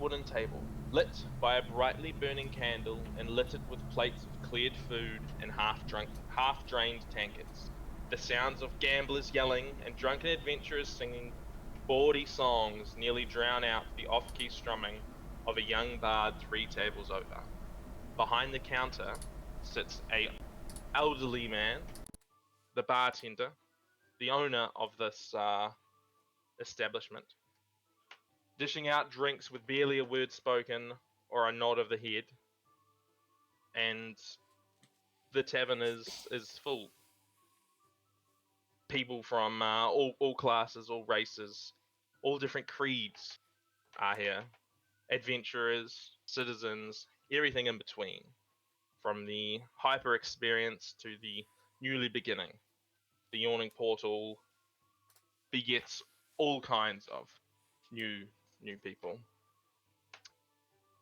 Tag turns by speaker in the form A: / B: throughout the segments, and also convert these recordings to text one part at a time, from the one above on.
A: wooden table, lit by a brightly burning candle and littered with plates of cleared food and half-drained tankards. The sounds of gamblers yelling and drunken adventurers singing bawdy songs nearly drown out the off-key strumming of a young bard 3 tables over. Behind the counter sits a elderly man, the bartender, the owner of this establishment, dishing out drinks with barely a word spoken or a nod of the head, and the tavern is full. People from all classes, all races, all different creeds are here. Adventurers, citizens, everything in between. From the hyper experienced to the newly beginning. The yawning portal begets all kinds of new people.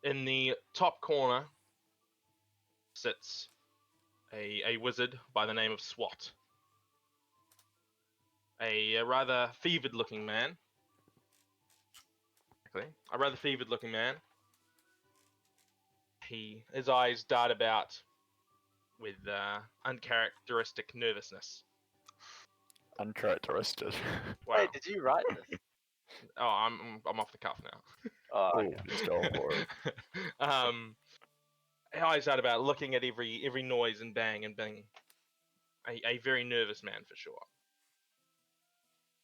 A: In the top corner sits a wizard by the name of Swat. A rather fevered looking man. A rather fevered looking man. His eyes dart about with uncharacteristic nervousness.
B: Uncharacteristic.
A: Wow.
C: Hey, did you write this?
A: Oh, I'm off the cuff now.
C: Oh,
B: Oh,
C: okay.
B: just go for it.
A: His eyes dart about, looking at every noise and bang and bing. A very nervous man for sure.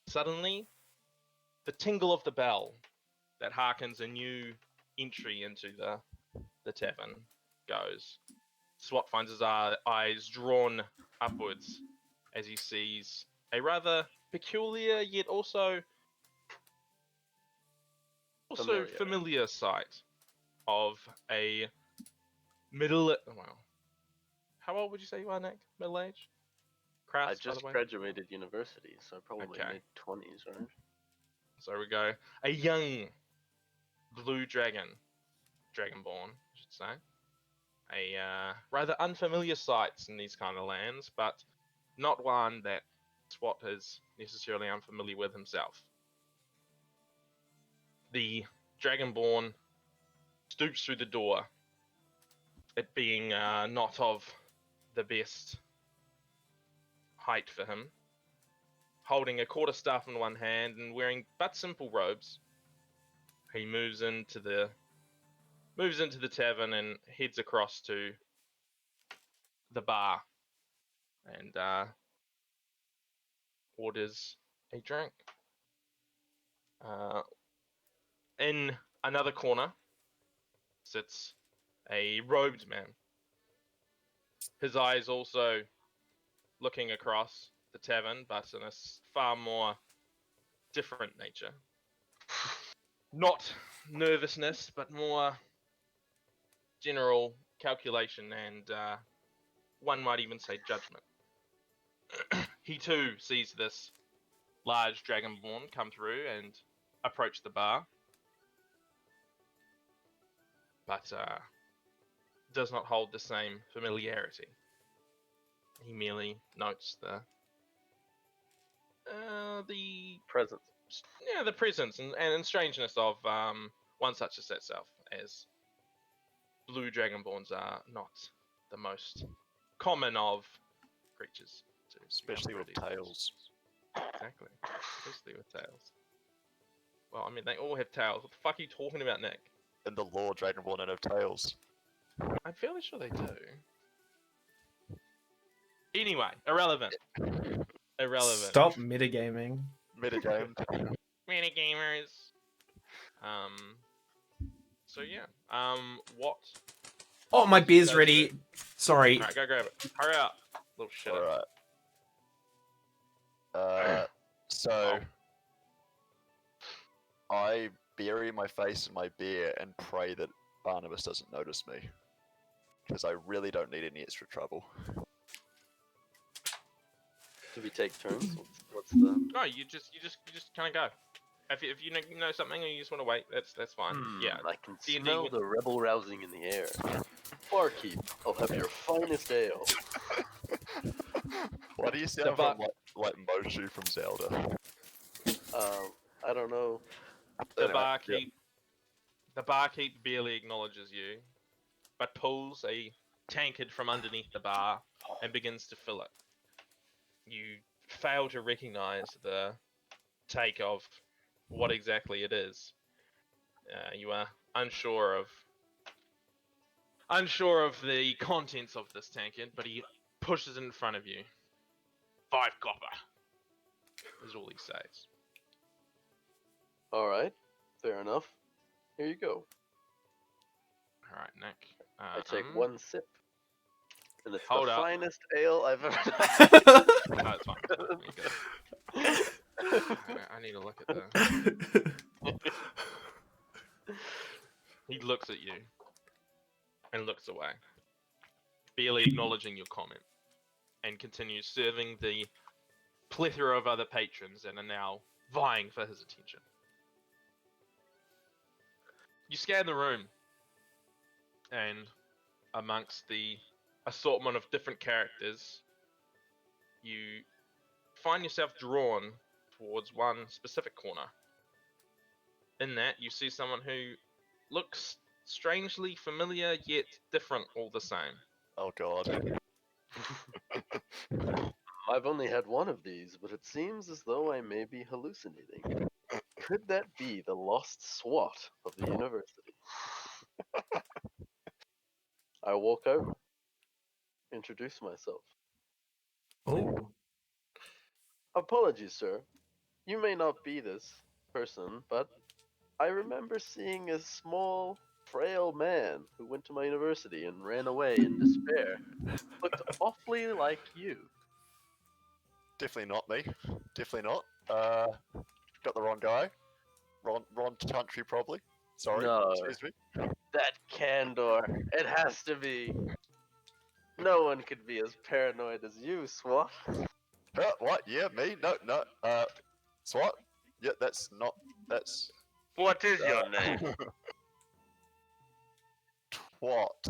A: Suddenly, the tingle of the bell that harkens a new entry into the tavern goes. Swat finds his eyes drawn upwards as he sees a rather peculiar yet also familiar sight of a well, how old would you say you are, Nick? Middle age?
C: I
A: Kraus,
C: just
A: by the way?
C: graduated university, so probably
A: Okay.
C: mid-20s, right?
A: So we go. A young blue dragonborn, I should say. A rather unfamiliar sight in these kind of lands, but not one that Swat is necessarily unfamiliar with himself. The dragonborn stoops through the door, it being not of the best height for him, holding a quarterstaff in one hand and wearing but simple robes. He moves into the tavern and heads across to the bar and orders a drink. In another corner sits a robed man. His eyes also looking across the tavern, but in a far more different nature. Not nervousness, but more general calculation and one might even say judgment. He too sees this large dragonborn come through and approach the bar, but does not hold the same familiarity. He merely notes the
C: Presence.
A: the presence and strangeness of one such as itself, as blue dragonborns are not the most common of creatures.
B: Especially with tails.
A: Exactly. Especially with tails. Well, I mean, they all have tails. What the fuck are you talking about, Nick?
B: In the lore, Dragonborn don't have tails.
A: I'm fairly sure they do. Anyway, irrelevant.
D: Stop metagaming.
B: Metagame.
A: Minigamers. So yeah. What?
D: Oh, my beer's
A: does
D: ready.
A: it?
D: Sorry.
A: Alright, go grab it. Hurry up. Little shit.
B: Alright. So... I bury my face in my beer and pray that Barnabas doesn't notice me. Because I really don't need any extra trouble.
C: Do we take turns? What's the...
A: No, you just kind of go. If you know something or you just want to wait, that's fine. Yeah.
C: I can
A: D&D
C: smell the rebel rousing in the air. Barkeep, I'll have your finest ale.
B: Why do you sound like Mochu from Zelda?
C: I don't know.
A: The barkeep The barkeep barely acknowledges you, but pulls a tankard from underneath the bar and begins to fill it. You fail to recognize the take of what exactly it is. You are unsure of the contents of this tankard, but he pushes it in front of you. 5 copper is all he says.
C: All right, fair enough. Here you go.
A: All right, Nick.
C: I take one sip, and it's
A: Hold
C: the
A: up.
C: finest ale I've ever had.
A: No, it's fine. You're good. I need to look at the. He looks at you and looks away, barely acknowledging your comment, and continues serving the plethora of other patrons that are now vying for his attention. You scan the room, and amongst the assortment of different characters, you find yourself drawn towards one specific corner. In that, you see someone who looks strangely familiar yet different all the same.
B: Oh god.
C: I've only had one of these, but it seems as though I may be hallucinating. Could that be the lost SWAT of the university? I walk over, introduce myself.
D: Oh.
C: Apologies, sir. You may not be this person, but I remember seeing a small, frail man who went to my university and ran away in despair. Looked awfully like you.
B: Definitely not me. Definitely not. Got the wrong guy. Wrong country probably. Sorry.
C: No.
B: Excuse me.
C: That candor. It has to be. No one could be as paranoid as you, SWAT.
B: What? Yeah, me? No. SWAT? Yeah, that's.
C: What is your name?
B: What?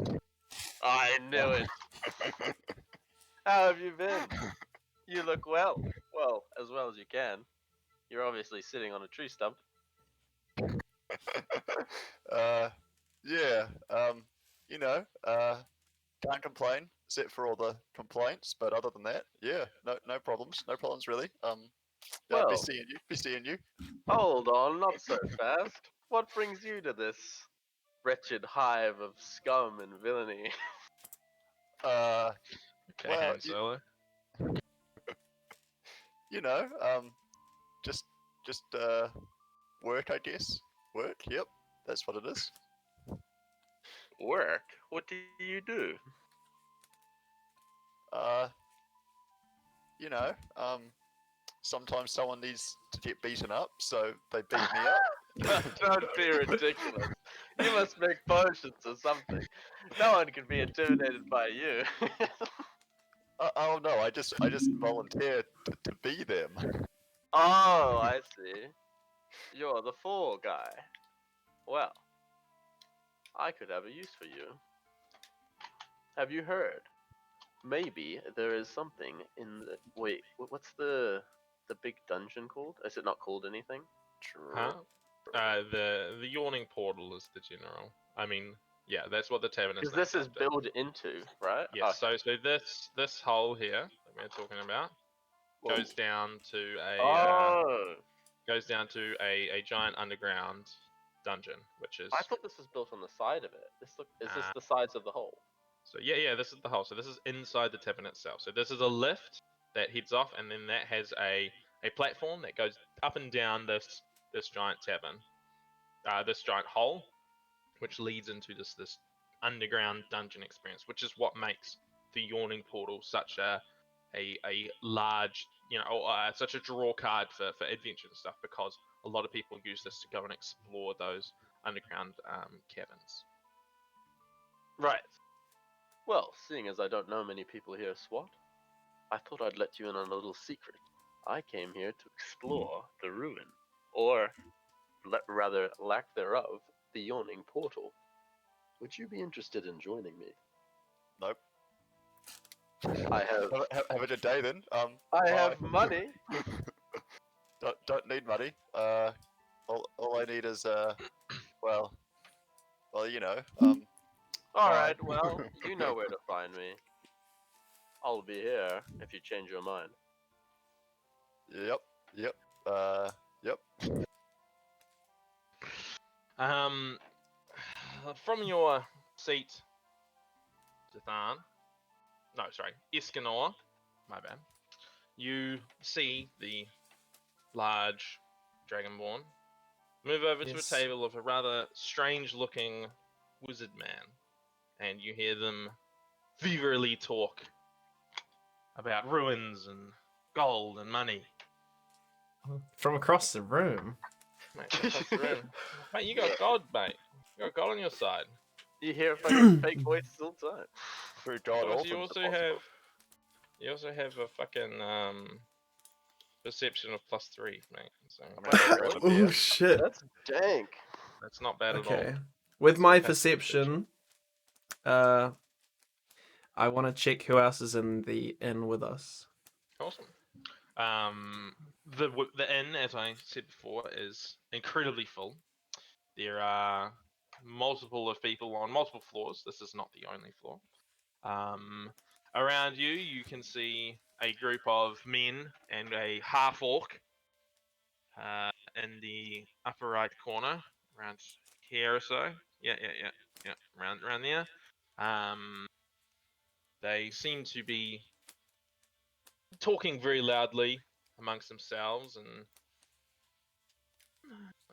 C: I knew it. How have you been? You look well. Well, as well as you can. You're obviously sitting on a tree stump.
B: Yeah. Can't complain, except for all the complaints. But other than that, yeah, no problems. No problems really. Yeah,
C: Well,
B: be seeing you.
C: hold on, not so fast. What brings you to this wretched hive of scum and villainy?
A: Okay,
B: Well,
A: Han Solo.
B: Just work, I guess. Work. Yep, that's what it is.
C: Work? What do you do?
B: Uh, you know, um, Sometimes someone needs to get beaten up, so they beat me up.
C: Don't be ridiculous. You must make potions or something. No one can be intimidated by you.
B: Oh no, I just volunteered to be them.
C: Oh, I see. You're the fall guy. Well, I could have a use for you. Have you heard? Maybe there is something in the. Wait, what's the big dungeon called? Is it not called anything?
A: Huh? The yawning portal is the general. I mean, yeah, that's what the tavern is.
C: Because this is built into, right?
A: Yes.
C: Okay.
A: So this hole here that we're talking about
C: Whoa.
A: goes down to
C: Oh.
A: a giant underground dungeon, which is.
C: I thought this was built on the side of it. Is this the sides of the hole?
A: So yeah, this is the hole. So this is inside the tavern itself. So this is a lift that heads off, and then that has a platform that goes up and down this giant tavern, this giant hole, which leads into this underground dungeon experience, which is what makes the yawning portal such a large, such a draw card for adventure and stuff, because a lot of people use this to go and explore those underground caverns.
C: Right. Well, seeing as I don't know many people here, SWAT, I thought I'd let you in on a little secret. I came here to explore the ruin, or rather, lack thereof, the yawning portal. Would you be interested in joining me?
B: Nope.
C: I have.
B: Have a good day then.
C: I
B: bye.
C: have money.
B: Don't need money. All I need is well, Well,
C: Alright,
B: Fine.
C: well, you know where to find me. I'll be here if you change your mind.
B: Yep. Yep.
A: From your seat, Zathan. No, sorry, Iskanor. My bad. You see the large dragonborn move over to a
D: Yes.
A: table of a rather strange-looking wizard man, and you hear them feverily talk about ruins and gold and money.
D: From across the room.
A: Mate, across the room. Mate, you got God, mate. You got God on your side.
C: You hear fucking fake voices all the time.
B: Through God, all
A: You
B: things
A: also
B: are possible.
A: have you also have a fucking perception of +3, mate. So
B: I mean, I'll grab a beer.
D: Oh shit.
C: That's dank.
A: that's not bad at all.
D: Okay. With
A: That's
D: my
A: a passive
D: perception, I want to check who else is in the inn with us.
A: Awesome. The inn, as I said before, is incredibly full. There are multiple of people on multiple floors. This is not the only floor. Around you, you can see a group of men and a half orc in the upper right corner, around here or so. Yeah. Around there. They seem to be talking very loudly amongst themselves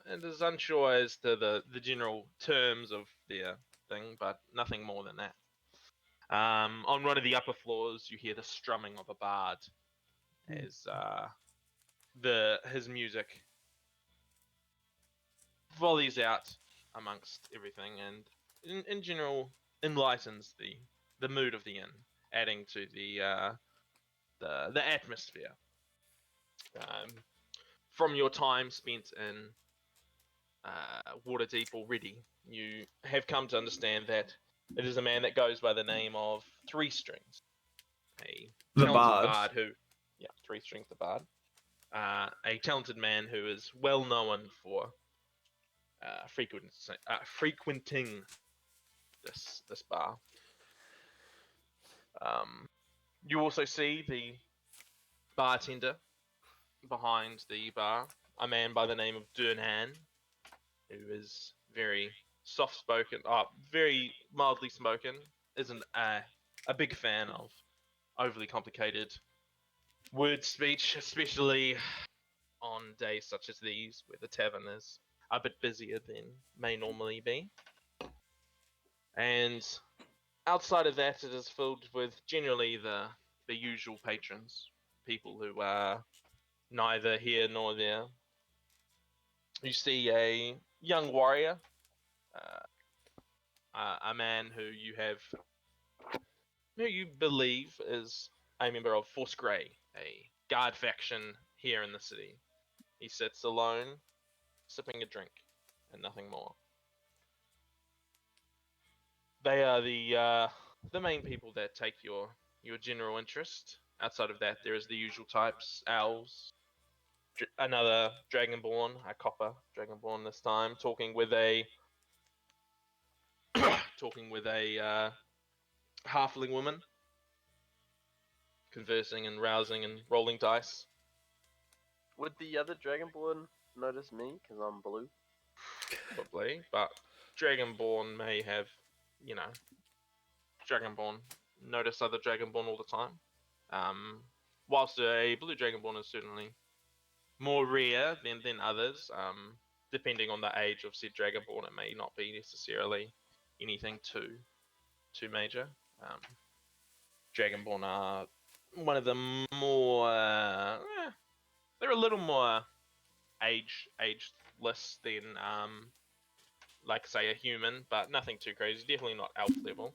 A: and is unsure as to the general terms of their thing, but nothing more than that. On one of the upper floors, you hear the strumming of a bard as his music volleys out amongst everything, and in general enlightens the mood of the inn, adding to the atmosphere. Um, from your time spent in Waterdeep already, you have come to understand that it is a man that goes by the name of Three Strings, a
D: The
A: talented
D: bard.
A: bard who, yeah, Three Strings the bard, a talented man who is well known for frequenting this bar. You also see the bartender behind the bar, a man by the name of Durnan, who is very soft-spoken, very mildly spoken, isn't a big fan of overly complicated word speech, especially on days such as these, where the tavern is a bit busier than may normally be. And outside of that, it is filled with generally the usual patrons, people who are neither here nor there. You see a young warrior, a man who you believe is a member of Force Grey, a guard faction here in the city. He sits alone, sipping a drink, and nothing more. They are the main people that take your general interest. Outside of that, there is the usual types: elves, another dragonborn, a copper dragonborn this time, talking with a halfling woman, conversing and rousing and rolling dice.
C: Would the other Dragonborn notice me because I'm blue?
A: Probably, but Dragonborn may have, you know, Dragonborn notice other Dragonborn all the time. Whilst a blue Dragonborn is certainly more rare than others, depending on the age of said Dragonborn, it may not be necessarily anything too major. Dragonborn are one of the more, they're a little more ageless than like say a human, but nothing too crazy. Definitely not elf level.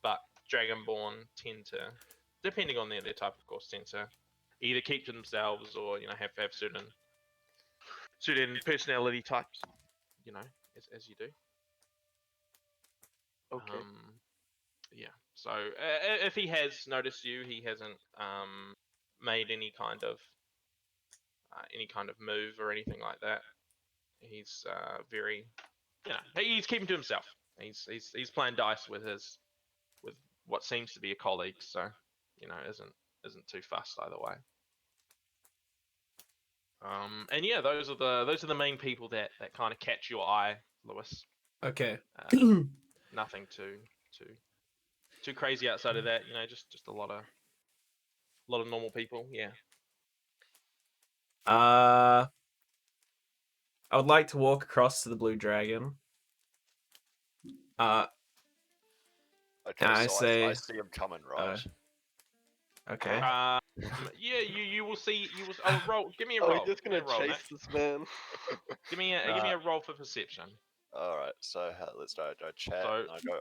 A: But Dragonborn tend to, depending on their type, of course, tend to either keep to themselves or have certain personality types. As you do.
C: Okay.
A: Yeah. So if he has noticed you, he hasn't made any kind of move or anything like that. He's very you know, he's keeping to himself. He's playing dice with what seems to be a colleague, so isn't too fussed either way. And yeah, those are the main people that kind of catch your eye, Lewis.
D: Okay.
A: Nothing too crazy outside of that. Just a lot of normal people. Yeah.
D: I would like to walk across to the blue dragon.
B: Okay,
D: I
B: so
D: say-
B: I see him coming, right?
D: Okay.
A: Yeah, you will see. Oh, roll. Give me a
C: Are
A: roll.
C: we just
A: Give me
C: gonna
A: a roll,
C: chase
A: Nick.
C: this man?
A: Give me a roll for perception.
B: All right, so let's go chat.
A: So-
B: and I go.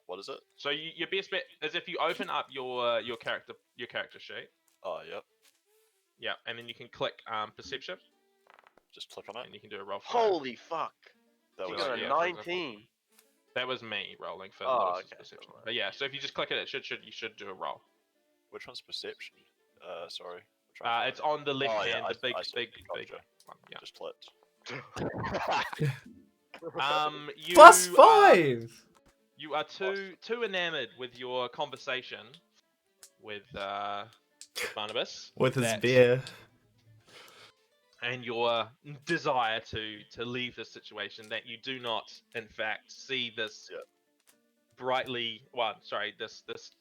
B: What is it?
A: So your best bet is if you open up your character sheet.
B: Oh, yep.
A: Yeah, and then you can click perception,
B: Just click on it.
A: and you can do a roll for
C: Holy fuck!
B: That
C: You
B: was
C: got a
A: yeah,
C: 19.
A: that was me rolling for
C: Oh,
A: Lewis's
C: okay,
A: perception.
C: never mind.
A: But yeah, so if you just click it, you should do a roll.
B: Which one's perception? Sorry. I'm trying to find
A: It's
B: it.
A: on the left
B: Oh, yeah,
A: hand, the big
B: I see.
A: big
B: Gotcha.
A: one. Yeah.
B: Just clicked.
A: You
D: Plus
A: are-
D: 5.
A: You are too enamored with your conversation with Barnabas
D: With his
A: that-
D: beer.
A: and your desire to leave this situation that you do not, in fact, see this
B: Yeah.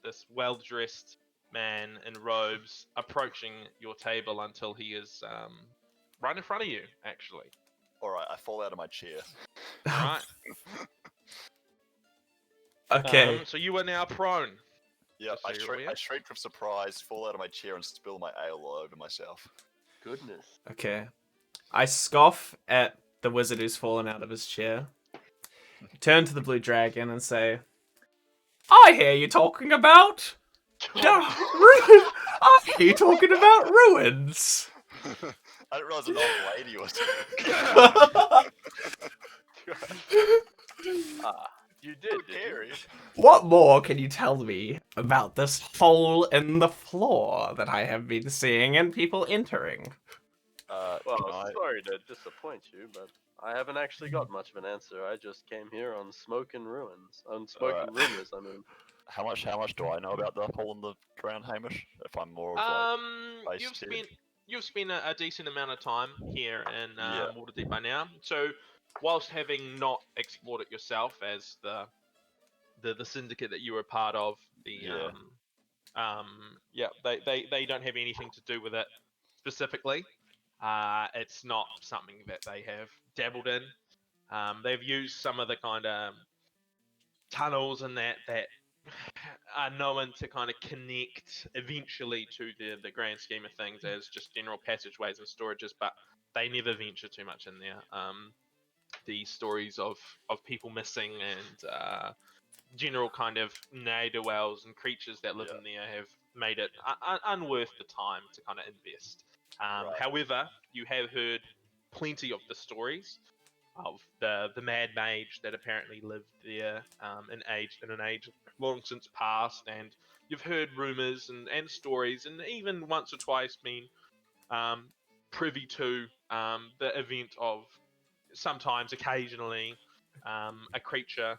A: this well dressed man in robes approaching your table until he is right in front of you. Actually,
B: All right, I fall out of my chair.
A: all right.
D: Okay.
A: So you are now prone.
B: Yeah,
A: Just so you're aware.
B: I shriek with surprise, fall out of my chair, and spill my ale all over myself.
C: Goodness.
D: Okay. I scoff at the wizard who's fallen out of his chair. Turn to the blue dragon and say, I hear you talking about... I hear you talking about ruins.
B: I didn't realize an old lady was.
C: You did, did you?
B: Scary.
D: What more can you tell me about this hole in the floor that I have been seeing and people entering?
C: Well,
B: Can I-
C: sorry to disappoint you, but I haven't actually got much of an answer. I just came here on smoke and ruins. On smoke and rumors, I mean.
B: How much do I know about the hole in the ground, Hamish? If I'm more of like
A: You've
B: based here.
A: spent a decent amount of time here in
B: Yeah.
A: Waterdeep by now. So, whilst having not explored it yourself as the syndicate that you were part of, they don't have anything to do with it specifically. It's not something that they have dabbled in. They've used some of the kind of tunnels and that are known to kind of connect eventually to the grand scheme of things as just general passageways and storages, but they never venture too much in there. The stories of people missing and general kind of ne'er-do-wells and creatures that live in there have made it unworth the time to kind of invest.
B: Right.
A: However, you have heard plenty of the stories of the mad mage that apparently lived there in an age long since past, and you've heard rumors and stories, and even once or twice been privy to the event of sometimes, occasionally, a creature,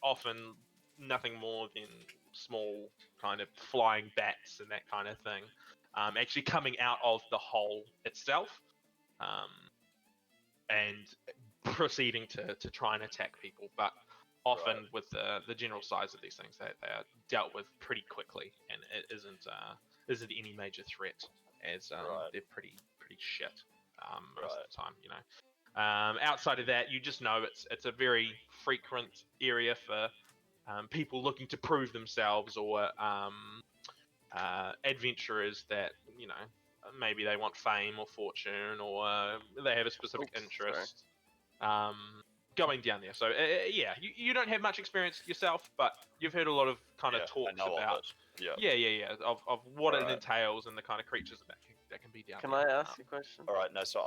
A: often nothing more than small kind of flying bats and that kind of thing, actually coming out of the hole itself. And proceeding to try and attack people, but often
B: Right.
A: with the general size of these things, they are dealt with pretty quickly, and it isn't any major threat, as
B: Right.
A: they're pretty shit most
B: Right.
A: of the time, outside of that, you just know it's a very frequent area for people looking to prove themselves, or adventurers that maybe they want fame or fortune, or they have a specific
C: Oops,
A: interest going down there. So yeah, you don't have much experience yourself, but you've heard a lot of kind of
B: I
A: talks
B: know
A: about
B: of it. Yeah.
A: yeah of what it
B: Alright.
A: entails and the kind of creatures that can be down
C: Can
A: there.
C: I ask a question?
B: All right. No. So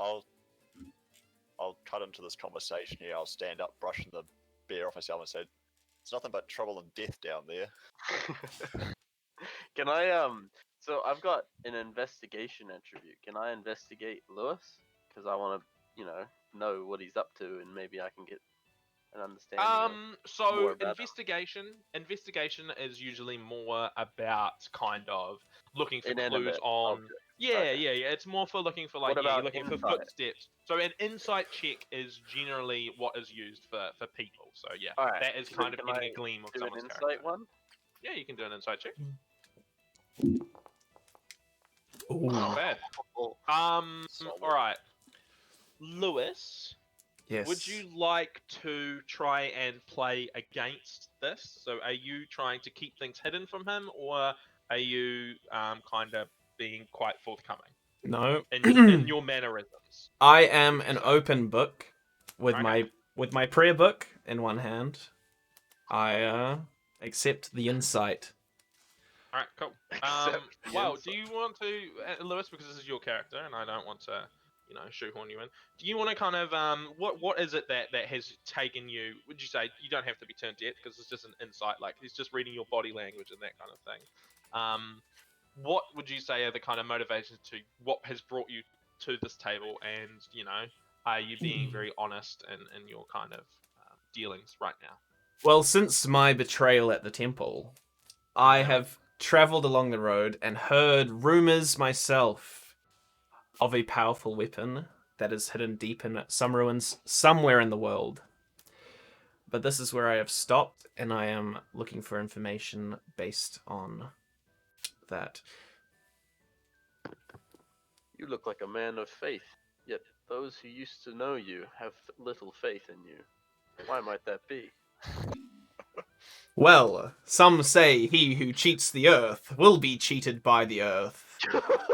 B: I'll cut into this conversation here. I'll stand up, brushing the beer off myself, and say, "It's nothing but trouble and death down there."
C: Can I So I've got an investigation attribute. Can I investigate Lewis? Because I want to, know what he's up to, and maybe I can get an understanding. Of more
A: So
C: about them.
A: investigation is usually more about kind of looking for clues
C: Inanimate
A: on.
C: objects.
A: Yeah,
C: Okay.
A: yeah, yeah. It's more for looking for
C: What
A: like you're
C: about
A: looking for
C: insight?
A: footsteps. So an insight check is generally what is used for people. So yeah,
C: All right.
A: that is
C: so
A: kind of
C: can
A: getting
C: I
A: a gleam of
C: do an
A: someone's
C: insight
A: character.
C: one?
A: Yeah, you can do an insight check.
D: Ooh.
A: Not bad.
C: Oh,
A: All right, Lewis.
D: Yes.
A: Would you like to try and play against this? So, are you trying to keep things hidden from him, or are you kind of being quite forthcoming
D: No.
A: in your mannerisms?
D: I am
A: Would you
D: an
A: say?
D: open book with
A: Okay.
D: my prayer book in one hand. I accept the insight.
A: All right, cool.
C: Accept the
A: Well,
C: insight.
A: do you want to, Lewis, because this is your character, and I don't want to, shoehorn you in. Do you want to kind of, what is it that has taken you? Would you say you don't have to be turned yet because it's just an insight, like he's just reading your body language and that kind of thing. What would you say are the kind of motivations to what has brought you to this table, and are you being very honest in your kind of dealings right now?
D: Well, since my betrayal at the temple, I have traveled along the road and heard rumors myself of a powerful weapon that is hidden deep in some ruins somewhere in the world. But this is where I have stopped, and I am looking for information based on that.
C: You look like a man of faith, yet those who used to know you have little faith in you. Why might that be?
D: Well, some say he who cheats the earth will be cheated by the earth.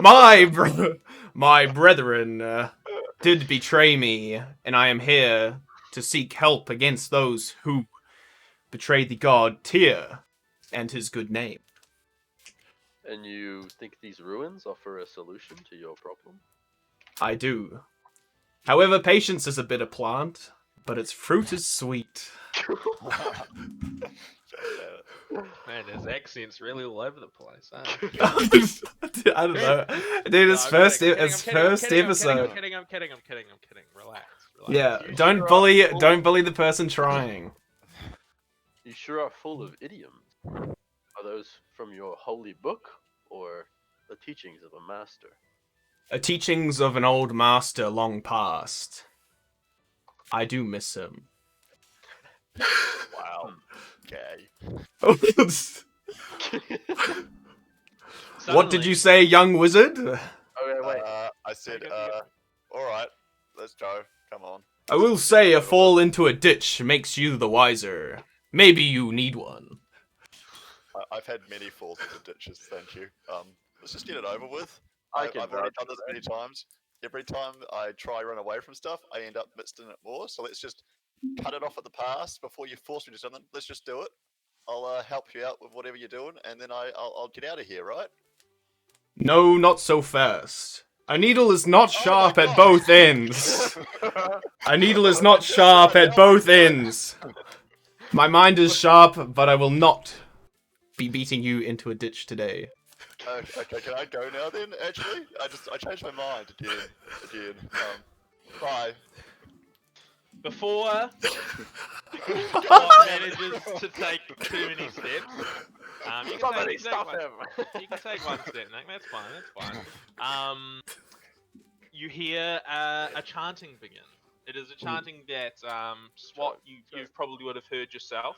D: My brethren did betray me, and I am here to seek help against those who betrayed the god Tyr and his good name.
C: And you think these ruins offer a solution to your problem?
D: I do. However, patience is a bitter plant, but its fruit is sweet.
A: Man, his accent's really all over the place.
D: I don't know, dude. It's
A: No, I'm
D: first,
A: kidding, I'm
D: it's
A: kidding, I'm
D: first
A: kidding,
D: episode.
A: I'm kidding. Relax.
D: Yeah,
C: You
D: don't
C: sure
D: bully,
C: are full
D: don't
C: of-
D: bully the person trying.
C: You sure are full of idioms. Are those from your holy book or the teachings of a master?
D: Teachings of an old master long past. I do miss him.
B: Wow. Okay.
D: What did you say, young wizard?
C: Okay, wait.
B: I said,
A: You go.
B: all right, let's go. Come on.
D: I will say a fall into a ditch makes you the wiser. Maybe you need one.
B: I've had many falls into ditches. Thank you. Let's just get it over with.
C: I
B: I've
C: can
B: already
C: vouch
B: done
C: for
B: this
C: that.
B: many times. Every time I try run away from stuff, I end up mixed in it more. So let's just cut it off at the past before you force me to something. Let's just do it. I'll help you out with whatever you're doing, and then I'll get out of here, right?
D: No, not so fast. A needle is not sharp at
B: God.
D: both ends. A needle is not sharp at both ends. My mind is sharp, but I will not be beating you into a ditch today.
B: Okay, can I go now then? Actually, I changed my mind again. Bye.
A: Before Scott manages to take too many steps, you can
C: Somebody
A: take
C: stop
A: one,
C: him!
A: You can take one step, Nick. That's fine. You hear a chanting begin. It is a chanting that Swat you probably would have heard yourself.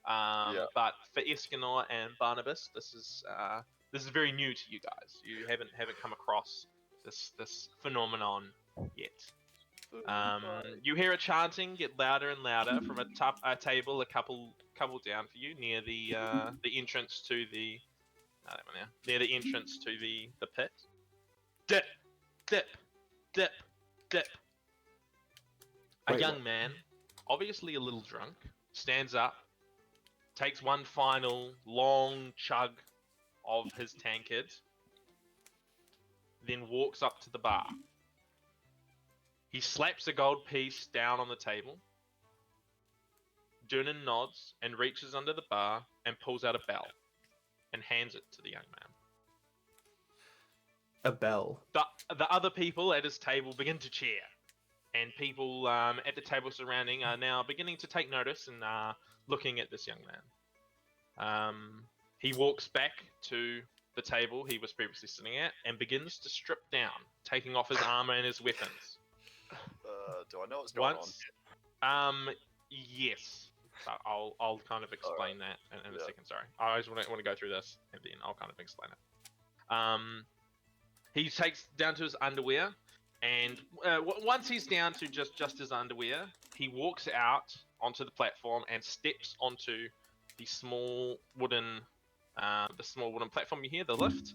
B: Yeah.
A: But for Escanor and Barnabas, this is very new to you guys. You haven't come across this phenomenon yet. You hear it chanting get louder and louder from a table a couple down for you near the entrance to the near the entrance to the pit. Dip, dip, dip, dip. A
D: Wait,
A: young man, obviously a little drunk, stands up, takes one final long chug of his tankard, then walks up to the bar. He slaps a gold piece down on the table. Durnan nods and reaches under the bar and pulls out a bell and hands it to the young man.
D: A bell.
A: The other people at his table begin to cheer and people at the table surrounding are now beginning to take notice and looking at this young man. He walks back to the table he was previously sitting at and begins to strip down, taking off his armor and his weapons.
B: Do I know what's going on?
A: Yes. I'll kind of explain that in a second. Sorry, I just want to go through this and then I'll kind of explain it. He takes down to his underwear, and once he's down to just his underwear, he walks out onto the platform and steps onto the small wooden platform you hear, the lift,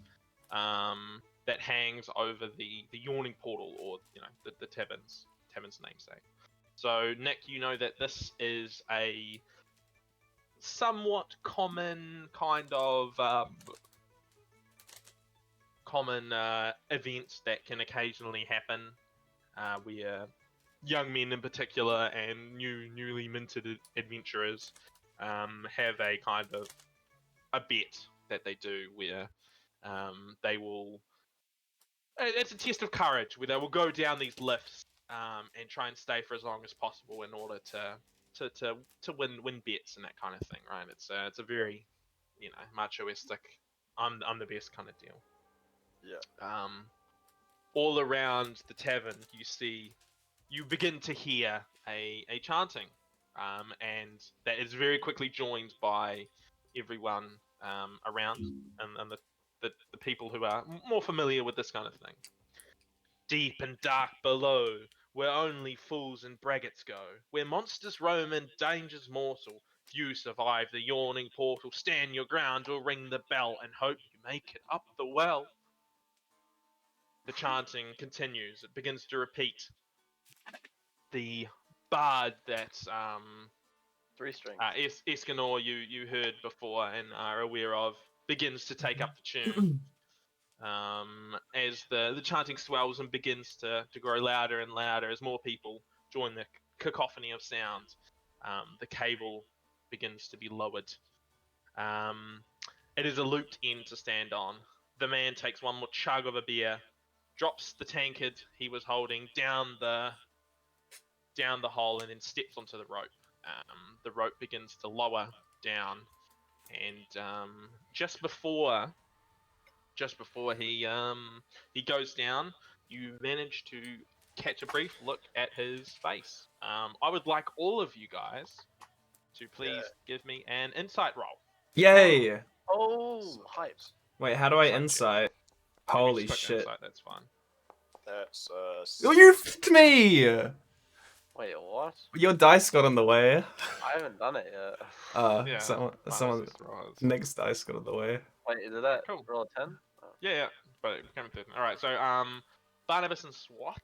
A: that hangs over the yawning portal, or the tavern's namesake. So Nick, you know that this is a somewhat common kind of events that can occasionally happen, where young men in particular and newly minted adventurers have a kind of a bet that they do where they will. It's a test of courage where they will go down these lifts and try and stay for as long as possible in order to win bets and that kind of thing, right? It's a very machoistic, I'm the best kind of deal.
B: Yeah.
A: All around the tavern, you begin to hear a chanting, and that is very quickly joined by everyone around, and the people who are more familiar with this kind of thing. Deep and dark below, where only fools and braggarts go, where monsters roam and dangers mortal, few survive the yawning portal. Stand your ground or ring the bell, and hope you make it up the well. The chanting continues. It begins to repeat. The bard that
C: 3 strings.
A: Escanor you heard before and are aware of begins to take up the tune. As the chanting swells and begins to grow louder and louder as more people join the cacophony of sound, the cable begins to be lowered. It is a looped end to stand on. The man takes one more chug of a beer, drops the tankard he was holding down the hole, and then steps onto the rope. The rope begins to lower down, and just before he goes down, you manage to catch a brief look at his face. I would like all of you guys to please give me an insight roll.
D: Yay!
C: Oh, hype.
D: Wait, how do I
A: Insight check.
D: insight?
A: Let me
D: Holy
A: just click
D: shit.
A: Insight, that's fine.
B: That's
D: Oh, you f***ed me!
C: Wait, what?
D: Your dice got in the way.
C: I haven't done it yet.
A: Yeah,
D: Someone
A: just rolls.
D: next dice got in the way.
C: Wait, did that
A: Cool.
C: roll a 10? Oh.
A: Yeah, but it became a 13. Alright, so Barnabas and SWAT,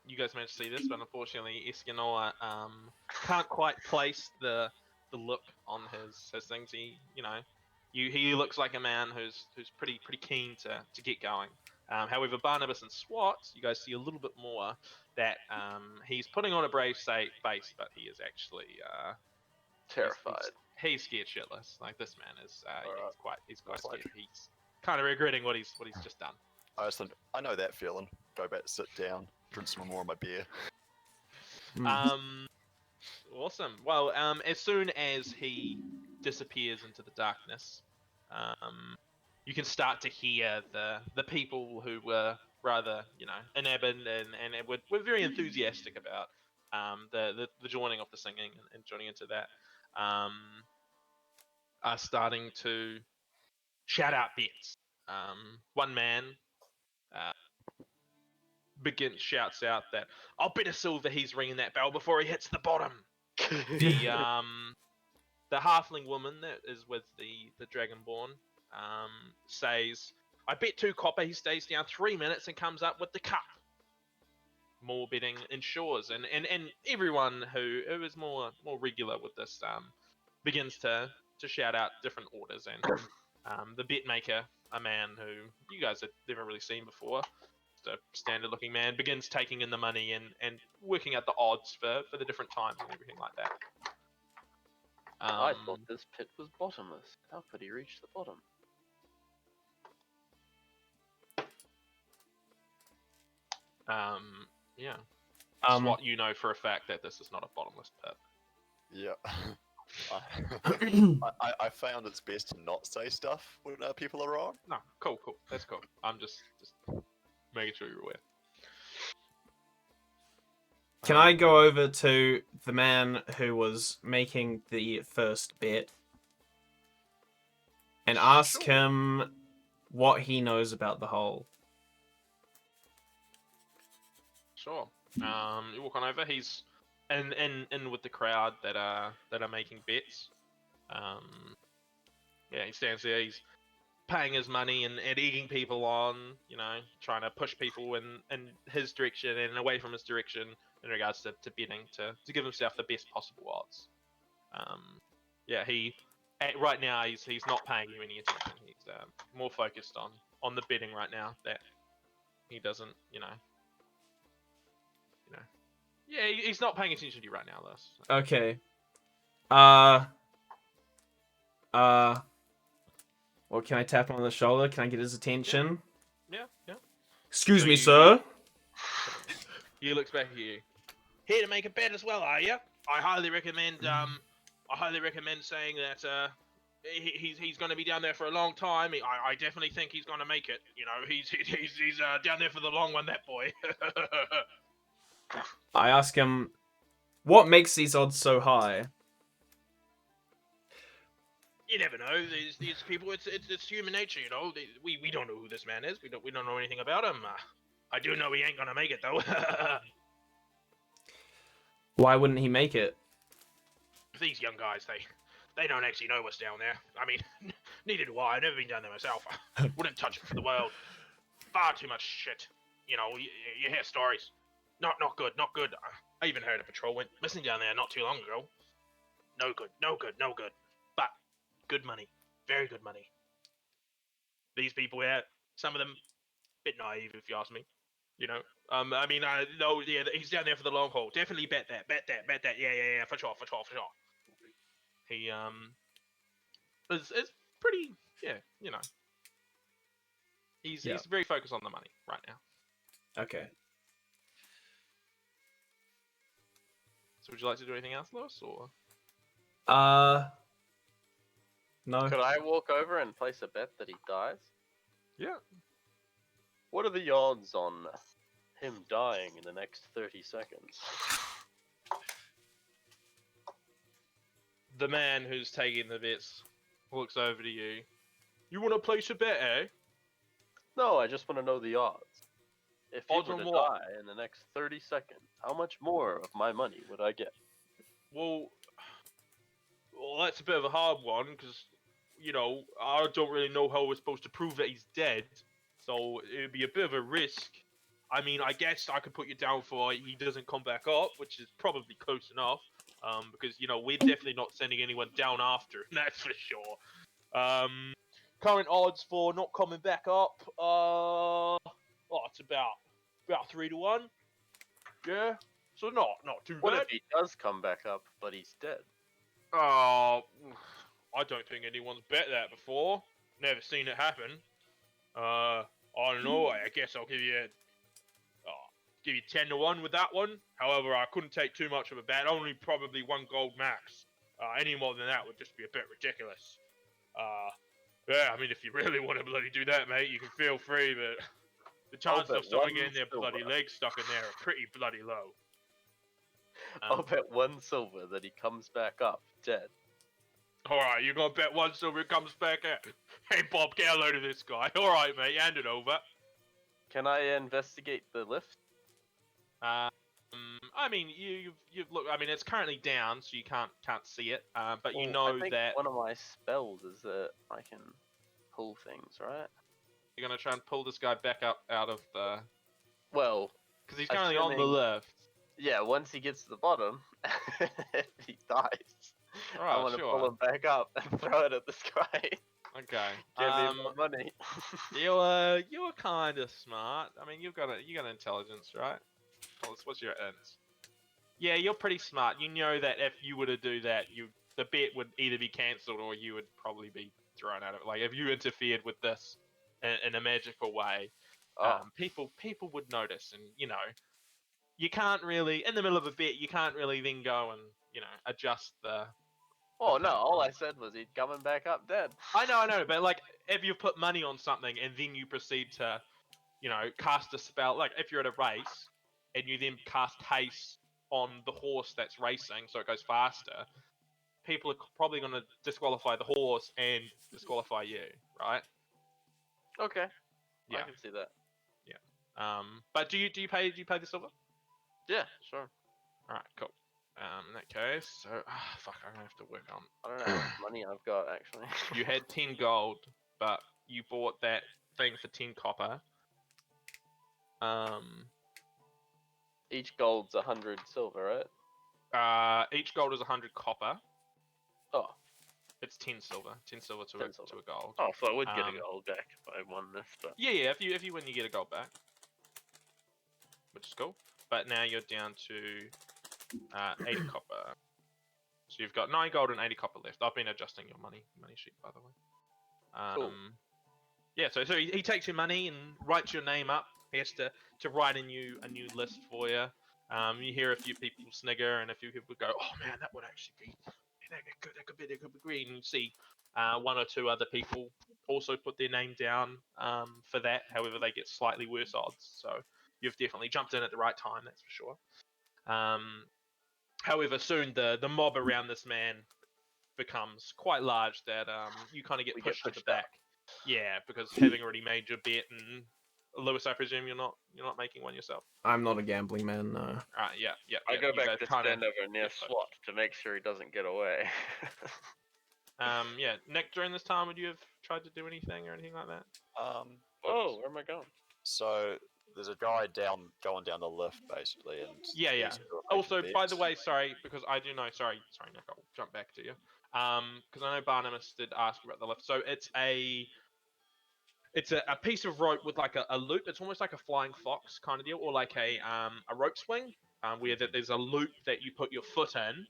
A: you guys managed to see this, but unfortunately Escanor can't quite place the look on his things. He looks like a man who's pretty keen to get going. However, Barnabas and SWAT, you guys see a little bit more that he's putting on a brave face, but he is actually
C: Terrified.
A: He's scared shitless. Like, this man is he's quite
B: That's
A: scared.
B: like-
A: He's kind of regretting what he's just done.
B: I know that feeling. Go back, sit down, drink some more of my beer.
A: Awesome. Well, as soon as he disappears into the darkness, you can start to hear the people who were rather, enamored and were very enthusiastic about the joining of the singing and joining into that, are starting to shout out bets. One man shouts out that, "I'll bet a silver he's ringing that bell before he hits the bottom." The halfling woman that is with the dragonborn says, "I bet 2 copper he stays down 3 minutes and comes up with the cup." More betting ensures, and everyone who is more regular with this begins to shout out different orders, and the bet maker, a man who you guys have never really seen before, just a standard looking man, begins taking in the money and working out the odds for the different times and everything like that.
C: I thought this pit was bottomless. How could he reach the bottom?
A: Yeah. Swat, you know for a fact that this is not a bottomless pit.
B: Yeah. I found it's best to not say stuff when people are wrong.
A: No, cool. That's cool. I'm just making sure you're aware.
D: Can I go over to the man who was making the first bet and ask
A: Sure.
D: him what he knows about the hole?
A: Sure. You walk on over. He's in with the crowd that are making bets. Yeah, he stands there. He's paying his money and egging people on. You know, trying to push people in his direction and away from his direction in regards to betting to give himself the best possible odds. Yeah, right now he's not paying you any attention. He's more focused on the betting right now. That he doesn't, yeah, he's not paying attention to you right now, Lewis.
D: Okay. Well, can I tap him on the shoulder? Can I get his attention?
A: Yeah.
D: Excuse
A: So
D: me,
A: you-
D: sir.
A: He looks back at you. Here to make a bet as well, are you? I highly recommend saying that he's going to be down there for a long time. I definitely think he's going to make it. You know, he's down there for the long one, that boy.
D: I ask him, what makes these odds so high?
A: You never know. These people. It's human nature, you know. We don't know who this man is. We don't know anything about him. I do know he ain't gonna make it though.
D: Why wouldn't he make it?
A: These young guys, they don't actually know what's down there. I mean, neither do I. I've never been down there myself. I wouldn't touch it for the world. Far too much shit. You know, you hear stories. Not good. I even heard a patrol went missing down there not too long ago. No good. But good money. Very good money. These people here, some of them, bit naive if you ask me. You know, I mean, no, yeah, he's down there for the long haul. Definitely bet that. Yeah, for sure. He is pretty, yeah, you know. He's very focused on the money right now.
D: Okay.
A: So would you like to do anything else, Lewis, or?
D: No.
C: Could I walk over and place a bet that he dies?
A: Yeah.
C: What are the odds on him dying in the next 30 seconds?
A: The man who's taking the bets looks over to you. You want to place a bet, eh?
C: No, I just want to know the odds. If he
A: Odds
C: were
A: on
C: to
A: what?
C: die in the next 30 seconds, how much more of my money would I get?
A: Well, that's a bit of a hard one because, you know, I don't really know how we're supposed to prove that he's dead. So it'd be a bit of a risk. I mean, I guess I could put you down for he doesn't come back up, which is probably close enough. Because, you know, we're definitely not sending anyone down after him, that's for sure. Current odds for not coming back up, it's about 3-1. Yeah, so not too
C: What
A: bad.
C: if he does come back up, but he's dead?
A: I don't think anyone's bet that before. Never seen it happen. I don't know. I guess I'll give you 10-1 with that one. However, I couldn't take too much of a bet. Only probably 1 gold max. Any more than that would just be a bit ridiculous. Yeah, I mean, if you really want to bloody do that, mate, you can feel free, but the chances
C: bet
A: of someone
C: one
A: getting their bloody
C: silver.
A: legs stuck in there are pretty bloody low.
C: I'll bet 1 silver that he comes back up dead.
A: Alright, you're gonna bet 1 silver it comes back out. Hey, Bob, get a load of this guy. Alright, mate, hand it over.
C: Can I investigate the lift?
A: I mean, you've looked. I mean, it's currently down, so you can't see it. But you
C: Well,
A: know
C: I think
A: that
C: one of my spells is that I can pull things, right?
A: you're gonna try and pull this guy back up out of the.
C: Well,
A: Because he's currently on the
C: assuming-
A: left.
C: yeah, once he gets to the bottom, if he dies, I
A: Alright,
C: want to
A: sure.
C: pull him back up and throw it at this guy.
A: Okay.
C: Give me more money.
A: You're kind of smart. I mean, you got intelligence, right? What's your ends? Yeah, you're pretty smart. You know that if you were to do that, the bet would either be cancelled or you would probably be thrown out of it. Like if you interfered with this in a magical way,
C: Oh,
A: people would notice, and you know, you can't really, in the middle of a bet, you can't really then go and adjust the.
C: Oh
A: thing,
C: no, all
A: right?
C: I said was he'd coming back up dead.
A: I know, but like if you put money on something and then you proceed to, cast a spell, like if you're at a race and you then cast haste on the horse that's racing so it goes faster, people are probably going to disqualify the horse and disqualify you, right?
C: Okay,
A: Yeah,
C: I can see that.
A: yeah. But do you pay the silver?
C: Yeah, sure.
A: All right, cool. In that case, so fuck, I'm gonna have to work on.
C: I don't know how much money I've got actually.
A: You had 10 gold, but you bought that thing for 10 copper.
C: Each gold's 100 silver, right?
A: Each gold is 100 copper.
C: Oh,
A: It's 10 silver. 10 silver to
C: 10 silver.
A: a gold.
C: Oh, so I would get a
A: Um,
C: gold back if I won this, but
A: Yeah. If you win, you get a gold back, which is cool. But now you're down to 80 copper. So you've got 9 gold and 80 copper left. I've been adjusting your money sheet, by the way.
C: Cool.
A: Yeah. So he takes your money and writes your name up. He has to write a new list for you. You hear a few people snigger and a few people go, "Oh man, that would actually be that could be great." And you see one or two other people also put their name down for that. However, they get slightly worse odds. So you've definitely jumped in at the right time, that's for sure. However, soon the mob around this man becomes quite large that you kind of get
C: We
A: pushed
C: get
A: to the
C: pushed out.
A: back. Yeah, because having already made your bet, and Lewis, I presume you're not making one yourself.
D: I'm not a gambling man, no.
A: Yeah.
C: I go
A: you
C: back
A: guys
C: to
A: kinda
C: stand over near
A: get pushed.
C: SWAT to make sure he doesn't get away.
A: Yeah. Nick, during this time, would you have tried to do anything or anything like that?
C: Whoa, where am I going?
B: So there's a guy going down the lift basically, and
A: Yeah.
B: these two are making
A: Also, by the
B: bets.
A: way, sorry, because I do know. Sorry, Nick. I'll jump back to you. Because I know Barnabas did ask about the lift. So it's a piece of rope with like a loop. It's almost like a flying fox kind of deal, or like a rope swing, where there's a loop that you put your foot in,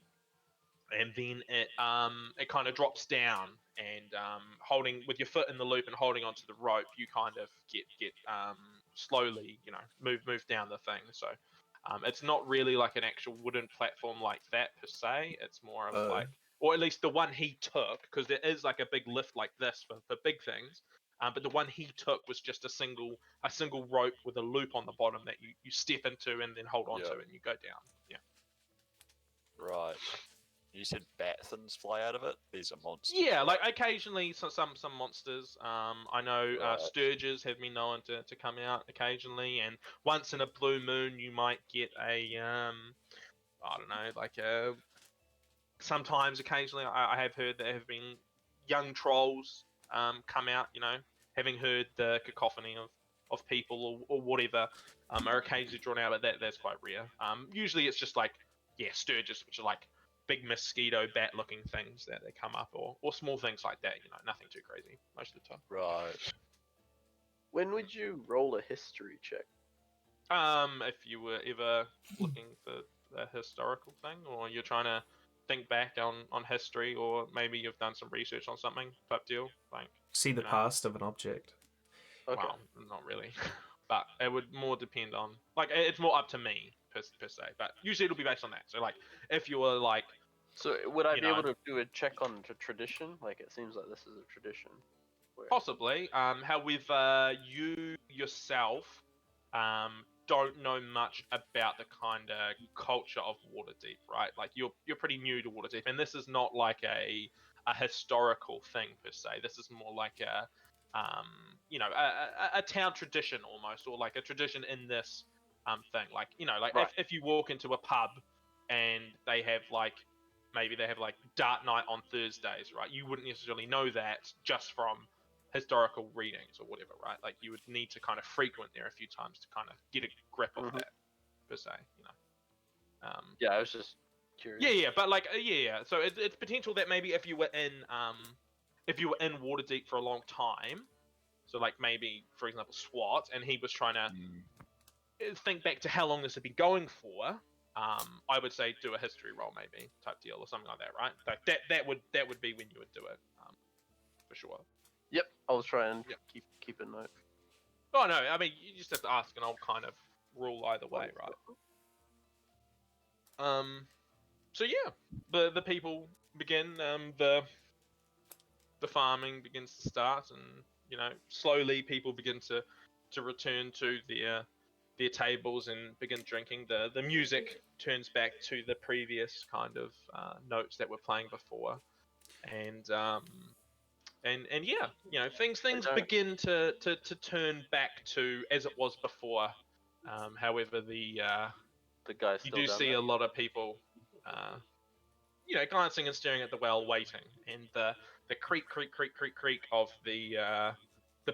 A: and then it kind of drops down, and holding with your foot in the loop and holding onto the rope, you kind of get slowly, move down the thing. So it's not really like an actual wooden platform like that per se. It's more of like, or at least the one he took, because there is like a big lift like this for big things. But the one he took was just a single rope with a loop on the bottom that you step into and then hold onto,
B: Yeah.
A: and you go down. Yeah.
B: Right. You said bat thins fly out of it. These are monsters.
A: Yeah,
B: right?
A: like occasionally some monsters. I know
B: Right.
A: sturges have been known to come out occasionally, and once in a blue moon you might get a I don't know, like a. Sometimes occasionally I have heard there have been young trolls come out. Having heard the cacophony of people or whatever, are occasionally drawn out, but that's quite rare. Usually it's just like sturges, which are like big mosquito bat looking things that they come up, or small things like that, nothing too crazy most of the time.
B: Right.
C: When would you roll a history check?
A: If you were ever looking for a historical thing, or you're trying to think back on history, or maybe you've done some research on something type deal, like
D: See the past of an object.
C: Okay.
A: well, not really, but it would more depend on, like, it's more up to me per se, but usually it'll be based on that. So like if you were like,
C: So would I
A: you
C: be
A: know-
C: able to do a check on tradition? Like it seems like this is a tradition. Where...
A: possibly. However, you yourself don't know much about the kind of culture of Waterdeep, right? Like you're pretty new to Waterdeep, and this is not like a historical thing per se. This is more like a town tradition almost, or like a tradition in this thing. Like like
C: Right.
A: if you walk into a pub and they have like. Maybe they have like dart night on Thursdays, right? You wouldn't necessarily know that just from historical readings or whatever, right? Like you would need to kind of frequent there a few times to kind of get a grip of that, per se,
C: Yeah, I was just curious.
A: Yeah, but like, yeah. So it's potential that maybe if you were in Waterdeep for a long time, so like maybe for example SWAT, and he was trying to think back to how long this had been going for. I would say do a history roll maybe type deal or something like that, right? Like that would be when you would do it, for sure.
C: Yep, I'll try and keep a note.
A: Oh no, I mean you just have to ask, and I'll kind of rule either way, right? So yeah, the people begin. The farming begins to start, and slowly people begin to return to their tables and begin drinking. The music turns back to the previous kind of notes that were playing before, and and yeah, things
C: don't-
A: begin to turn back to as it was before. However,
C: The guy's
A: you
C: still
A: do
C: down
A: see
C: there.
A: a lot of people, glancing and staring at the well, waiting, and the creak, creak, creak, creak, creak of the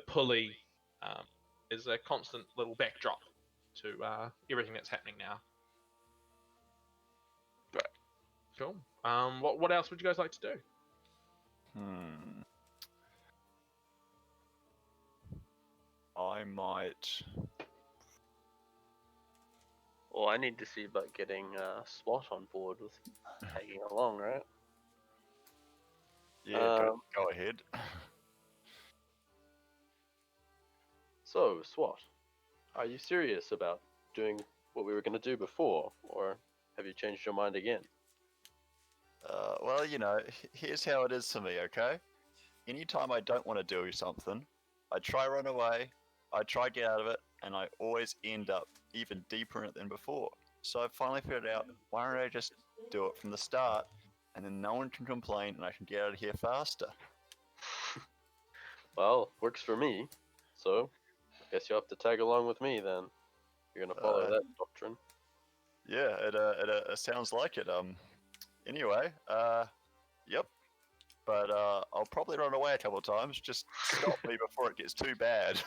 A: pulley um, is a constant little backdrop to everything that's happening now.
C: Right.
A: Cool. What else would you guys like to do?
B: Hmm. I might.
C: Well, I need to see about getting SWAT on board with tagging along, right?
B: Yeah, go ahead.
C: So, SWAT, are you serious about doing what we were going to do before, or have you changed your mind again?
B: Well, here's how it is for me, okay? Anytime I don't want to do something, I try run away, I try get out of it, and I always end up even deeper in it than before. So I finally figured out, why don't I just do it from the start, and then no one can complain, and I can get out of here faster.
C: Well, works for me. So, I guess you'll have to tag along with me then. You're going to follow that doctrine.
B: Yeah, it sounds like it. Anyway, yep. But I'll probably run away a couple of times. Just stop me before it gets too bad.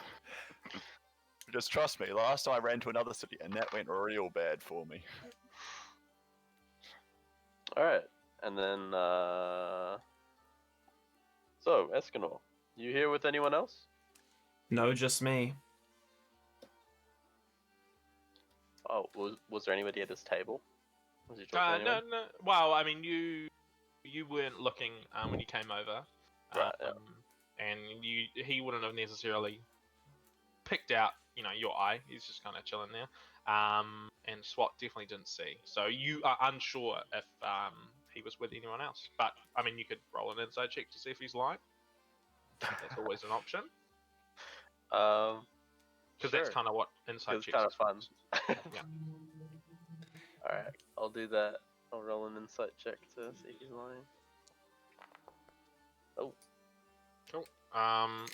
B: Just trust me. Last time I ran to another city, and that went real bad for me.
C: Alright, and then, so, Escanor, you here with anyone else?
D: No, just me.
C: Oh, was there anybody at this table? Was he talking to
A: No,
C: anyone?
A: no. Well, I mean, you weren't looking when you came over,
C: Right, yeah.
A: and he wouldn't have necessarily picked out your eye. He's just kind of chilling there. And SWAT definitely didn't see. So you are unsure if he was with anyone else. But I mean, you could roll an inside check to see if he's lying. That's always an option because that's
C: Sure.
A: kind of what inside
C: It's
A: checks
C: kind of
A: is
C: fun.
A: for. Yeah.
C: Alright, I'll do that. I'll roll an insight check to see if he's lying. Oh,
A: Cool.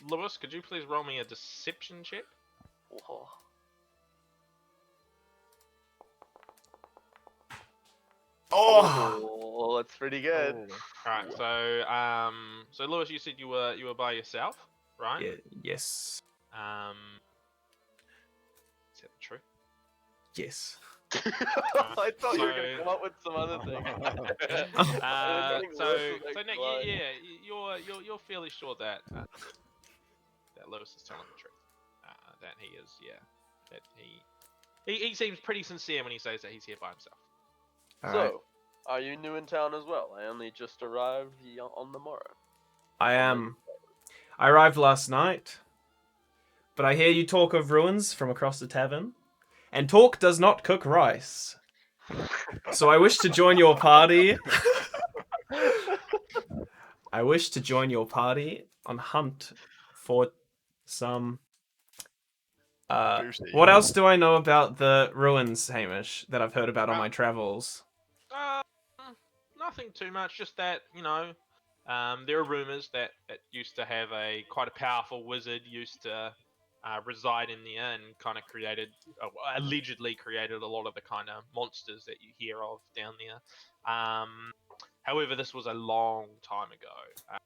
A: Lewis, could you please roll me a deception check?
C: whoa. Oh, that's pretty good.
A: All right. So Lewis, you said you were by yourself, right?
D: Yeah, yes.
A: Is that the truth?
D: Yes.
C: I thought you were
A: So-
C: gonna come up with some other thing.
A: So Nick, yeah, you're fairly sure that that Lewis is telling the truth. That he is, that he seems pretty sincere when he says that he's here by himself.
D: Alright.
C: So, are you new in town as well? I only just arrived on the morrow.
D: I am. I arrived last night, but I hear you talk of ruins from across the tavern, and talk does not cook rice. So I wish to join your party. I wish to join your party on hunt for some.
B: Booty.
D: What else do I know about the ruins, Hamish, that I've heard about on my travels?
A: Nothing too much. Just that there are rumors that it used to have quite a powerful wizard used to reside in there and kind of allegedly created a lot of the kind of monsters that you hear of down there. However, this was a long time ago.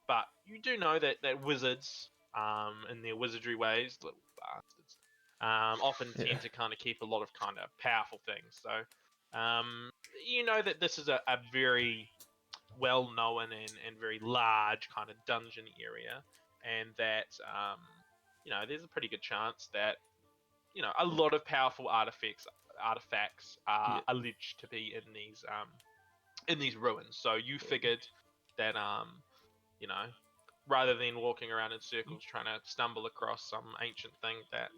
A: But you do know that wizards, in their wizardry ways, little bastards, often
D: Yeah.
A: tend to kind of keep a lot of kind of powerful things. So, you know that this is a very well-known and very large kind of dungeon area, and that there's a pretty good chance that a lot of powerful artifacts are alleged to be in these ruins. So you figured that rather than walking around in circles trying to stumble across some ancient thing, that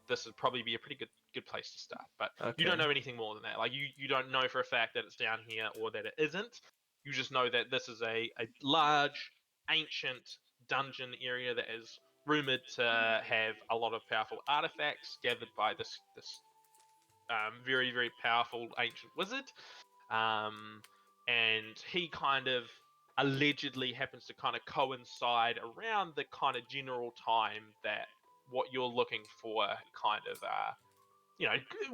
A: this would probably be a pretty good good place to start. But
D: Okay.
A: you don't know anything more than that. Like you don't know for a fact that it's down here or that it isn't. You just know that this is a large, ancient dungeon area that is rumored to have a lot of powerful artifacts gathered by this very, very powerful ancient wizard. And he kind of allegedly happens to kind of coincide around the kind of general time that what you're looking for kind of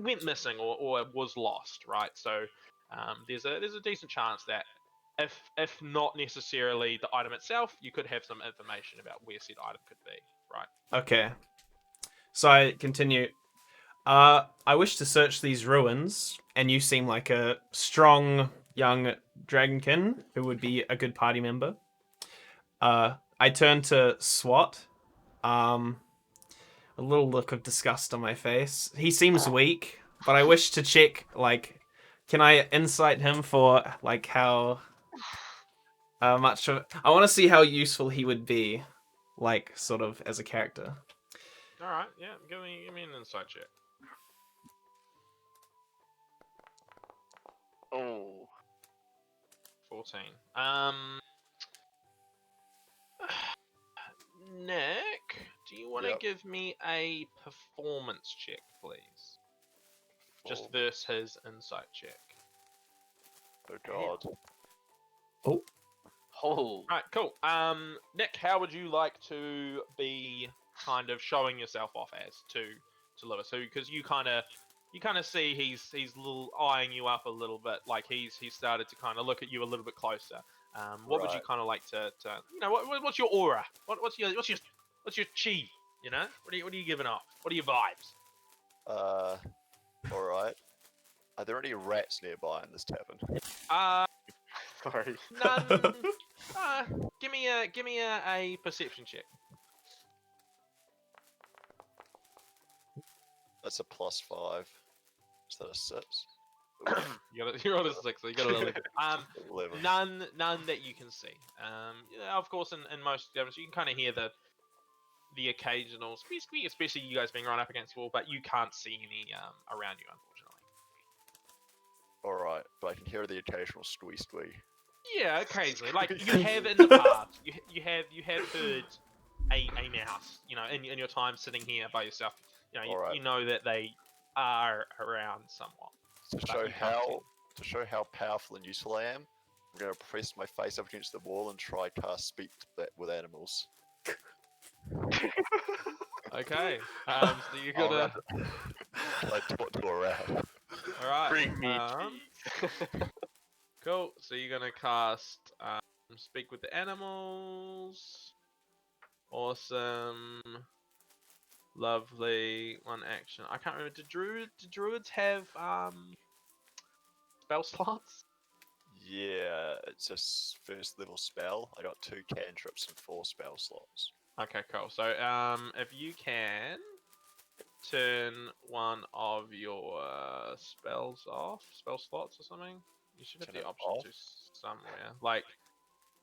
A: went missing or was lost, right? So there's a decent chance that if not necessarily the item itself, you could have some information about where said item could be, right?
D: Okay. So I continue. I wish to search these ruins, and you seem like a strong young dragonkin who would be a good party member. I turn to SWAT. A little look of disgust on my face. He seems weak, but I wish to check, like, can I insight him for, like, how much of... I want to see how useful he would be, like, sort of, as a character.
A: All right, yeah, give me an insight check.
C: Oh.
A: 14. Nick, do you want to
B: Yep.
A: give me a performance check, please? Just versus his insight check.
B: Oh god.
C: Oh.
A: Right, cool. Nick, how would you like to be kind of showing yourself off as to Lewis? So, because you kind of see he's little eyeing you up a little bit, like he's started to kind of look at you a little bit closer. What would you
B: Right.
A: kind of like to what's your aura? What's your chi? You know, what are you giving off? What are your vibes?
B: Alright. Are there any rats nearby in this tavern?
C: Sorry.
A: None. Give me a perception check.
B: That's a +5. Is that a 6?
A: You're on a 6, so you got an 11.
B: 11.
A: None that you can see. Of course, in most games, you can kind of hear the occasional squeak, especially you guys being right up against the wall, but you can't see any around you, unfortunately.
B: Alright, but I can hear the occasional stwee.
A: Yeah, occasionally. Like you have in the past, you have heard a mouse. You know, in your time sitting here by yourself. You know,
B: Alright.
A: you know that they are around somewhat.
B: To
A: But
B: show
A: you can't see.
B: how powerful and useful I am, I'm going to press my face up against the wall and try cast speak with animals.
A: Okay. So you
B: I'll
A: gotta.
B: I talk to a rat.
A: All right.
C: Bring me cheese.
A: Cool. So you're gonna cast speak with the animals. Awesome. Lovely. One action. I can't remember. Did druids have spell slots?
B: Yeah, it's a first level spell. I got 2 cantrips and 4 spell slots.
A: Okay, cool. So if you can turn one of your spell slots or something, you should have
B: Turn
A: the
B: it
A: option
B: off?
A: to somewhere. Like,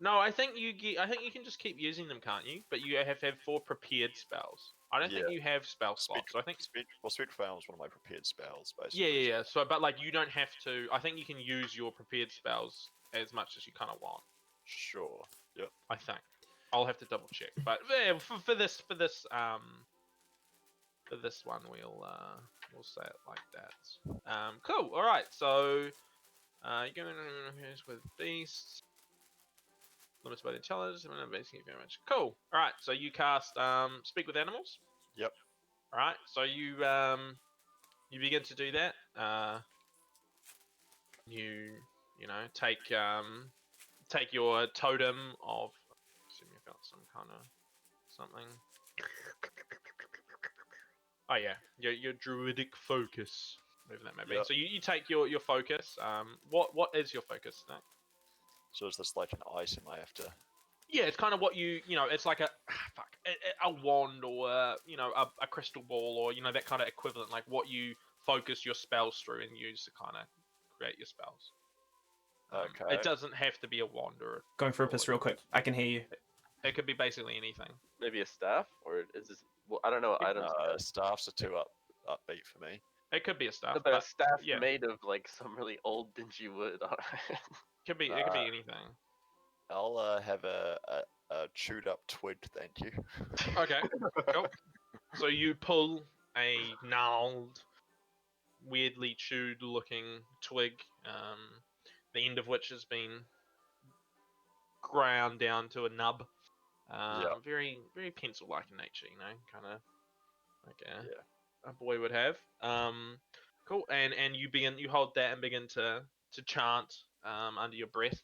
A: no, I think you can just keep using them, can't you? But you have to have 4 prepared spells. I don't think
B: Yeah.
A: you have spell
B: Speak,
A: slots. So I think
B: Speak Fail is one of my prepared spells,
A: yeah,
B: basically.
A: yeah, yeah. So, but like, you don't have to. I think you can use your prepared spells as much as you kind of want.
B: Sure. Yep.
A: I think. I'll have to double check. But yeah, for this one, we'll say it like that. Cool. All right. So, you're going with beasts. Limits by the intelligence. Basically, very much. Cool. All right. So you cast speak with animals.
B: Yep.
A: All right. So you begin to do that. You know take your totem of. Assume you've got some kind of something. Oh yeah, your druidic focus, whatever that may be.
B: Yep.
A: So you take your focus. What is your focus, Nick?
B: So is this like an item I have to...
A: Yeah, it's kind of what it's like a wand or a crystal ball or that kind of equivalent, like what you focus your spells through and use to kind of create your spells.
B: Okay.
A: It doesn't have to be a wand or
D: Going for a piss real quick. I can hear you.
A: it could be basically anything.
C: Maybe a staff, or is this? Well, I don't know what items.
B: Staffs are too upbeat for me.
A: It could be a staff,
C: But a
A: but
C: staff
A: yeah,
C: made of like some really old dingy wood.
A: it could be anything.
B: I'll have a chewed up twig, thank you.
A: Okay, cool. So you pull a gnarled, weirdly chewed-looking twig, the end of which has been ground down to a nub.
B: Yeah.
A: Very, very pencil-like in nature, kind of like
C: Yeah.
A: a boy would have. Cool. And you hold that and begin to chant under your breath.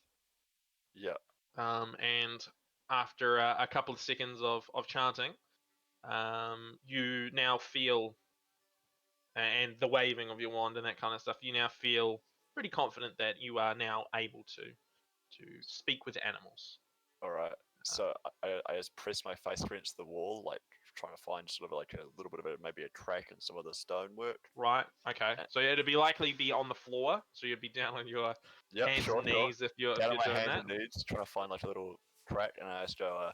B: Yeah.
A: And after a couple of seconds of chanting, you now feel, and the waving of your wand and that kind of stuff, you now feel pretty confident that you are now able to speak with animals.
B: All right. So I just press my face against the wall, like trying to find sort of like a little bit of maybe a crack in some of the stonework.
A: Right. Okay. So it'd be likely be on the floor. So you'd be down on your hands and knees if you're
B: Down on my
A: doing
B: hands
A: that.
B: and knees, trying to find like a little crack, and I just go,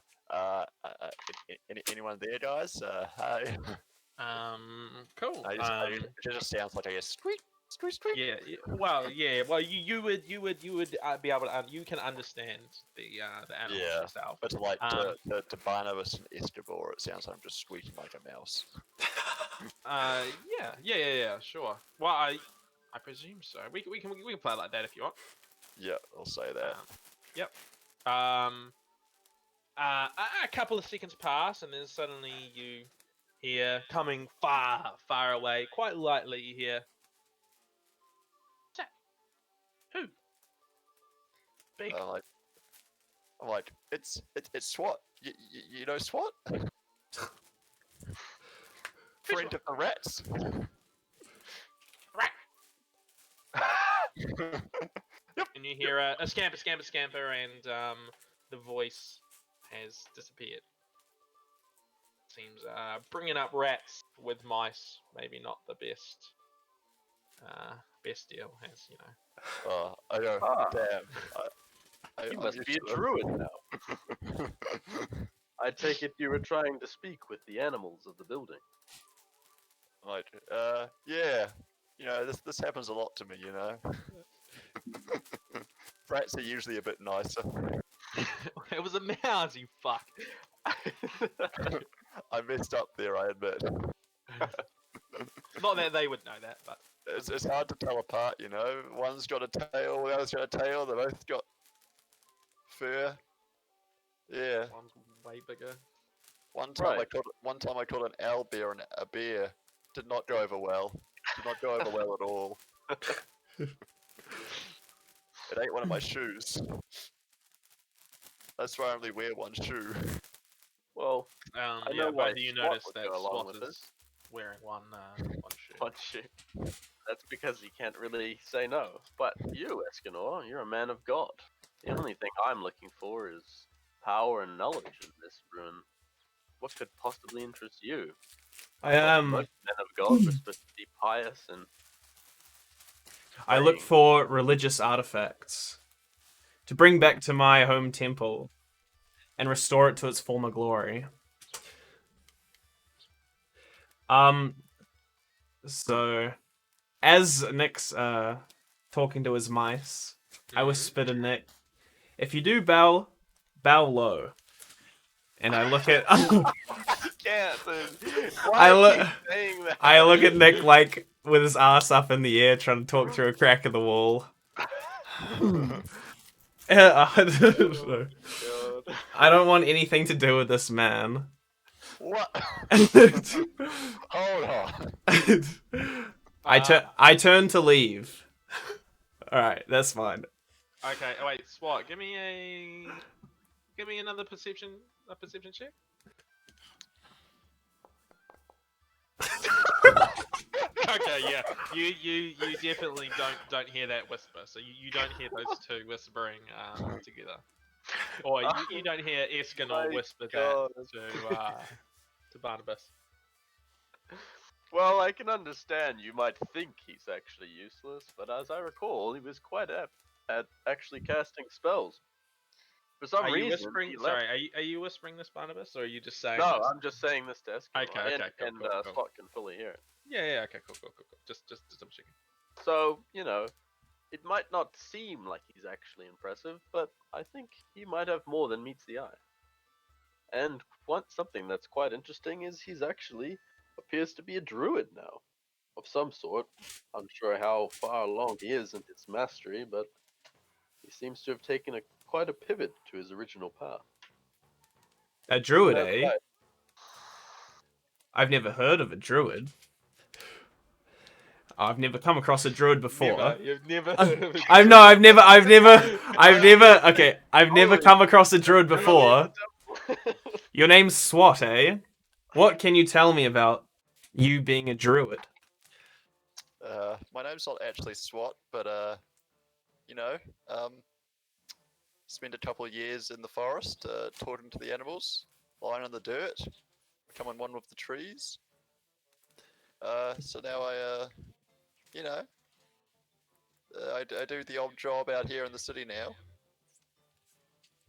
B: anyone there, guys? Hi.
A: Cool.
B: It just sounds like I guess squeak, squeak, squeak.
A: Yeah. Well, yeah. Well, you would be able to you can understand the animals
B: Yeah.
A: yourself.
B: But to Barnabas and Escobar, it sounds like I'm just squeaking like a mouse.
A: Yeah. Sure. Well, I presume so. We can play like that if you want.
B: Yeah, I'll say that.
A: Yep. A couple of seconds pass, and then suddenly you hear, coming far, far away, quite lightly, you hear, "What's that? Who? Big."
B: I'm like, it's SWAT. You know SWAT? Friend of the rats.
A: Rat. And you hear a scamper, and the voice has disappeared. Seems bringing up rats with mice, maybe not the best deal, as you know.
B: I go, damn.
C: You must be a druid now. I take it you were trying to speak with the animals of the building.
B: Like, yeah. You know, this happens a lot to me, you know. Rats are usually a bit nicer.
A: It was a mouse, you fuck.
B: I messed up there, I admit.
A: Not that they would know that, but
B: It's hard to tell apart, you know. One's got a tail, the other's got a tail. They both got fur. Yeah.
A: one's way bigger.
B: One time I called an owlbear a bear. Did not go over well. Did not go over well at all. It ate one of my shoes. That's why I only wear one shoe.
C: Well, I know why
A: you
C: SWAT
A: noticed
C: would
A: that
C: go along
A: Swat
C: with
A: is wearing one shoe.
C: one shoe. That's because he can't really say no. But you, Escanor, you're a man of God. The only thing I'm looking for is power and knowledge in this ruin. What could possibly interest you? Most men of God were supposed to be pious and
D: I look for religious artifacts to bring back to my home temple and restore it to its former glory. So as Nick's talking to his mice, I whisper to Nick, if you do bow low. And I look at I look at Nick like with his ass up in the air trying to talk through a crack in the wall. I don't want anything to do with this man.
B: What? Hold on.
A: I
B: turn
D: to leave. Alright, that's fine.
A: Okay, wait, Swat, give me another perception check. Okay, yeah. You definitely don't hear that whisper. So you don't hear those two whispering together. Or you don't hear Escanor whisper that to Barnabas.
C: Well, I can understand you might think he's actually useless, but as I recall, he was quite apt at actually casting spells. For some reason,
A: whispering?
C: he left.
A: Sorry, are you whispering this, Barnabas, or are you just saying?
C: No,
A: this?
C: I'm just saying this to Escanor.
A: Okay, cool,
C: and
A: cool.
C: Spot can fully hear it.
A: Yeah. Okay. Cool. Just double checking.
C: So, it might not seem like he's actually impressive, but I think he might have more than meets the eye. And something that's quite interesting is he's actually appears to be a druid now, of some sort. Unsure how far along he is in his mastery, but he seems to have taken quite a pivot to his original path.
D: A druid,
C: That's
D: eh?
C: right.
D: I've never heard of a druid. I've never come across a druid before.
A: You've never heard of it.
D: I've never. Okay, I've never come across a druid before. Your name's SWAT, eh? What can you tell me about you being a druid?
B: My name's not actually SWAT, but you know, um, spent a couple of years in the forest, talking to the animals, lying in the dirt, becoming one with the trees. So now you know, I do the odd job out here in the city now.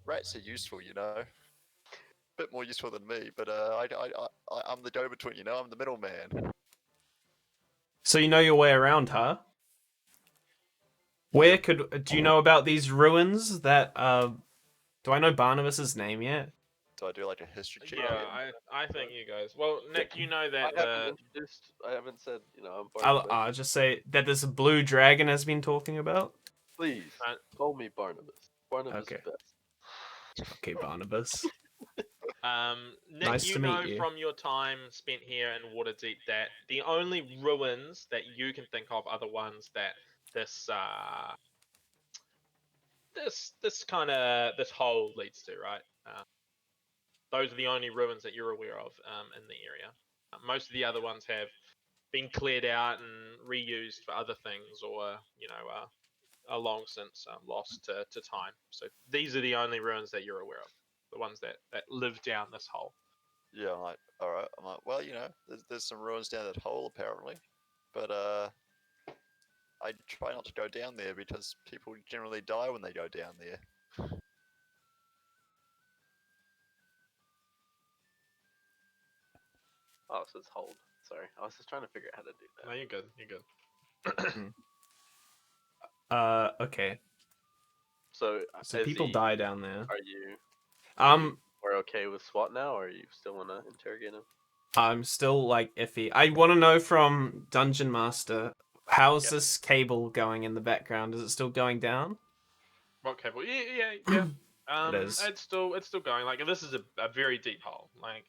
B: Rats are useful, bit more useful than me, but I'm the go-between, I'm the middleman.
D: So you know your way around, huh? Do you know about these ruins that do I know Barnabas's name yet?
B: Do I do like a history check?
A: Yeah, I think you guys. Well, Nick, you know that
C: I haven't said, I'm
D: I'll,
C: Barnabas.
D: I'll just say that this blue dragon has been talking about.
C: Please, call me Barnabas. Barnabas
D: Okay.
C: best.
D: Okay, Barnabas.
A: Nick,
D: Nice
A: you
D: to
A: know
D: meet you.
A: from your time spent here in Waterdeep that the only ruins that you can think of are the ones that this this hole leads to, right? Those are the only ruins that you're aware of in the area. Most of the other ones have been cleared out and reused for other things, or are long since lost to time. So these are the only ruins that you're aware of, the ones that live down this hole.
B: Yeah, I'm like, all right. I'm like, well, there's some ruins down that hole apparently, but I try not to go down there because people generally die when they go down there.
C: Oh, it says hold. Sorry, I was just trying to figure out how to do that.
A: No, you're good. You're good.
D: Okay.
C: So,
D: So people die down there.
C: Are you? We're okay with SWAT now, or are you still want to interrogate him?
D: I'm still like iffy. I want to know from Dungeon Master, how's this cable going in the background? Is it still going down?
A: What cable? Yeah.
D: It is.
A: It's still going. Like, this is a very deep hole. Like,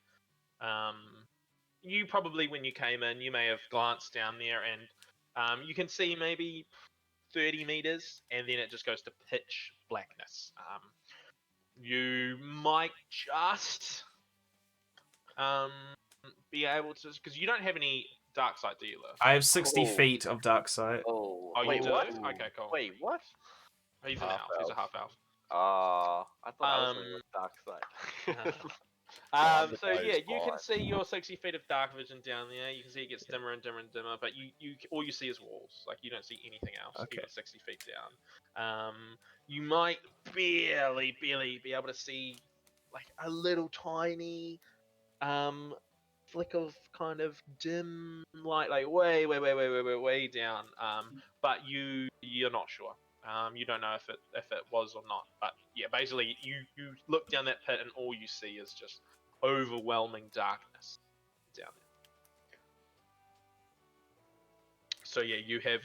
A: you probably, when you came in, you may have glanced down there and you can see maybe 30 meters, and then it just goes to pitch blackness. You might just be able to, because you don't have any dark sight, do you, Lewis?
D: I have 60 feet of dark sight.
C: Oh,
A: Oh, you
C: wait,
A: do?
C: what?
A: Okay, cool.
C: Wait, what?
A: He's an
B: Half
A: elf. He's a half elf.
C: I thought I was going with dark side.
A: So yeah, you can see your 60 feet of dark vision down there. You can see it gets dimmer and dimmer and dimmer, but you all you see is walls. Like, you don't see anything else.
D: Okay.
A: Even 60 feet down. You might barely be able to see like a little tiny flick of kind of dim light, like way down. But you're not sure. You don't know if it was or not. But yeah, basically you look down that pit and all you see is just overwhelming darkness down there. So yeah, you have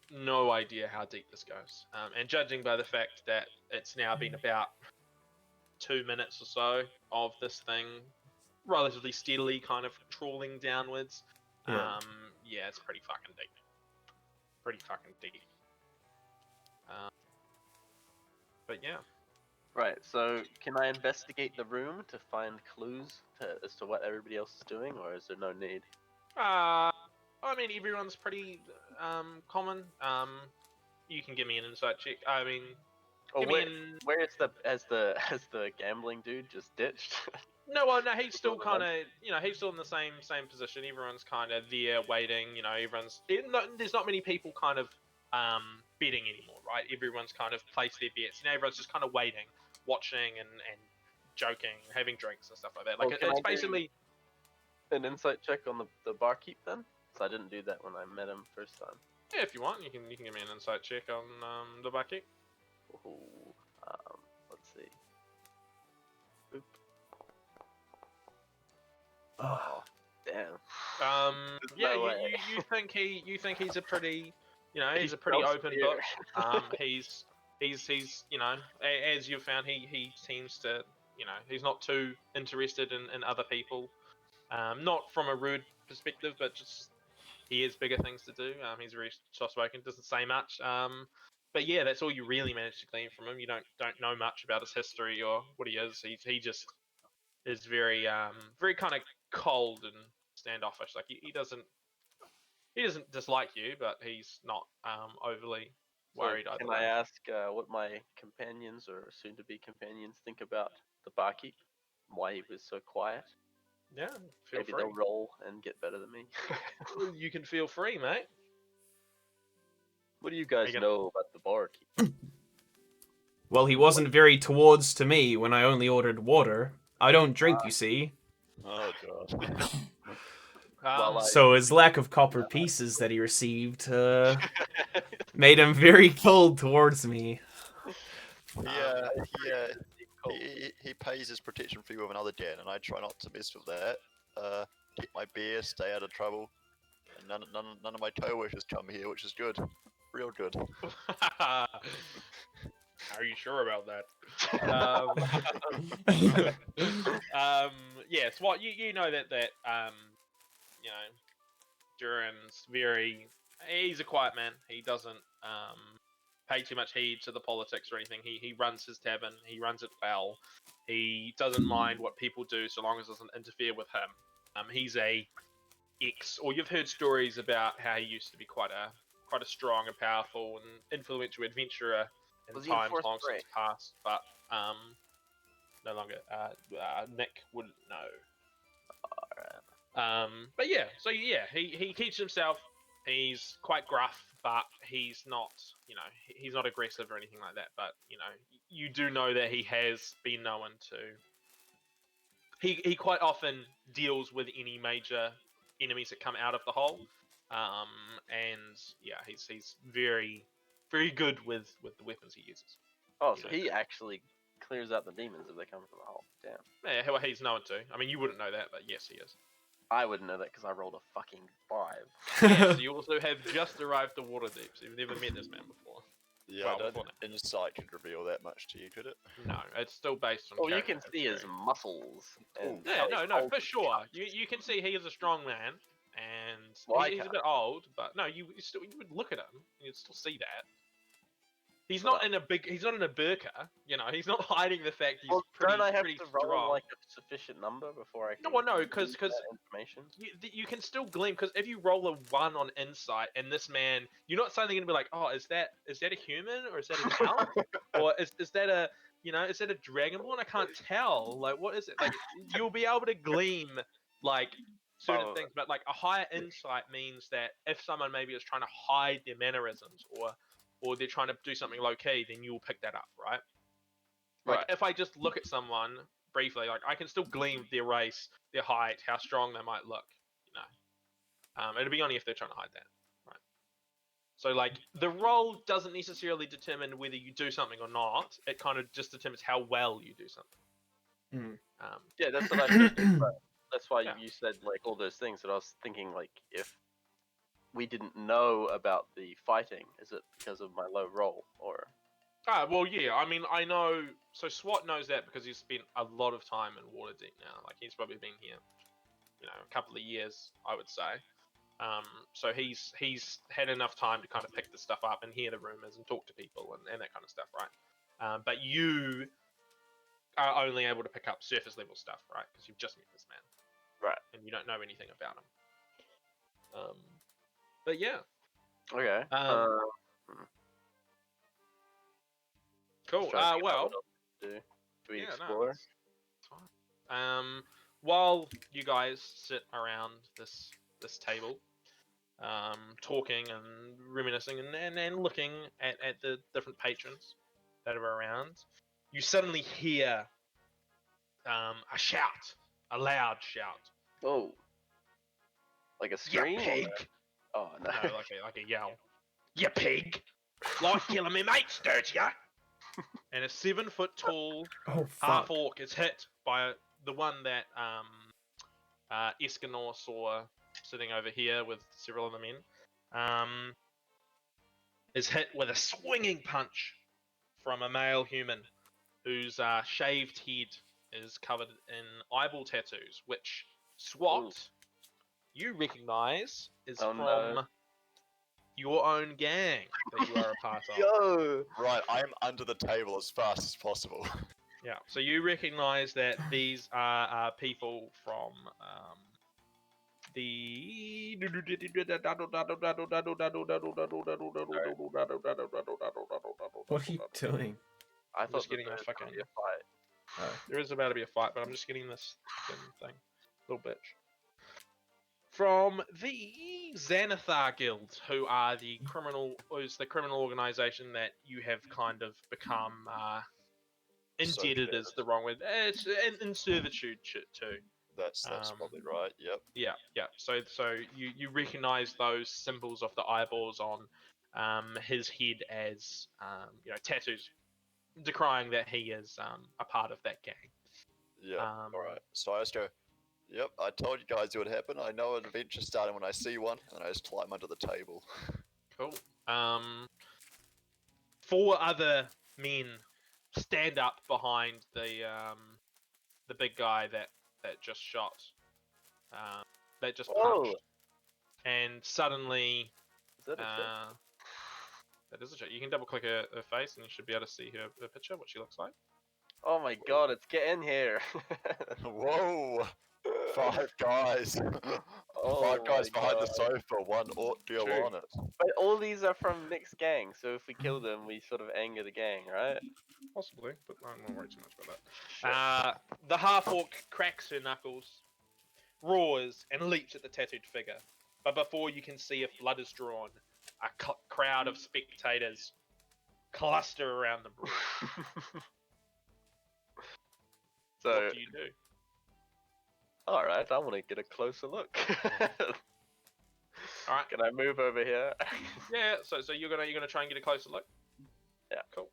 A: no idea how deep this goes. And judging by the fact that it's now been about 2 minutes or so of this thing relatively steadily kind of trawling downwards, yeah, it's pretty fucking deep. But yeah.
C: Right, so can I investigate the room to find clues as to what everybody else is doing, or is there no need?
A: I mean, everyone's pretty common. You can give me an insight check. I mean,
C: where is has the gambling dude just ditched?
A: No, he's still kind of, he's still in the same position. Everyone's kind of there waiting. There's not many people kind of betting anymore, right? Everyone's kind of placed their bets. Everyone's just kind of waiting, watching and joking, having drinks and stuff like that. Like, it's basically
C: an insight check on the barkeep then, insights. I didn't do that when I met him first time.
A: Yeah, if you want, you can give me an insight check on the barkeep.
C: Ooh, let's see. Boop. Oh, damn.
A: Yeah,
C: No way.
A: you think he's a pretty, he's
C: He
A: a pretty
C: smells
A: open
C: beer.
A: book. He's as you've found, he seems to, he's not too interested in other people. Not from a rude perspective, but just he has bigger things to do. He's very soft-spoken, doesn't say much. But yeah, that's all you really manage to glean from him. You don't know much about his history or what he is. He just is very kind of cold and standoffish. Like he doesn't dislike you, but he's not overly
C: So
A: worried either
C: can
A: way.
C: I ask what my companions or soon-to-be companions think about the barkeep? Why he was so quiet?
A: Yeah, feel
C: Maybe
A: free.
C: they'll roll and get better than me.
A: You can feel free, mate.
C: What do you guys
A: gonna-
C: know about the barkeep?
D: Well, he wasn't very towards to me when I only ordered water. I don't drink, you see.
B: Oh god.
C: Well,
D: So his lack of copper pieces that he received made him very cold towards me.
B: Yeah, yeah.
C: Cold.
B: He pays his protection fee with another den, and I try not to mess with that. Keep my beer, stay out of trouble, and none of my toe wishers come here, which is good, real good.
A: Are you sure about that? Yes. What you know that you know Duran's he's a quiet man. He doesn't pay too much heed to the politics or anything. He runs his tavern. He runs it well. He doesn't mind what people do so long as it doesn't interfere with him. He's or you've heard stories about how he used to be quite a strong and powerful and influential adventurer in
C: Was he in
A: times
C: fourth
A: long
C: grade?
A: since past, but no longer. Nick wouldn't know. But yeah, so yeah, he keeps himself. He's quite gruff, but he's not, he's not aggressive or anything like that. But you do know that he has been known to. He quite often deals with any major enemies that come out of the hole, and yeah, he's very good with the weapons he uses.
C: Oh,
A: You
C: so
A: know.
C: he actually clears out the demons if they come from the hole. Damn.
A: Yeah, well, he's known to. I mean, you wouldn't know that, but yes, he is.
C: I wouldn't know that because I rolled a fucking 5.
A: Yes, you also have just arrived to Waterdeep, so you've never met this man before.
B: Yeah,
A: Well,
B: I don't
A: before
B: think insight could reveal that much to you, could it?
A: No, it's still based on.
C: Oh, you can
A: character
C: see his
A: history.
C: muscles. And
A: Yeah,
C: how he's
A: no,
C: holding
A: for
C: his
A: sure.
C: cup.
A: You can see he is a strong man, and
C: Well, I
A: he's a
C: can't.
A: bit old, but no, you would look at him, and you'd still see that. He's
C: But,
A: not in a burqa, he's not hiding the fact he's
C: Well,
A: pretty
C: don't I have
A: pretty
C: to roll
A: strong.
C: like a sufficient number before I can?
A: No,
C: use
A: because
C: that information.
A: you can still glean, because if you roll a 1 on insight and this man, you're not suddenly gonna be like, oh, is that a human or is that an elf or is that a is that a dragonborn? I can't tell. Like, what is it? Like, you'll be able to glean like certain
C: Oh.
A: things, but like a higher insight means that if someone maybe is trying to hide their mannerisms or they're trying to do something low key, then you'll pick that up, right? Like,
C: Right.
A: if I just look at someone briefly, like I can still glean their race, their height, how strong they might look. It'll be only if they're trying to hide that, right? So like the role doesn't necessarily determine whether you do something or not. It kind of just determines how well you do something.
C: Yeah, that's what I figured. But that's why
A: Yeah.
C: you said like all those things that I was thinking like if we didn't know about the fighting, is it because of my low roll or?
A: Well, yeah. I mean, I know. So SWAT knows that because he's spent a lot of time in Waterdeep now. Like he's probably been here, a couple of years, I would say. So he's had enough time to kind of pick this stuff up and hear the rumors and talk to people and that kind of stuff, right? But you are only able to pick up surface level stuff, right? Because you've just met this man,
C: Right.
A: and you don't know anything about him. But yeah,
C: Okay.
A: cool.
C: Just trying to think about
A: Well,
C: what else to do. Do we
A: yeah,
C: explore?
A: no, it's fine. While you guys sit around this table, talking and reminiscing and looking at the different patrons that are around, you suddenly hear a shout, a loud shout.
C: Oh. Like a
A: You
C: scream?
A: pig!
C: Oh no.
A: No, like a yell. You pig! Like killing me mates, don't ya? And a 7-foot tall
D: Oh
A: half
D: fuck!
A: orc is hit by the one that Escanor saw sitting over here with several of the men. Is hit with a swinging punch from a male human whose shaved head is covered in eyeball tattoos, which SWAT you recognize is
C: Oh,
A: from
C: no.
A: your own gang that you are a part of.
C: Yo!
B: Right, I am under the table as fast as possible.
A: Yeah, so you recognize that these are people from the.
D: What are you doing?
C: I
A: I'm
C: thought
A: just
C: that
A: getting
C: there
A: a
C: was gonna
A: fucking.
C: be a fight.
A: There is about to be a fight, but I'm just getting this thing. Little bitch. From the Xanathar Guild, who are the criminal organization that you have kind of become indebted is the wrong word. It's in servitude too.
B: That's probably right. Yep.
A: Yeah. So you recognize those symbols of the eyeballs on his head as tattoos, decrying that he is a part of that gang.
B: Yep. All right. So I just go. Yep. I told you guys it would happen. I know an adventure starting when I see one, and I just climb under the table.
A: Cool. 4 other men stand up behind the big guy that just shot, that just
C: Whoa!
A: punched, and suddenly
C: Is that a chick?
A: that is a chick. You can double click her face, and you should be able to see her picture, what she looks like.
C: Oh my god, it's get in here!
B: Whoa! 5 guys.
C: Oh
B: 5 guys
C: my
B: behind the
C: God.
B: sofa. 1 orc girl
A: True.
B: on it.
C: But all these are from Nick's gang, so if we kill them, we sort of anger the gang, right?
A: Possibly, but I don't worry too much about
C: Shit.
A: that. The half orc cracks her knuckles, roars, and leaps at the tattooed figure. But before you can see if blood is drawn, a crowd of spectators cluster around the brawl.
C: So,
A: What do you do?
C: alright, I want to get a closer look.
A: All right.
C: Can I move over here?
A: Yeah. So you're gonna try and get a closer look.
C: Yeah.
A: Cool.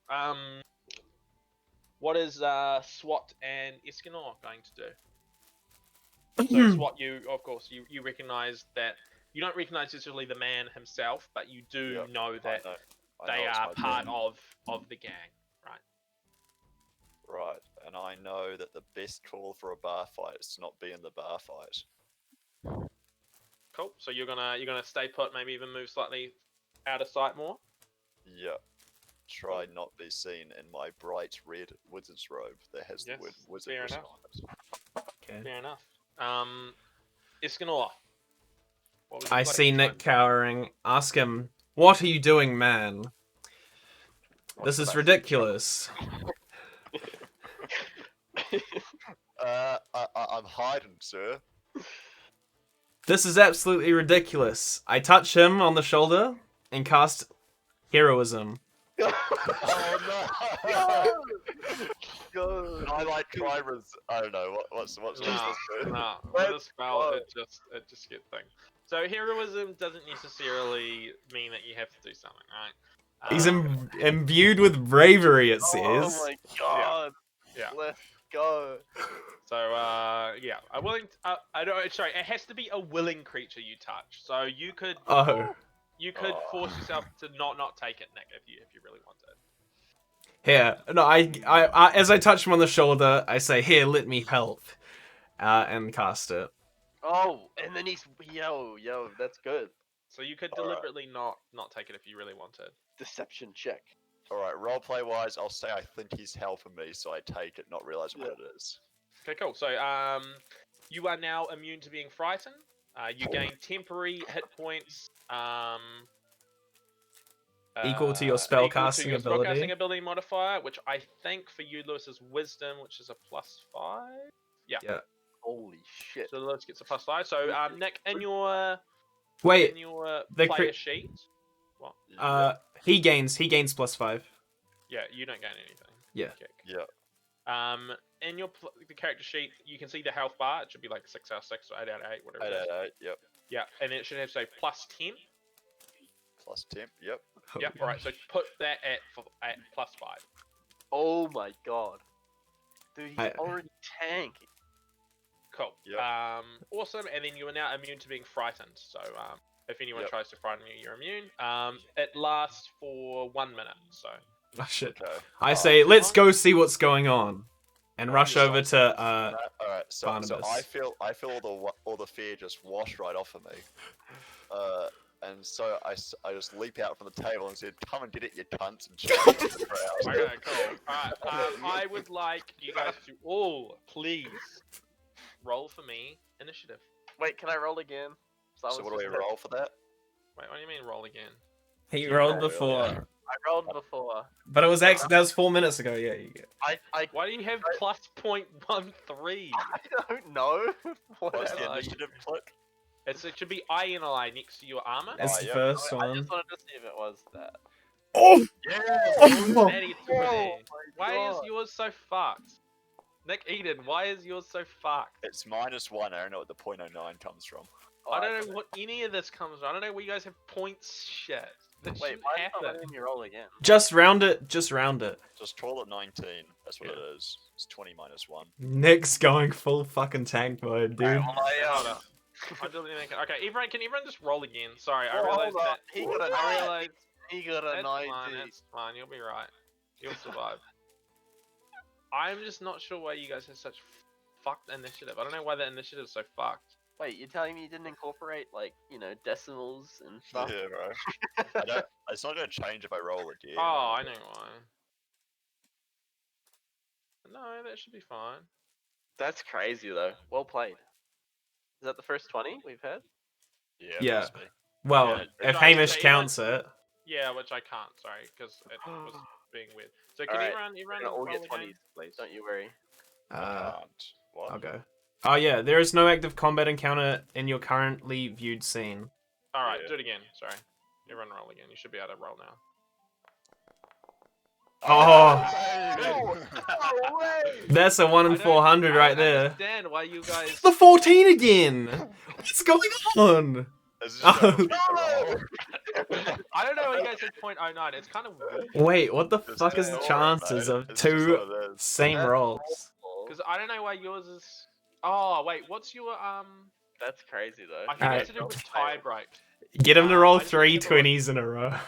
A: What is SWAT and Escanor going to do? So SWAT, of course, you recognize that you don't recognize necessarily the man himself, but you do
B: Yep,
A: know that
B: I
A: they
B: know it's
A: are
B: my
A: part
B: gang.
A: of the gang, right?
B: Right, and I know that the best call for a bar fight is to not be in the bar fight.
A: Cool. So you're gonna stay put, maybe even move slightly out of sight more.
B: Yep. Try not be seen in my bright red wizard's robe that has
A: Yes,
B: the word wizard
A: fair
B: written
A: enough.
B: on it.
D: Okay.
A: Fair enough. Escanor. What would you
D: I
A: like
D: see
A: to try
D: Nick
A: and do?
D: cowering. Ask him, "What are you doing, man?
C: What
D: This
C: should
D: is
C: I say?
D: ridiculous."
B: I'm hiding, sir.
D: This is absolutely ridiculous. I touch him on the shoulder and cast heroism.
B: Oh no!
C: Go!
B: I like try I don't know what's
A: Nah,
B: this do?
A: nah.
C: Let's
A: With a spell,
C: go.
A: it just gets things. So heroism doesn't necessarily mean that you have to do something, right?
D: He's imbued with bravery, it
C: Oh
D: says.
C: my god!
A: Yeah.
C: Let's go!
A: So yeah, a willing. I don't. Sorry, it has to be a willing creature you touch. So you could
D: Oh.
A: force yourself to not take it, Nick, if you really wanted.
D: Here. No, I as I touch him on the shoulder, I say, "Here, let me help." And cast it.
C: Oh, and then he's yo, that's good.
A: So you could
B: Alright.
A: deliberately not take it if you really wanted.
C: Deception check.
B: Alright, roleplay wise, I'll say I think he's helping me, so I take it, not realizing what it is.
A: Okay, cool. So you are now immune to being frightened. You gain temporary hit points.
D: Equal to your spell
A: equal to
D: casting
A: your
D: ability.
A: spellcasting ability modifier, which I think for you, Lewis, is wisdom, which is a +5. Yeah.
C: Holy shit.
A: So Lewis gets a +5. So Nick, in your
D: Wait,
A: player
D: crit-
A: sheet, what?
D: he gains +5.
A: Yeah, you don't gain anything.
D: Yeah.
A: Kick.
B: Yeah.
A: In your the character sheet, you can see the health bar. It should be like 6 out of 6 or 8 out of 8, whatever.
B: 8
A: it is.
B: out of 8, yep.
A: Yeah, and it should have say +10.
B: Plus 10. Yep.
A: Yep. All right. So put that at +5.
C: Oh my god. Dude, he's
D: I-
C: already tanking.
A: Cool.
B: Yep.
A: Awesome. And then you are now immune to being frightened. So if anyone
B: Yep.
A: tries to frighten you, you're immune. It lasts for 1 minute. So
D: Oh, shit.
B: Okay.
D: I say,
A: too
D: let's
A: long?
D: go see what's going on, and rush over to
B: All right. So I
D: Barnabas.
B: feel all the fear just wash right off of me. And so I just leap out from the table and said, "Come and get it, you cunts!" and shout at the crowd.
A: okay, cool. Alright. I would like you guys to all please roll for me initiative.
C: Wait, can I roll again?
B: So what do we roll for that?
A: Wait, what do you mean roll again?
D: He rolled
B: Yeah,
D: before,
B: yeah.
C: I rolled before.
D: but it was that was 4 minutes ago. Yeah, you get.
C: I
A: Why do you have +0.13?
C: I don't know.
B: What's
A: Hell
B: the
A: are you?
B: initiative click?
A: It should be INI next to your armor.
D: That's
B: Oh,
D: the
B: yeah.
D: first
C: I
D: one.
C: just wanted to see if it was that.
D: Oh,
B: Yeah.
A: Natty 20.
C: my
A: Why is
C: God.
A: yours so fucked? Nick Eden, why is yours so fucked?
B: It's -1. I don't know what the 0.09 comes from.
A: I don't know what any of this comes from. I don't know where you guys have points shit. That
C: Wait,
A: shouldn't
C: why is not
A: happen.
C: letting me roll again?
D: just round it. Just round it.
B: Just call it 19. That's what
A: Yeah.
B: it is. It's 20 - 1.
D: Nick's going full fucking tank mode, dude.
A: Hold on. I don't think I can. Okay, can everyone just roll again? Sorry, I
C: Oh,
A: realized
C: hold
A: that.
C: up. He got a
A: I
C: 90.
A: realized
C: He got a
A: that's
C: 90.
A: fine. That's fine. You'll be right. You'll survive. I'm just not sure why you guys have such fucked initiative. I don't know why the initiative is so fucked.
C: Wait, you're telling me you didn't incorporate, like, decimals and stuff?
B: Yeah, bro. It's not going to change if I roll again.
A: Oh, I know why. No, that should be fine.
C: That's crazy, though. Well played. Is that the first 20 we've had?
B: Yeah.
D: Yeah.
B: Must be.
D: Well,
A: Yeah,
D: if
A: sorry,
D: Hamish
A: so
D: counts it,
A: Yeah, which I can't. Sorry, because it was being weird. So can
C: Alright,
A: everyone
C: We're gonna all
A: roll
C: get
A: again,
C: 20s,
A: please?
C: don't you worry.
B: Can't. What?
D: I'll go. Oh yeah, there is no active combat encounter in your currently viewed scene.
A: All right,
B: Yeah.
A: do it again. Sorry, everyone roll again. You should be able to roll now.
D: Oh,
C: No way!
D: that's a 1 in
A: I don't-
D: 400 right
A: I don't
D: there.
A: understand why you guys.
D: The 14 again. What's going on?
B: This is just
D: Oh.
B: a roll.
A: I don't know why you guys said .09. It's kind of weird
D: Wait, what the
B: Just
D: fuck is the
B: ignore it,
D: chances
B: mate.
D: of
B: It's just
D: two
B: what it is.
D: same
C: That's
D: rolls?
C: awful.
A: because I don't know why yours is. Oh wait, what's your
C: That's crazy, though.
A: I think
D: Alright.
A: it's to do with tie break.
D: Get him to roll
A: I just
D: 3
A: remember what-
D: 20s in a row.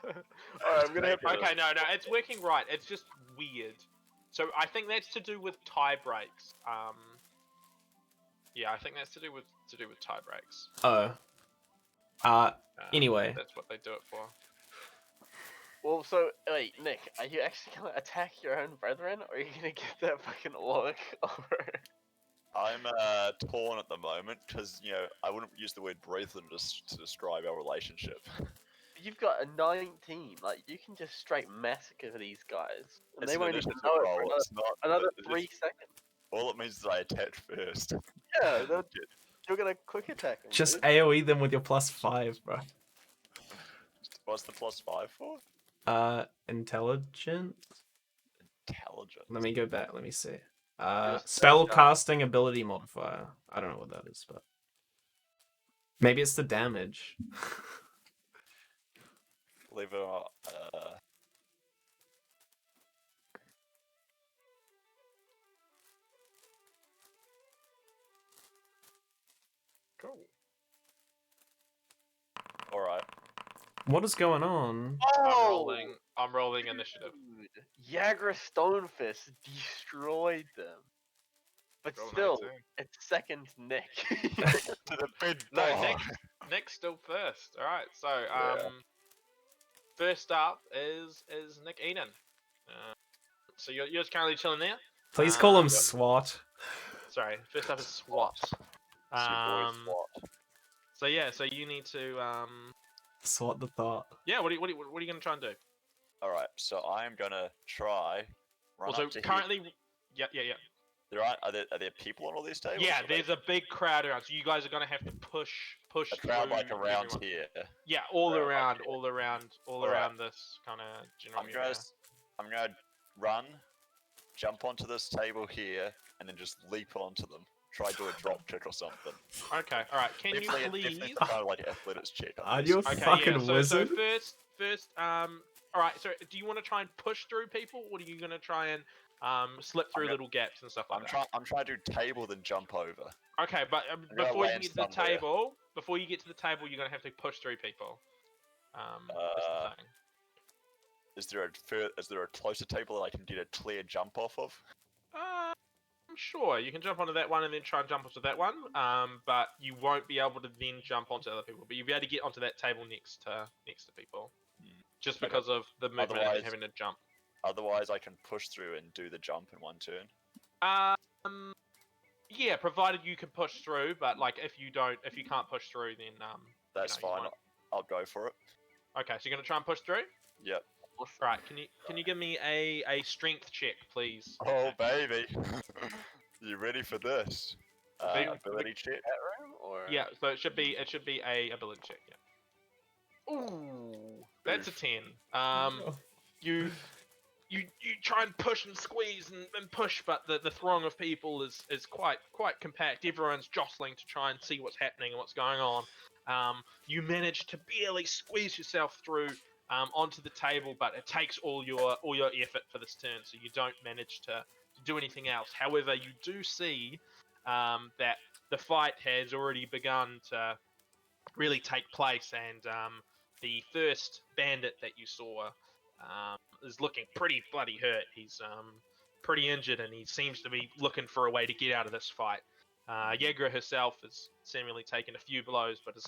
C: Alright, I'm gonna have
A: Okay, no, it's working right. It's just weird. So I think that's to do with tie breaks. Yeah, I think that's to do with tie breaks.
D: Oh. Anyway.
A: That's what they do it for.
C: Well, so, wait, Nick, are you actually gonna attack your own brethren, or are you gonna get that fucking orc over?
B: I'm torn at the moment because I wouldn't use the word breathless to describe our relationship.
C: You've got a 19, like, you can just straight massacre these guys. And
B: It's
C: they
B: an
C: won't even
B: initiative
C: know it
B: roll,
C: for
B: it's not.
C: another
B: it's
C: 3
B: just-
C: seconds.
B: All it means is I attack first.
C: Yeah, you're gonna quick attack them.
D: Just
C: dude.
D: AoE them with your +5, bro.
B: What's the +5 for?
D: Intelligence?
B: Intelligence.
D: Let me go back, let me see.
C: Just,
D: Spell casting ability modifier. I don't know what that is, but maybe it's the damage.
B: Leave it on.
A: Cool.
B: All right.
D: What is going on?
A: I'm rolling initiative.
C: Dude, Yagra Stonefist destroyed them. But
A: Roll
C: still,
A: 19.
C: it's second Nick.
B: To the big
A: No,
B: dog.
A: Nick's still first. All right, so first up is Nick Eden. So you're just currently chilling there.
D: Please call him
A: Yep.
D: SWAT.
A: Sorry, first up is SWAT.
B: It's your boy SWAT.
A: So yeah, so you need to
D: SWAT the thought.
A: yeah. What are you gonna try and do?
B: All right. So I'm gonna try. Run
A: Also,
B: up to
A: currently, yeah.
B: Here. Are there people on all these tables?
A: Yeah,
B: Or
A: there's a big crowd around, so you guys are gonna have to push
B: a crowd
A: through
B: like around
A: everyone.
B: here.
A: Yeah, all
B: crowd
A: around,
B: like
A: all around, all
B: Alright.
A: around this kind of general area.
B: I'm gonna run, jump onto this table here, and then just leap onto them. try do a drop kick or something.
A: Okay, all right. Can you
B: Definitely
A: please?
B: kind of like athletics check.
D: Are you a
A: Okay,
D: fucking
A: yeah. So
D: wizard?
A: first, all right. So do you want to try and push through people, or are you gonna try and slip through
B: gonna-
A: little gaps and stuff like that?
B: I'm trying to do table then jump over.
A: Okay, but
B: I'm gonna
A: before you can
B: land
A: get to the
B: somewhere.
A: table, you're gonna have to push through people. That's the thing.
B: Is there a closer table that I can get a clear jump off of?
A: I'm sure you can jump onto that one and then try and jump onto that one. But you won't be able to then jump onto other people. But you'll be able to get onto that table next to people, just
B: Okay.
A: because of the movement and
B: Otherwise-
A: having to jump.
B: Otherwise, I can push through and do the jump in one turn.
A: Yeah, provided you can push through. But like, if you can't push through, then
B: That's
A: you
B: fine.
A: won't.
B: I'll go for it.
A: Okay, so you're gonna try and push through.
B: Yep.
A: Right, can you give me a strength check, please?
B: Oh baby, you ready for this?
A: Big-
B: Ability check.
C: That room or
A: Yeah, so it should be a ability check. Yeah. Ooh, that's a 10. You try and push and squeeze and push, but the throng of people is quite compact. Everyone's jostling to try and see what's happening and what's going on. You manage to barely squeeze yourself through onto the table, but it takes all your effort for this turn, so you don't manage to do anything else. However, you do see that the fight has already begun to really take place, and the first bandit that you saw is looking pretty bloody hurt. He's pretty injured, and he seems to be looking for a way to get out of this fight. Yegra herself has seemingly taken a few blows, but is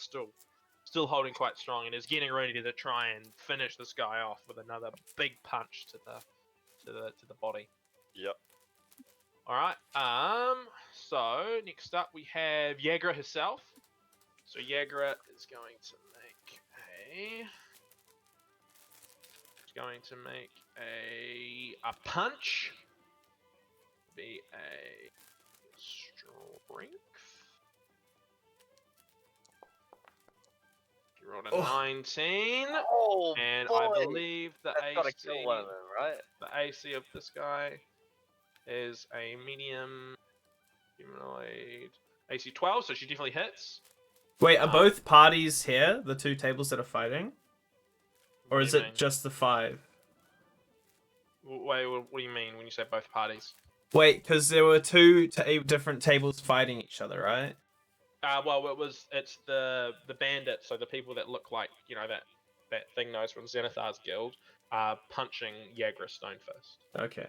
A: still holding quite strong, and is getting ready to try and finish this guy off with another big punch to the body.
B: Yep.
A: All right. So next up we have Yegra herself. So Yegra is going to make a punch. Be a strength. You rolled a
D: Oh.
A: 19,
C: Oh,
A: and
C: boy.
A: I believe the
C: That's gotta kill one of
A: AC
C: them, right?
A: the AC of this guy is a medium humanoid AC 12, so she definitely hits.
D: Wait, are both parties here? The two tables that are fighting? Or
A: What
D: is
A: do you
D: it
A: mean?
D: just the 5?
A: Wait, what do you mean when you say both parties?
D: Wait, because there were two different tables fighting each other, right?
A: Well, it's the bandits, so the people that look like that thing knows from Zenithar's guild, punching Yegra Stonefist.
D: Okay.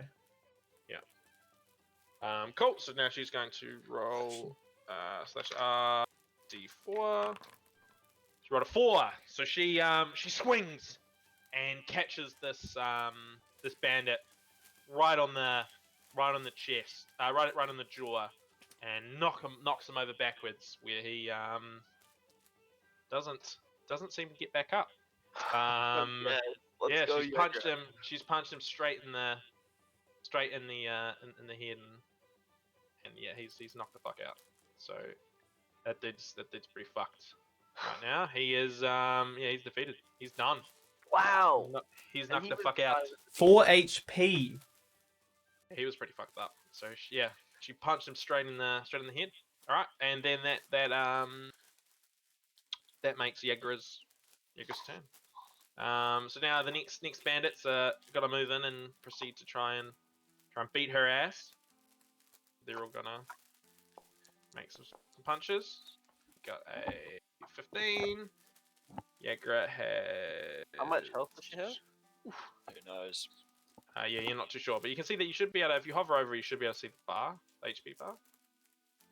A: Cool. So now she's going to roll /R D4. She rolled a 4, so she swings and catches this bandit right on the chest, right on the jaw, and knocks him over backwards, where he doesn't seem to get back up.
C: Yeah, let's
A: Yeah,
C: go,
A: she's punched him straight in the head, and yeah, he's knocked the fuck out. So that dude's pretty fucked right now. He is he's defeated. He's done.
C: Wow.
A: He's
C: And
A: knocked
C: he
A: the
C: was
A: fuck out.
D: 4 HP.
A: He was pretty fucked up. So she punched him straight in the head. All right, and then that makes Yegra's turn. So now the next bandits got to move in and proceed to try and beat her ass. They're all gonna make some punches. Got a 15. Yegra has.
C: How much health does she have?
B: Who knows?
A: Yeah, you're not too sure, but you can see that you should be able to, if you hover over, you should be able to see the bar, the HP bar.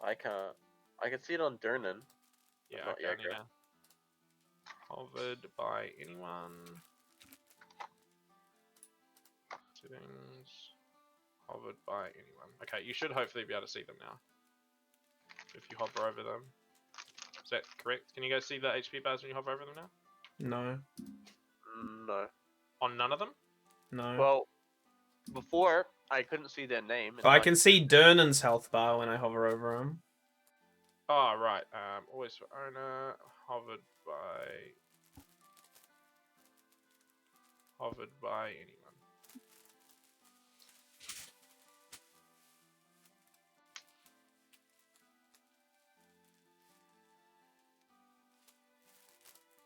C: I can't. I can see it on Durnan.
A: Yeah,
C: Not
A: okay, I need
C: Yegra.
A: to hovered by anyone. Settings. Hovered by anyone. Okay, you should hopefully be able to see them now. If you hover over them. Is that correct? Can you guys see the HP bars when you hover over them now?
D: No.
C: No.
A: On none of them?
D: No.
C: Well, before I couldn't see their name. and
D: I
C: now
D: can see Durnan's health bar when I hover over him.
A: Oh, right. Always for owner. Hovered by anyone.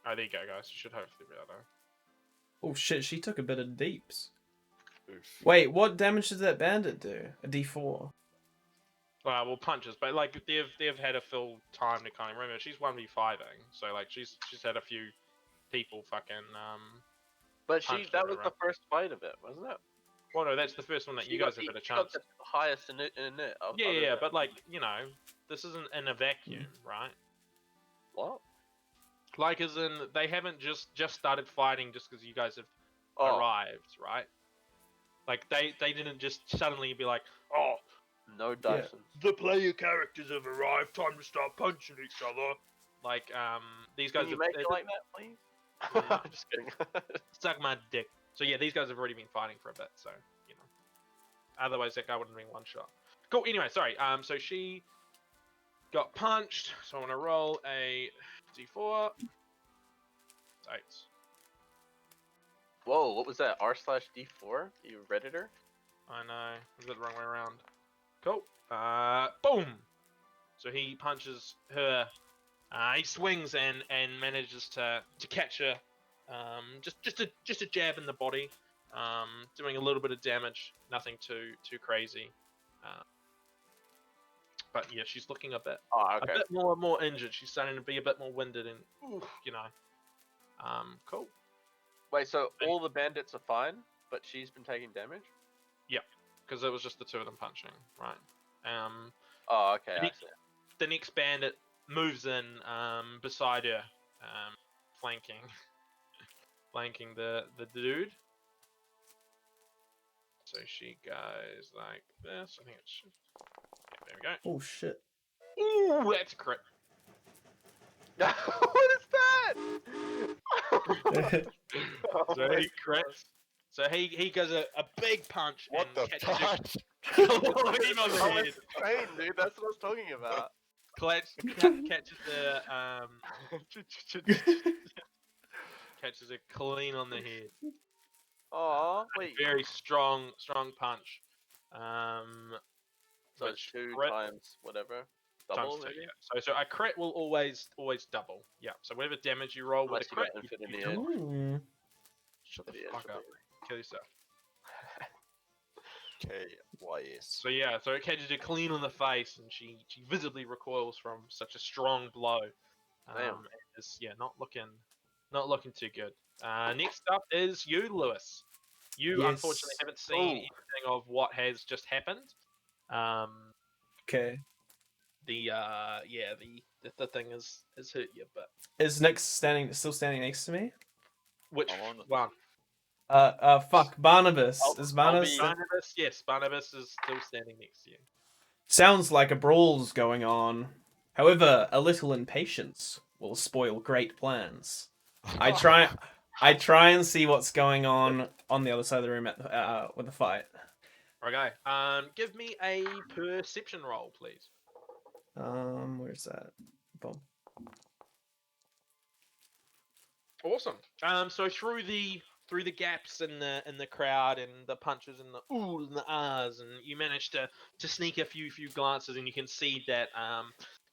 A: Oh, there you go, guys. You should hopefully be able to.
D: Oh shit, she took a bit of deeps.
B: Oof.
D: Wait, what damage does that bandit do? A D4.
A: Well, punches, but like they've had a full time to kind of remember. She's 1v5ing, so like she's had a few people fucking
C: But
A: punch
C: that
A: her
C: was
A: around.
C: the first fight of it, wasn't it?
A: Well, no, that's the first one that you guys have had a
C: She got
A: chance.
C: the highest in it.
A: Yeah, but like this isn't in a vacuum, right?
C: What?
A: Like, as in they haven't just started fighting just because you guys have
C: Oh,
A: arrived, right? Like they didn't just suddenly be like, oh,
C: no Dyson.
A: the player characters have arrived, time to start punching each other. Like, these guys
C: Can you
A: have,
C: make it like that, please?
A: Yeah.
C: I'm just kidding.
A: suck my dick. So yeah, these guys have already been fighting for a bit, so otherwise that guy wouldn't have been one shot. Cool. Anyway, sorry. So she got punched. So I want to roll a d4. 8.
C: Whoa, what was that? R/D4? You redditor?
A: I know. I did it the wrong way around. Cool. Boom. So he punches her. He swings and manages to catch her. Just a jab in the body. Doing a little bit of damage. Nothing too crazy. But yeah, she's looking a bit
C: Okay.
A: a bit more injured. She's starting to be a bit more winded and cool.
C: Wait, so all the bandits are fine, but she's been taking damage?
A: Because it was just the two of them punching, right?
C: Oh, okay,
A: the
C: I
A: next,
C: see.
A: the next bandit moves in beside her, flanking the dude. So she goes like this. I think it's there we go.
D: Oh shit.
A: Ooh, that's a crit.
C: What is that?
A: So he crits. So he goes a big punch
B: What
A: and
B: the
A: catches
B: punch?
A: you clean on the
C: Oh,
A: head.
C: it's train, dude. That's what I was talking about.
A: Catches the catches it clean on the head.
C: Oh, wait.
A: Very strong punch.
C: So it's
A: which
C: 2
A: crit
C: times whatever. Double,
A: times 2,
C: maybe?
A: yeah. So a crit will always double. Yeah. So whatever damage you roll
C: Unless
A: with a
C: you
A: crit,
C: got Infinity
A: you double.
D: Ooh.
A: Shut the
C: Yeah,
A: fuck
C: should
A: up.
C: be.
A: Kill yourself.
B: KYS.
A: So yeah, so it catches her clean on the face, and she visibly recoils from such a strong blow.
C: Damn.
A: It's not looking too good. Next up is you, Lewis. You
D: Yes.
A: unfortunately haven't seen anything of what has just happened.
D: Okay.
A: The thing has hurt you, but
D: Is Nick still standing next to me?
A: which
B: I'm on it.
A: one?
D: Fuck, Barnabas. Is
C: I'll
D: Barnabas?
C: be-
A: Barnabas? Yes, Barnabas is still standing next to you.
D: Sounds like a brawl's going on. However, a little impatience will spoil great plans. I try and see what's going on the other side of the room at with the fight.
A: Okay. Give me a perception roll, please.
D: Where's that? Boom.
A: Awesome. So through the gaps in the crowd and the punches and the oohs and the ahs, and you manage to sneak a few glances, and you can see that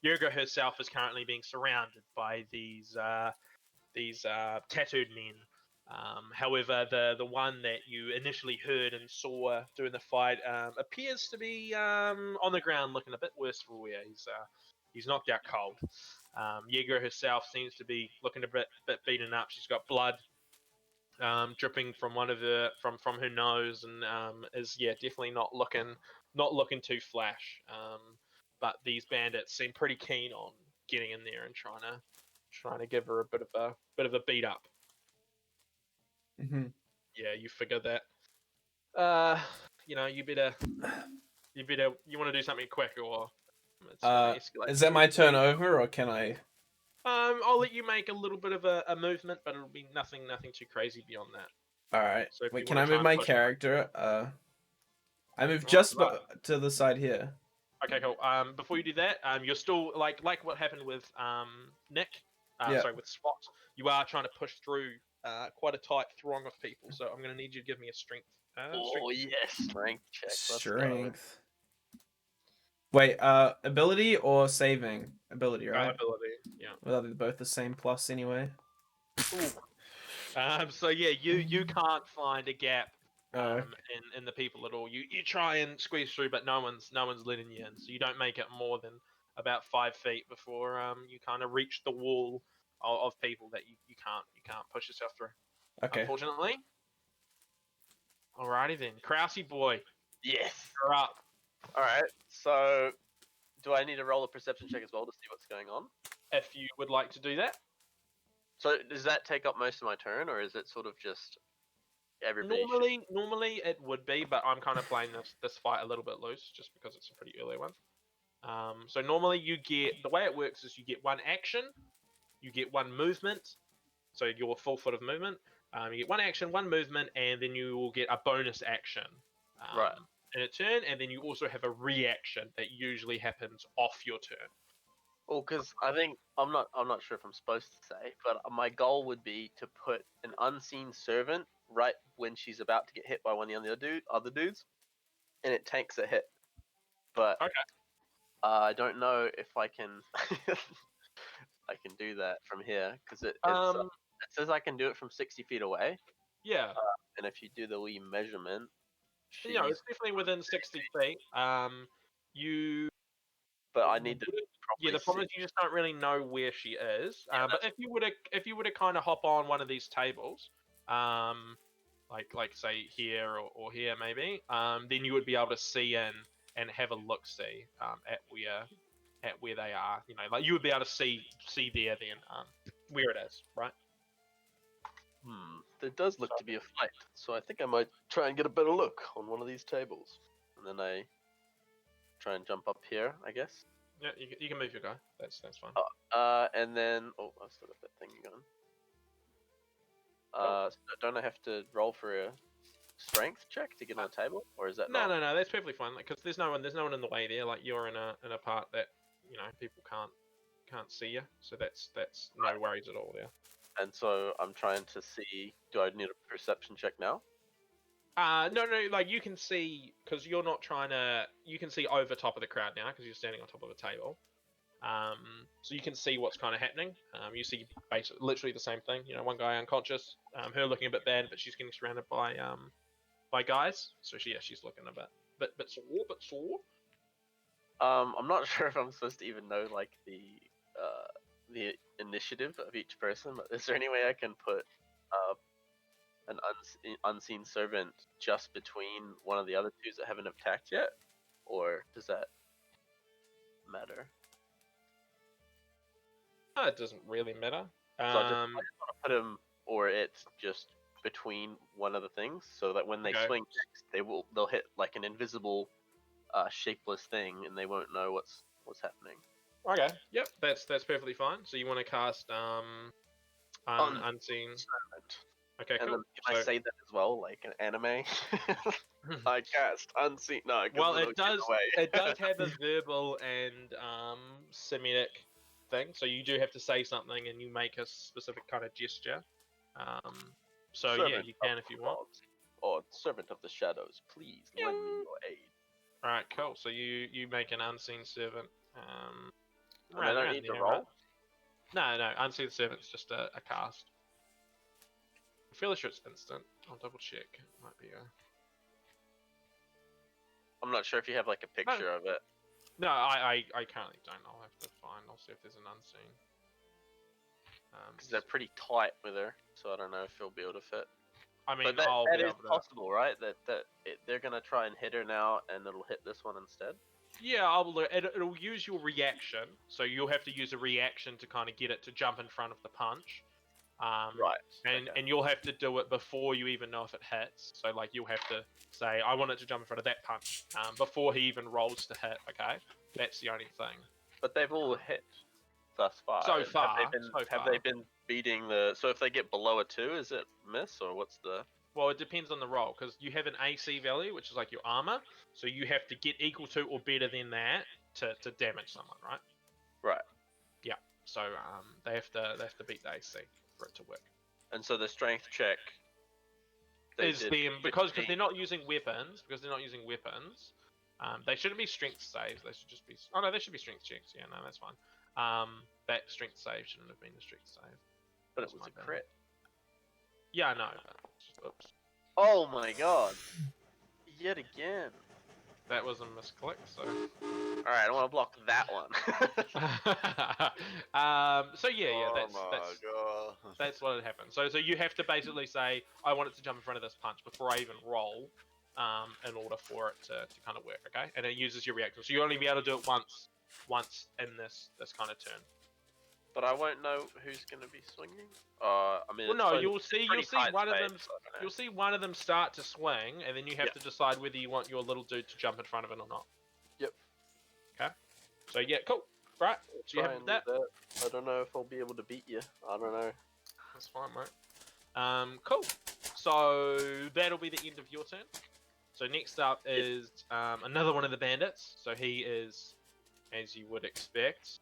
A: Yurga herself is currently being surrounded by these tattooed men. However, the one that you initially heard and saw during the fight appears to be on the ground, looking a bit worse for wear. He's knocked out cold. Yeager herself seems to be looking a bit beaten up. She's got blood dripping from one of from her nose, and is definitely not looking too flash. But these bandits seem pretty keen on getting in there and trying to give her a bit of a beat up.
D: Mm-hmm.
A: Yeah, you figure that. You want to do something quick, or it's gonna escalate.
D: Is that my turn over, or can I?
A: I'll let you make a little bit of a movement, but it'll be nothing too crazy beyond that.
D: All right.
A: So if
D: Wait,
A: you
D: can I
A: wanna try
D: move
A: and
D: my
A: push-
D: character? I move
A: Right,
D: just
A: right.
D: to the side here.
A: Okay, cool. Before you do that, you're still like what happened with Nick.
D: Yeah.
A: Sorry, with Spot. You are trying to push through quite a tight throng of people. So I'm going to need you to give me a strength.
C: Oh, yes. Strength check. Let's go.
D: Strength. Wait, ability or saving? Ability, right?
A: Ability. Yeah.
D: Well, they're both the same plus anyway.
A: So yeah, you can't find a gap
D: Oh.
A: in the people at all. You try and squeeze through, but no one's letting you in. So you don't make it more than about 5 feet before you kind of reach the wall of people that you can't push yourself through.
D: Okay.
A: Unfortunately. Alrighty then, Krausey boy,
C: Yes.
A: you're up.
C: All right. So, do I need to roll a perception check as well to see what's going on?
A: If you would like to do that.
C: So, does that take up most of my turn, or is it sort of just everybody?
A: Normally it would be, but I'm kind of playing this fight a little bit loose just because it's a pretty early one. So normally you get, the way it works is you get one action, you get one movement, so your full foot of movement. You get one action, one movement, and then you will get a bonus action
C: Right.
A: in a turn, and then you also have a reaction that usually happens off your turn.
C: Well, because I think I'm not sure if I'm supposed to say, but my goal would be to put an unseen servant right when she's about to get hit by one of the other dudes, and it tanks a hit. But
A: Okay.
C: I don't know if I can I can do that from here because it says I can do it from 60 feet away,
A: Yeah.
C: and if you do the wee measurement,
A: You know,
C: she's
A: it's definitely within 60 feet. You
C: but I need to
A: Yeah,
C: probably
A: the problem
C: see.
A: is you just don't really know where she is.
C: Yeah,
A: But if you were to kind of hop on one of these tables, like say here or here maybe, then you would be able to see in and have a look see at where they are. You know, like you would be able to see there then where it is, right?
C: There does look to be a fight, so I think I might try and get a better look on one of these tables, and then I try and jump up here, I guess.
A: Yeah, you can move your guy. That's fine.
C: And then I've still got that thing going. So don't I have to roll for a strength check to get on the table, or is that
A: No,
C: not?
A: no, that's perfectly fine. Like, because there's no one in the way there. Like you're in a part that people can't see you, so that's no worries at all there.
C: And so I'm trying to see. Do I need a perception check now?
A: No, like you can see because you're not trying to. You can see over top of the crowd now because you're standing on top of a table. So you can see what's kind of happening. You see basically literally the same thing. You know, one guy unconscious, her looking a bit bad, but she's getting surrounded by guys. So she's looking a bit sore.
C: I'm not sure if I'm supposed to even know like the initiative of each person, but is there any way I can put an unseen servant just between one of the other two that haven't attacked yet, or does that matter?
A: It doesn't really matter.
C: So I just want to put him or it just between one of the things, so that when they
A: Okay.
C: swing next, they'll hit like an invisible, shapeless thing, and they won't know what's happening.
A: Okay. Yep. That's perfectly fine. So you want to cast unseen. Okay,
C: And
A: cool.
C: then can I say that as well, like an anime? I cast unseen. No,
A: Well, it
C: get
A: does.
C: away.
A: It does have a verbal and semiotic thing, so you do have to say something, and you make a specific kind of gesture. So yeah,
C: Servant
A: you can
C: of
A: if you
C: the
A: want.
C: gods, or servant of the shadows, please lend me your aid.
A: All right, cool. So you make an unseen servant.
C: And I don't need to roll.
A: Right? No, unseen servant's just a cast. I'm fairly sure it's instant. I'll double check. It might be a.
C: I'm not sure if you have like a picture of it.
A: No, I currently don't. I'll have to find. I'll see if there's an unseen.
C: Because they're pretty tight with her, so I don't know if he'll be able to fit.
A: I mean,
C: but that
A: I'll be
C: is
A: able to...
C: possible, right? They're gonna try and hit her now, and it'll hit this one instead.
A: Yeah, it'll use your reaction, so you'll have to use a reaction to kind of get it to jump in front of the punch.
C: Right.
A: And you'll have to do it before you even know if it hits. So like you'll have to say, I want it to jump in front of that punch before he even rolls to hit. Okay, that's the only thing.
C: But they've all hit thus far.
A: So far,
C: have they been beating the? So if they get below a 2, is it miss or what's the?
A: Well, it depends on the roll because you have an AC value, which is like your armor. So you have to get equal to or better than that to damage someone, right?
C: Right.
A: Yeah. So they have to beat the AC for it to work.
C: And so the strength check
A: is them because they're not using weapons. They shouldn't be strength saves. They should just be. Oh no, they should be strength checks. Yeah, no, that's fine. That strength save shouldn't have been a strength save.
C: But
A: That's
C: it was
A: my
C: a
A: bad.
C: crit.
A: Yeah, I know. But, oops.
C: Oh my god. Yet again.
A: That was a misclick, so.
C: Alright, I want to block that one.
A: So yeah,
B: Oh
A: that's
B: my god.
A: that's what had happened. So you have to basically say, I want it to jump in front of this punch before I even roll, in order for it to kind of work, okay? And it uses your reaction. So you only be able to do it once in this kind of turn.
C: But I won't know who's going to be swinging. I mean,
A: Well,
C: it's
A: no,
C: close-
A: you'll
C: it's
A: see
C: pretty tight
A: one of
C: space,
A: them.
C: so I don't know.
A: You'll see one of them start to swing, and then you have
C: Yep.
A: to decide whether you want your little dude to jump in front of it or not.
C: Yep.
A: Okay. So yeah, cool. Right. So you
C: Try
A: have
C: and
A: that.
C: do that. I don't know if I'll be able to beat you. I don't know.
A: That's fine, mate. Cool. So that'll be the end of your turn. So next up is another one of the bandits. So he is, as you would expect,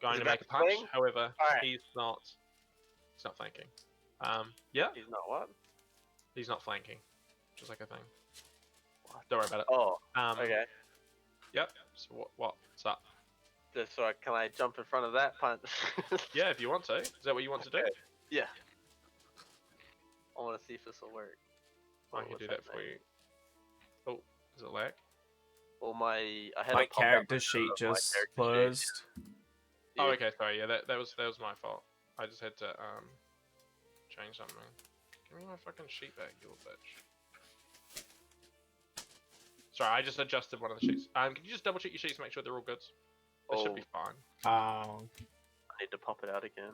A: going
C: Is
A: to
C: that
A: make a punch.
C: swing?
A: However,
C: Alright.
A: he's not flanking. Yeah,
C: He's not what?
A: he's not flanking. Just like a thing. Don't worry about it.
C: Oh,
A: Okay.
C: okay.
A: Yep. So what's up?
C: Just so can I jump in front of that punch?
A: Yeah, if you want to. Is that what you want to do?
C: Okay. Yeah. I want to see if this will work.
A: I can do that for you. Oh, is it lag?
C: Well, I had
D: My
C: a pop-up
D: character
C: window
D: sheet
C: of my
D: just
C: character sheet.
D: closed.
A: Oh,
C: Yeah.
A: okay. Sorry. Yeah, that was my fault. I just had to change something. Give me my fucking sheet back, you little bitch. Sorry, I just adjusted one of the sheets. Can you just double check your sheets to make sure they're all good? They should be fine.
C: I need to pop it out again.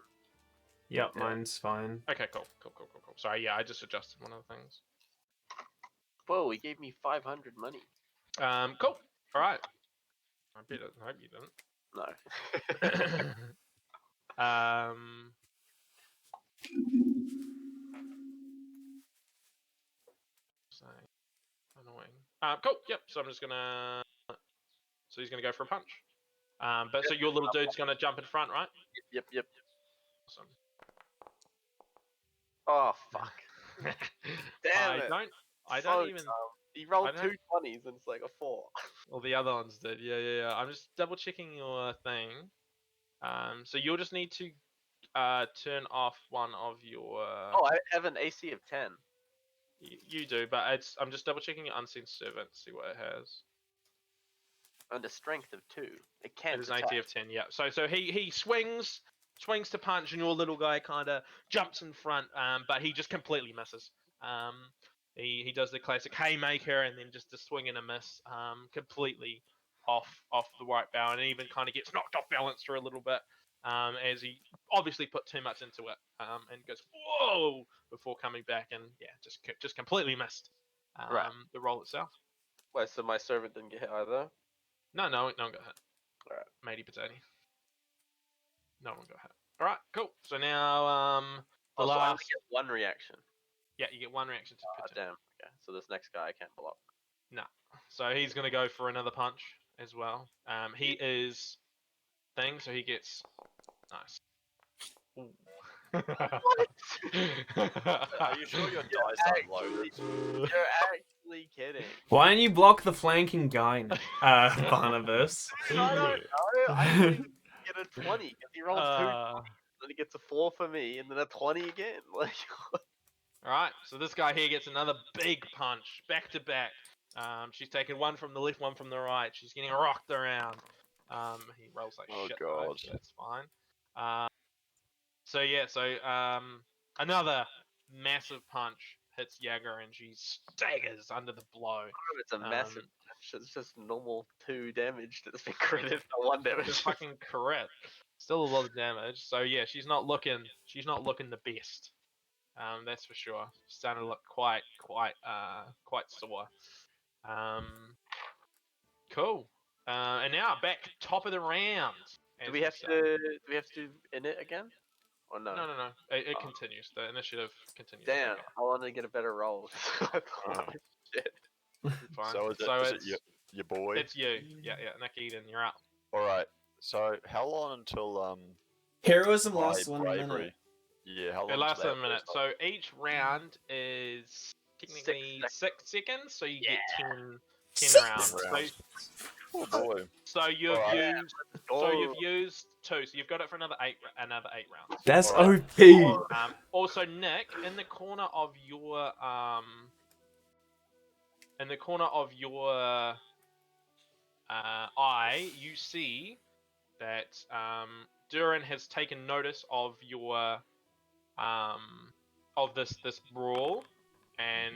D: Yep,
C: Yeah.
D: mine's fine.
A: Okay, cool. Sorry, yeah, I just adjusted one of the things.
C: Whoa, he gave me 500 money.
A: Cool. All right. I hope you
C: No.
A: didn't. So annoying. Cool. Yep. So I'm just gonna. So he's gonna go for a punch. But so your little dude's gonna jump in front, right?
C: Yep.
A: Awesome.
C: Oh, fuck. Damn
A: I
C: it.
A: don't
C: So
A: even.
C: dumb. He rolled
A: I don't-
C: 2 20s and it's like a 4.
A: Well, the other ones did. Yeah. I'm just double checking your thing. So you'll just need to turn off one of your.
C: Oh, I have an AC of 10.
A: You do, but I'm just double checking your unseen servant to see what it has.
C: And a strength of 2. It
A: It
C: can't
A: is an AT
C: attack.
A: of 10. Yeah. So he swings to punch, and your little guy kind of jumps in front, but he just completely misses. He does the classic haymaker and then just a swing and a miss, completely off the right bow, and even kind of gets knocked off balance for a little bit, as he obviously put too much into it, and goes whoa before coming back, and yeah, just completely missed
C: Right.
A: the roll itself.
C: Wait, so my servant didn't get hit either?
A: No one got hit.
C: Alright.
A: Matey potato. No one got hit. All right, cool. So now the
C: Oh, so I only
A: last.
C: get 1 reaction.
A: Yeah, you get one reaction to
C: Oh,
A: per turn.
C: damn. Okay, so this next guy I can't block.
A: No. So he's gonna go for another punch as well. He is thing, so he gets nice. Ooh.
B: Are you sure your dice aren't loaded?
C: You're actually kidding.
D: Why don't you block the flanking guy, Barnabas?
C: I don't know. I didn't even get a 20 because he rolled 2
A: Uh,
C: then he gets a 4 for me, and then a 20 again. Like,
A: Alright, so this guy here gets another big punch, back to back. She's taking one from the left, one from the right. She's getting rocked around. He rolls like
B: Oh,
A: shit, though,
B: God.
A: so that's fine. So another massive punch hits Jagger, and she staggers under the blow.
C: it's a massive punch. It's just normal 2 damage that's been credited for 1
A: Which
C: damage.
A: is fucking correct. Still a lot of damage. So yeah, she's not looking the best. That's for sure. She's starting to look quite sore. Cool. And now back top of the round.
C: Do we have to do in it again? Or no?
A: No. It
C: Oh.
A: continues. The initiative continues.
C: Damn,
A: Okay,
C: I want to get a better roll. Shit.
A: fine.
B: So is
A: it's
B: it your boy?
A: it's you. Yeah. Nick Eden, you're up.
B: All right. So how long until
D: Heroism
B: my
D: lasts 1
B: bravery?
D: minute.
B: Yeah, how long?
A: It lasts
B: till
A: a
B: that
A: minute.
B: first time?
A: So each round is technically 6 seconds. So you get 10 rounds.
B: rounds. Oh boy.
A: So you've
B: Alright.
A: used 2, so you've got it for another 8 rounds.
D: That's
B: Alright.
D: OP.
A: Also, Nick, in the corner of your eye, you see that Durin has taken notice of your of this brawl and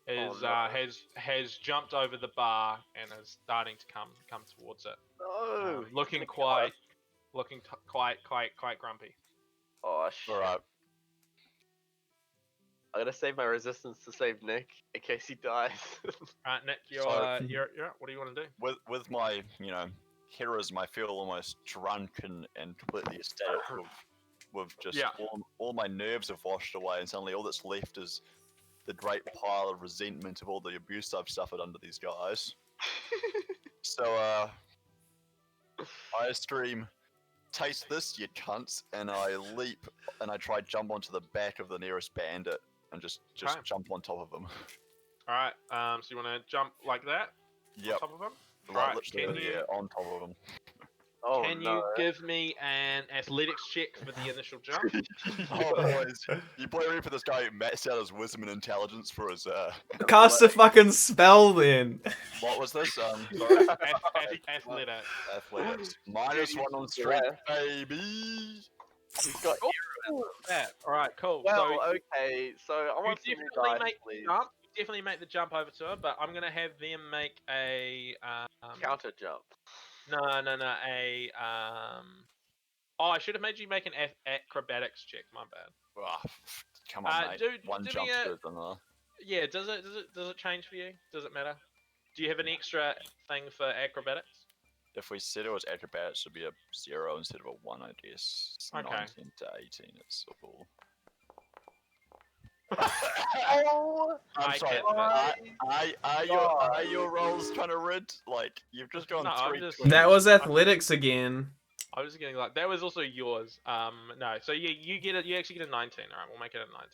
A: is
C: no.
A: has jumped over the bar and is starting to come towards it.
C: No. he's
A: Looking
C: gonna kill us.
A: quite grumpy.
C: Oh shit.
B: Alright.
C: I'm gonna save my resistance to save Nick in case he dies.
A: Alright, Nick, you're
B: So-
A: you're up. What do you want to do?
B: With my, heroism, I feel almost drunk and completely ecstatic with just
A: Yeah.
B: all my nerves have washed away, and suddenly all that's left is the great pile of resentment of all the abuse I've suffered under these guys. So I scream, "Taste this, you cunts!" and I leap and I try jump onto the back of the nearest bandit and just
A: Okay.
B: jump on top of him.
A: Alright, so you want to jump like that
B: Yep,
A: on top of him?
B: like
A: Alright,
B: literally,
A: can you
B: on top of him.
C: Oh
A: can
C: no.
A: you give me an athletics check for the initial jump?
B: Oh boys, you play ready for this guy who maxed out his wisdom and intelligence for his
D: Cast a fucking spell then.
B: what was this? Sorry,
A: Athletics.
B: athletics. Minus
C: Dude,
B: 1 on
C: he's
B: strength,
C: left.
B: baby.
C: He's got.
A: Yeah. Alright, cool.
C: Well,
A: so
C: okay. So I
A: you
C: want some new
A: definitely
C: dice,
A: make
C: please.
A: the jump. You definitely make the jump over to her, but I'm gonna have them make a
C: Counter jump.
A: no. Oh, I should have made you make an acrobatics check. My bad.
B: Ah, come on, mate.
A: Dude,
B: One
A: do me
B: jump's
A: a-
B: better than another.
A: Yeah. Does it change for you? Does it matter? Do you have an extra thing for acrobatics?
B: If we said it was acrobatics, it would be a 0 instead of a 1, I guess. It's
A: Okay.
B: 19 to 18, it's all.
C: Oh
B: I'm
A: I
B: sorry.
A: can't-
B: Are your rolls kind of rid? Like you've just gone
A: No, I'm
B: 3.
A: just-
D: That was athletics again.
A: I was getting like that was also yours. No. So you get it. You actually get a 19. All right, we'll make it a 19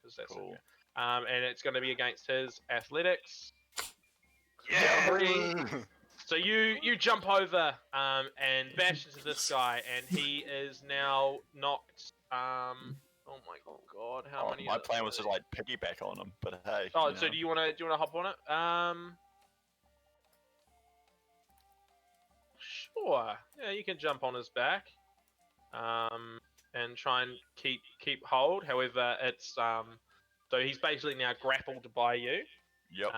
A: because that's
B: Cool.
A: okay. And it's going to be against his athletics.
B: Yeah.
A: So you jump over and bash into this guy, and he is now knocked. Oh my god, how many?
B: My plan was to like piggyback on him, but hey.
A: Oh,
B: you
A: so
B: know.
A: do you want to hop on it? Sure. Yeah, you can jump on his back. And try and keep hold. However, it's so he's basically now grappled by you.
B: Yep.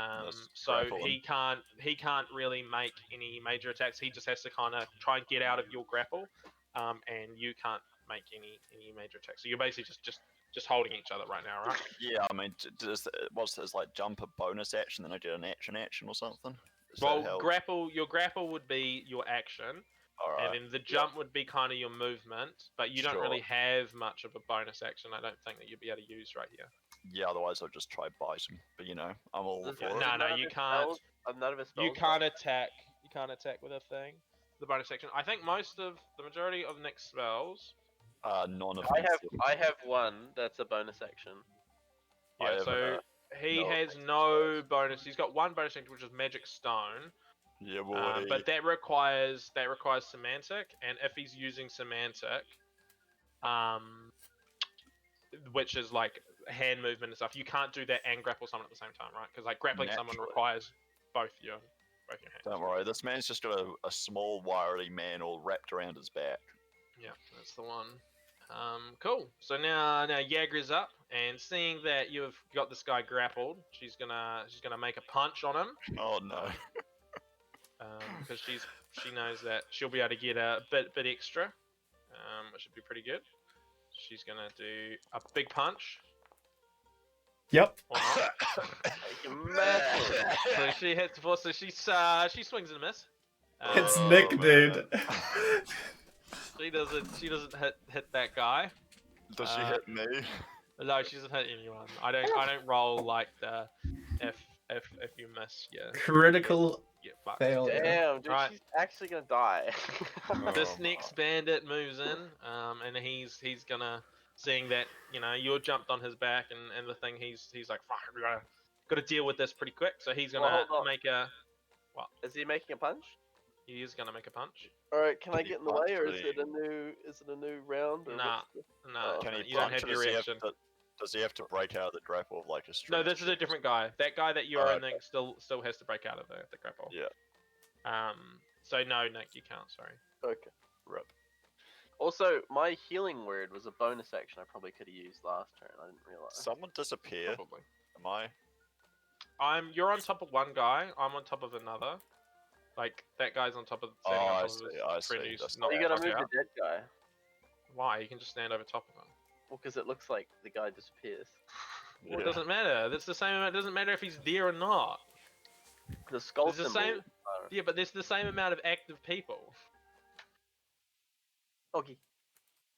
A: So he can't really make any major attacks. He just has to kind of try and get out of your grapple, and you can't make any major attacks. So you're basically just holding each other right now, right?
B: Yeah, I mean, what's this like jump a bonus action, then I get an action or something? Is that
A: Well,
B: how-
A: your grapple would be your action,
B: Alright.
A: and then the jump would be kind of your movement. But you don't
B: Sure.
A: really have much of a bonus action. I don't think that you'd be able to use right here.
B: Yeah, otherwise I'll just try bite him. But you know, I'm all
C: Does-
B: for
A: Yeah,
B: it.
A: no,
C: none of
A: you
C: his
A: can't.
C: spells- none of his spells.
A: You can't attack. You can't attack with a thing. The bonus action. I think the majority of Nick's spells.
B: Non-offensive.
C: I have one that's a bonus action.
A: Yeah,
B: have,
A: so he
C: no
A: has
C: offensive
A: no bonus. He's got one bonus action, which is Magic Stone.
B: Yeah, boy.
A: But that requires semantic, and if he's using semantic, which is like hand movement and stuff, you can't do that and grapple someone at the same time, right? Because like grappling someone
B: Naturally.
A: requires both your hands.
B: Don't worry, this man's just got a small wiry man all wrapped around his back.
A: Yeah, that's the one. Cool. So now Yagra's up, and seeing that you've got this guy grappled, she's gonna make a punch on him.
B: Oh no.
A: Because she knows that she'll be able to get a bit extra, which should be pretty good. She's gonna do a big punch.
D: Yep.
A: Or not.
C: Massive.
A: So she hits before, so she swings and a miss.
D: It's
B: Oh,
D: Nick,
B: man.
D: dude.
A: She doesn't hit that guy.
B: Does she hit me?
A: No, she doesn't hit anyone. I don't roll like the if you miss, yeah.
D: Critical
A: Get fucked.
D: failure.
C: Damn, dude,
A: Right.
C: she's actually gonna die.
A: This
B: Oh,
A: next bandit moves in, and he's gonna, seeing that you're jumped on his back and the thing, he's like, fuck, we gotta deal with this pretty quick. So he's gonna
C: Well, hold on.
A: make a.
C: Is he making a punch?
A: He is gonna make a punch.
C: All right, can I
B: Can he
C: get in the
B: punch
C: way, or is
B: me?
C: it a new round? Or
A: Nah,
C: what's the...
A: nah.
C: Oh.
B: Can he
A: You don't
B: punch
A: have
B: or
A: your reaction.
B: does he have to break out of the grapple of like a
A: No,
B: strength
A: this is a
B: check?
A: different guy. That guy that you're
B: Oh,
A: in there still has to break out of the grapple.
B: Yeah.
A: So no, Nick, you can't. Sorry.
C: Okay.
B: Rip.
C: Also, my healing word was a bonus action I probably could have used last turn. I didn't realize.
B: Someone disappear.
A: Probably.
B: Am I?
A: You're on top of one guy. I'm on top of another. Like that guy's on top of standing
B: Oh,
A: on
B: I
A: top
B: see,
A: of his
B: I
A: friend
B: see.
A: who's
B: That's
A: not
C: You
B: not
C: gotta
A: fuck
C: move
A: out.
C: the dead guy.
A: Why? You can just stand over top of him.
C: Well, because it looks like the guy disappears.
A: Well, it doesn't matter. That's the same. It doesn't matter if he's there or not.
C: The skull
A: It's the
C: symbol.
A: same. Yeah, but there's the same amount of active people.
C: Okay.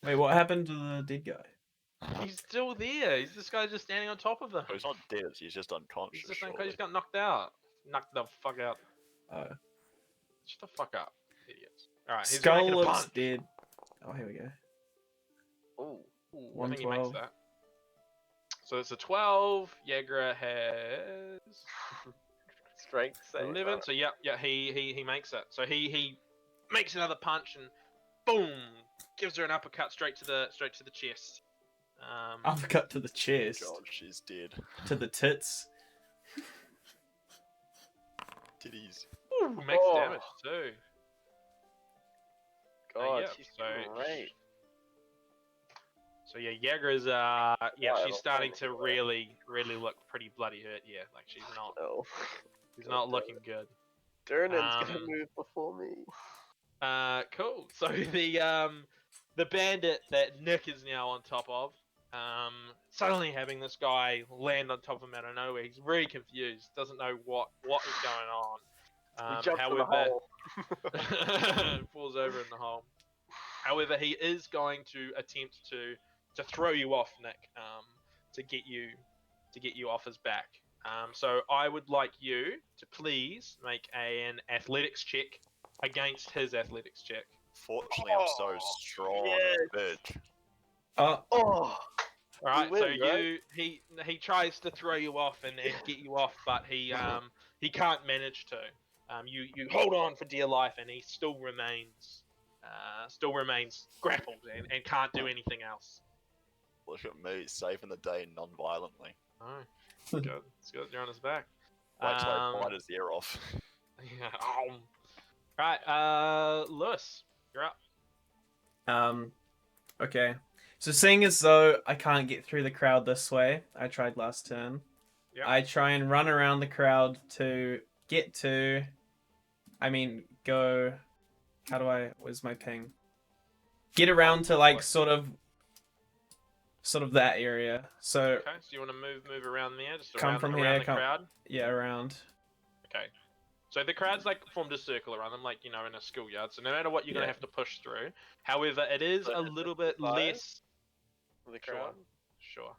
D: Wait, what happened to the dead guy?
A: He's still there. He's this guy just standing on top of him.
B: Oh, he's not dead. He's just unconscious.
A: He's just
B: surely.
A: he just got knocked out. Knocked the fuck out.
D: Oh.
A: Shut the fuck up, idiots. Alright, he's gonna
D: Skull
A: make a
D: looks
A: punch.
D: dead. Oh, here we go.
C: Oh.
A: Ooh, I think he makes
D: 112.
A: that. So it's a 12. Jaeger has
C: Strength save.
A: 11. So yeah, he makes it. So he makes another punch and boom, gives her an uppercut straight to the chest.
D: Uppercut to the chest.
B: God, she's dead.
D: To the tits.
B: Titties.
A: Ooh, makes
C: Oh.
A: damage too.
C: God,
A: yeah,
C: she's
A: so-
C: great.
A: So yeah, Jaeger's
C: Yeah,
A: she's
C: it'll
A: starting
C: probably
A: to
C: be
A: really look pretty bloody hurt. Yeah, like she's not
C: No.
A: she's
C: God
A: not
C: damn
A: looking good.
C: Durnan's gonna
A: Um,
C: move before me.
A: Cool. So the bandit that Nick is now on top of, suddenly having this guy land on top of him out of nowhere, he's very confused, doesn't know what is going on.
C: He jumps in the hole.
A: falls over in the hole. However, he is going to attempt to throw you off, Nick, to get you off his back. So I would like you to please make an athletics check against his athletics check.
B: Fortunately, I'm so strong and big.
C: Oh.
A: All right, so
C: win, right?
A: he tries to throw you off and get you off, but he can't manage to. You hold on for dear life, and he still remains grappled and can't do anything else.
B: Look at me, saving the day non-violently.
A: Oh, it's good. It's good. You're on his back.
B: Wait till I bite his ear off.
A: Yeah. Right, Lewis, you're up.
D: Okay. So seeing as though I can't get through the crowd this way, I tried last turn.
A: Yep.
D: I try and run around the crowd to get to. Go. How do I? Where's my ping? Get around to like sort of that area. So
A: Okay, so you want to move around there, just
D: Come
A: around,
D: from
A: around
D: here,
A: the
D: come-
A: crowd.
D: yeah, around.
A: Okay. So the crowd's like formed a circle around them, like in a schoolyard. So no matter what, you're gonna
D: Yeah.
A: have to push through. However, it is
C: So
A: a little bit
C: size?
A: less.
C: The
A: Sure.
C: crowd.
A: Sure.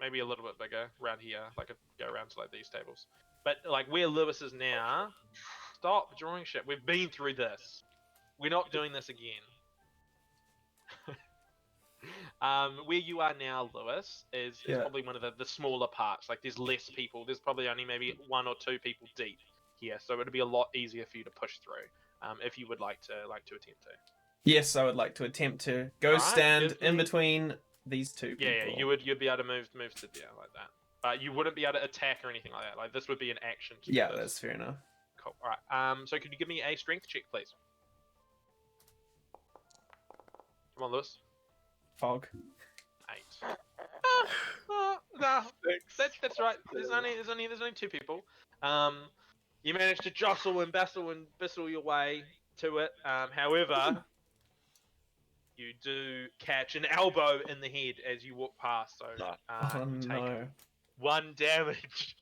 A: Maybe a little bit bigger around here, like go around to like these tables. But like where Lewis is now, stop drawing shit. We've been through this. We're not doing this again. Where you are now, Lewis, is
D: Yeah.
A: probably one of the smaller parts. Like there's less people. There's probably only maybe 1 or 2 people deep here, so it'd be a lot easier for you to push through. If you would like to attempt to.
D: Yes, I would like to attempt to go
A: Alright,
D: stand
A: give
D: in
A: me-
D: between these two people.
A: Yeah, you'd be able to move to there like that. But you wouldn't be able to attack or anything like that. Like this would be an action. To do
D: Yeah,
A: this.
D: that's fair enough.
A: Cool. All right. So could you give me a strength check, please? Come on, Lewis.
D: Fog.
A: 8. No, that's right. There's only 2 people. You managed to jostle and bustle your way to it. However, you do catch an elbow in the head as you walk past. So
D: Oh
A: you take
D: no.
A: 1 damage.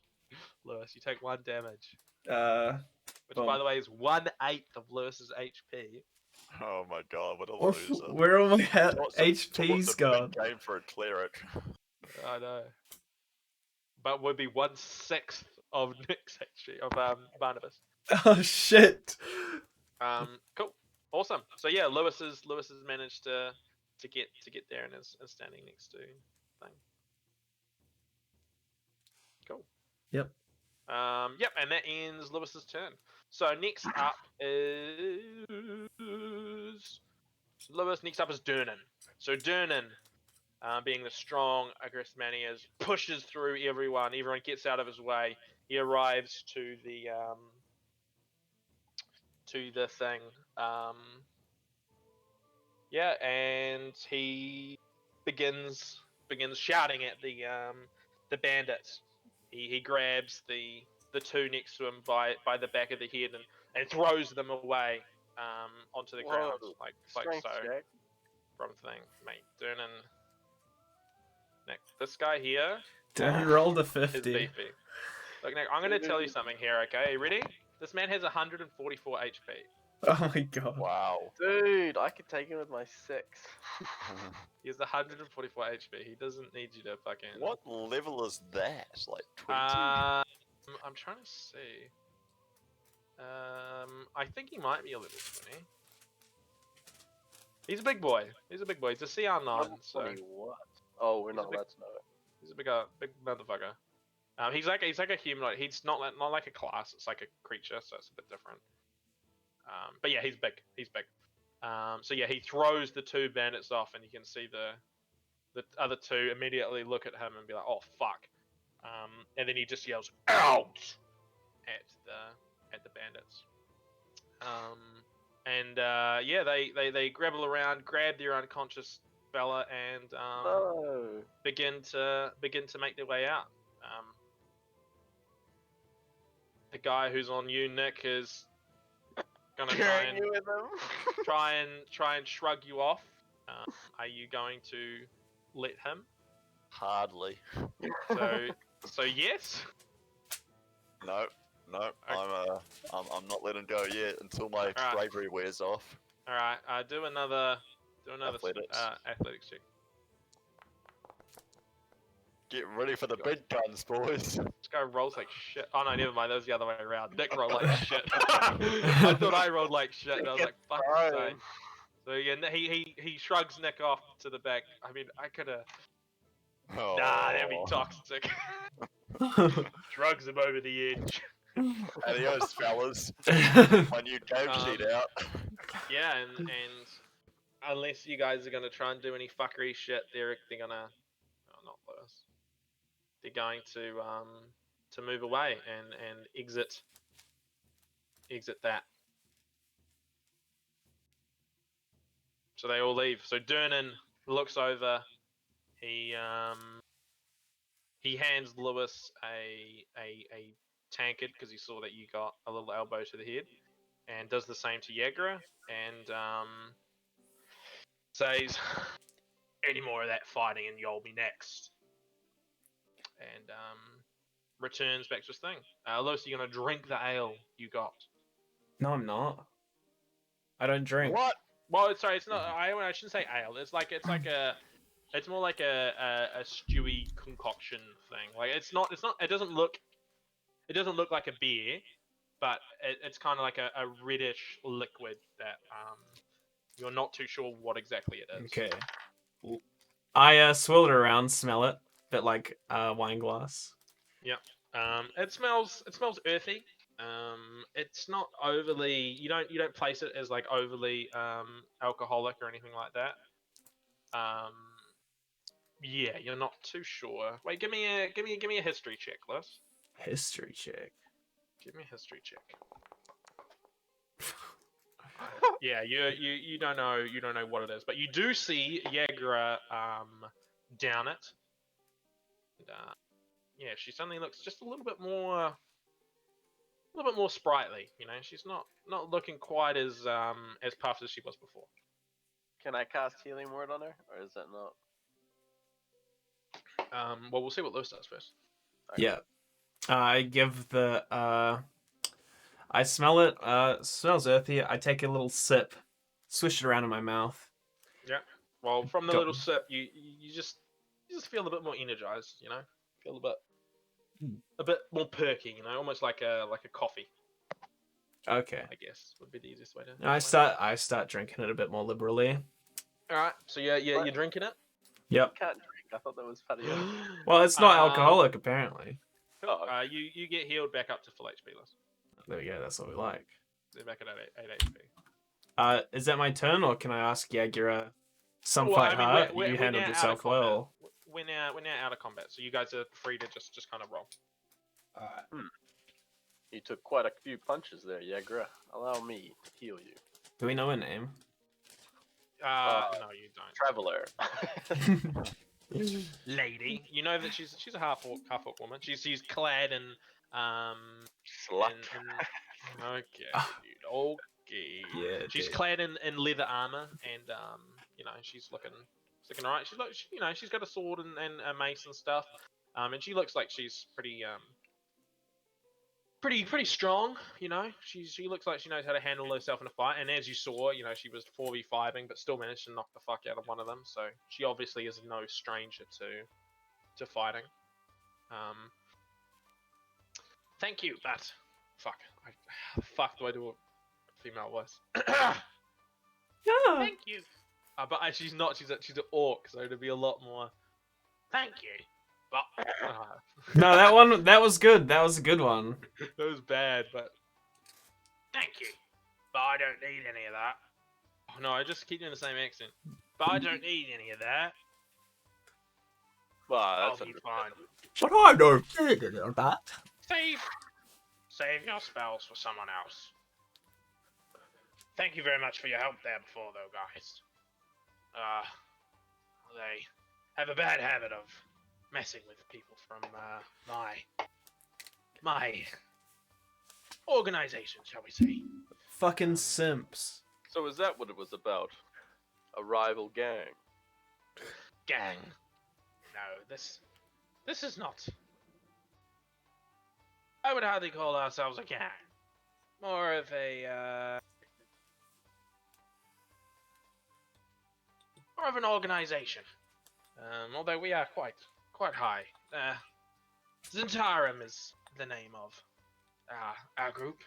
A: Lewis, you take 1 damage. Which,
D: Boom.
A: by the way, is 1/8 of Lewis's HP.
B: Oh my god, what a
D: Oh,
B: loser.
D: where are my
B: What's a-
D: HP's
B: what's a
D: gone?
B: big game for a cleric.
A: I know. But would be 1/6 of Nick's HP of Barnabas.
D: Oh shit.
A: Cool, awesome. So yeah, Lewis has managed to get there and is standing next to thing. Cool.
D: Yep.
A: Yep, and that ends Lewis's turn. So next up is Lewis. Next up is Durnan. So Durnan, being the strong, aggressive man he is, pushes through everyone. Everyone gets out of his way. He arrives to the thing. Yeah, and he begins shouting at the bandits. He grabs the two next to him by the back of the head and throws them away onto the ground
C: Whoa.
A: like
C: Strength
A: so
C: check.
A: from thing. Mate, Durnan. Nick, this guy here
D: Don't roll the
A: is
D: 50.
A: beefy. Look, Nick, I'm gonna tell you something here, okay? Are you ready? This man has 144 HP.
D: Oh my god.
B: Wow.
C: Dude, I could take him with my 6.
A: He has 144 HP. He doesn't need you to fucking.
B: What level is that? Like 20?
A: I'm trying to see. I think he might be a level 20. He's a big boy. He's a big boy. He's a CR9,
C: Level
A: so
C: 20 what? Oh, we're
A: He's
C: not
A: a big-
C: allowed to know it.
A: he's a big motherfucker. He's like a humanoid. He's not like a class. It's like a creature, so it's a bit different. But yeah, he's big. He's big. So yeah, he throws the two bandits off, and you can see the other two immediately look at him and be like, "Oh fuck!" And then he just yells "out" at the bandits. Yeah, they grapple around, grab their unconscious fella, and
C: No.
A: begin to make their way out. The guy who's on you, Nick, is gonna
C: Carrying you with him.
A: try and shrug you off. Are you going to let him?
B: Hardly.
A: So yes.
B: No, I'm not letting go yet until my
A: Alright.
B: bravery wears off.
A: All right. Do another
B: Athletics.
A: athletics check.
B: Get ready for the big guns, boys.
A: This guy rolls like shit. Oh no, never mind. That was the other way around. Nick rolled like shit. I thought I rolled like shit, and I was like, "Fuck sake." So yeah, he shrugs Nick off to the back. I mean, I could have.
B: Oh.
A: Nah, that'd be toxic. Shrugs him over the edge.
B: Adios, fellas. My new game sheet out.
A: Yeah, and unless you guys are gonna try and do any fuckery shit, they're gonna. Oh, not Lewis. They're going to move away and exit that. So they all leave. So Durnan looks over. He hands Lewis a tankard because he saw that you got a little elbow to the head, and does the same to Yegra, and says, "Any more of that fighting, and you'll be next." And returns back to his thing. Lewis, you're gonna drink the ale you got.
D: No, I'm not. I don't drink.
B: What?
A: Well, sorry, it's not. I shouldn't say ale. It's more like a stewy concoction thing. Like it's not. It doesn't look like a beer, but it's kind of like a reddish liquid that you're not too sure what exactly it is.
D: Okay. I swirl it around, smell it, bit like a wine glass.
A: It smells earthy. It's not overly. You don't place it as like overly alcoholic or anything like that. Yeah, you're not too sure. Wait, give me a history check, Liz.
D: History check.
A: Give me a history check. Yeah, you don't know what it is, but you do see Yagra down it. And, yeah, she suddenly looks just a little bit more sprightly. You know, she's not looking quite as puffed as she was before.
C: Can I cast Healing Word on her, or is that not?
A: Well, we'll see what Lewis does first.
C: Okay.
D: Yeah. I give the I smell it. Smells earthy. I take a little sip, swish it around in my mouth.
A: Well, from the
D: Go-
A: little sip, you just feel a bit more energized. You know, feel a bit more perky. You know, almost like a coffee.
D: Okay.
A: I guess would be the easiest way to.
D: I start drinking it a bit more liberally.
A: All right. So you're drinking it.
D: Yep.
C: Can't drink. I thought that was patio.
D: Well, it's not alcoholic apparently.
C: Oh,
A: You get healed back up to full HP, Liz.
D: There we go. That's what we like.
A: They're back at 8 HP.
D: Is that my turn, or can I ask Yagira? Some
A: Well,
D: fight
A: I mean,
D: hard.
A: we're
D: You
A: now
D: handled
A: out of
D: yourself
A: combat.
D: well.
A: We're now out of combat, so you guys are free to just kind of roll.
D: Alright.
C: You took quite a few punches there, Yagra. Allow me to heal you.
D: Do we know her name?
A: No, you don't.
C: Traveler.
A: Lady, you know that she's a half orc woman. She's clad in
C: Slut.
A: okay, dude, okay.
D: Yeah.
A: She's
D: dude.
A: clad in leather armor, and she's looking alright. She's got a sword and a mace and stuff. And she looks like she's pretty strong. She looks like she knows how to handle herself in a fight. And as you saw, she was 4v5ing, but still managed to knock the fuck out of one of them. So she obviously is no stranger to fighting. Thank you, but fuck, fuck do I do a female voice?
D: Yeah.
A: Thank you. But she's not. She's an orc, so it'd be a lot more. Thank you. But
D: No, that was good. That was a good one.
A: that was bad, but thank you. But I don't need any of that. Oh no, I just keep doing the same accent. But I don't need any of that.
C: Well,
A: I'll
C: that's
A: be fine.
D: But I don't need any of that.
A: Save your spells for someone else. Thank you very much for your help there before, though, guys. They have a bad habit of messing with people from my organization, shall we say?
D: Fucking simps.
C: So is that what it was about? A rival gang?
A: Gang. No, this is not. I would hardly call ourselves a gang. More of an organization. Although we are quite high. Zentarum is the name of our group.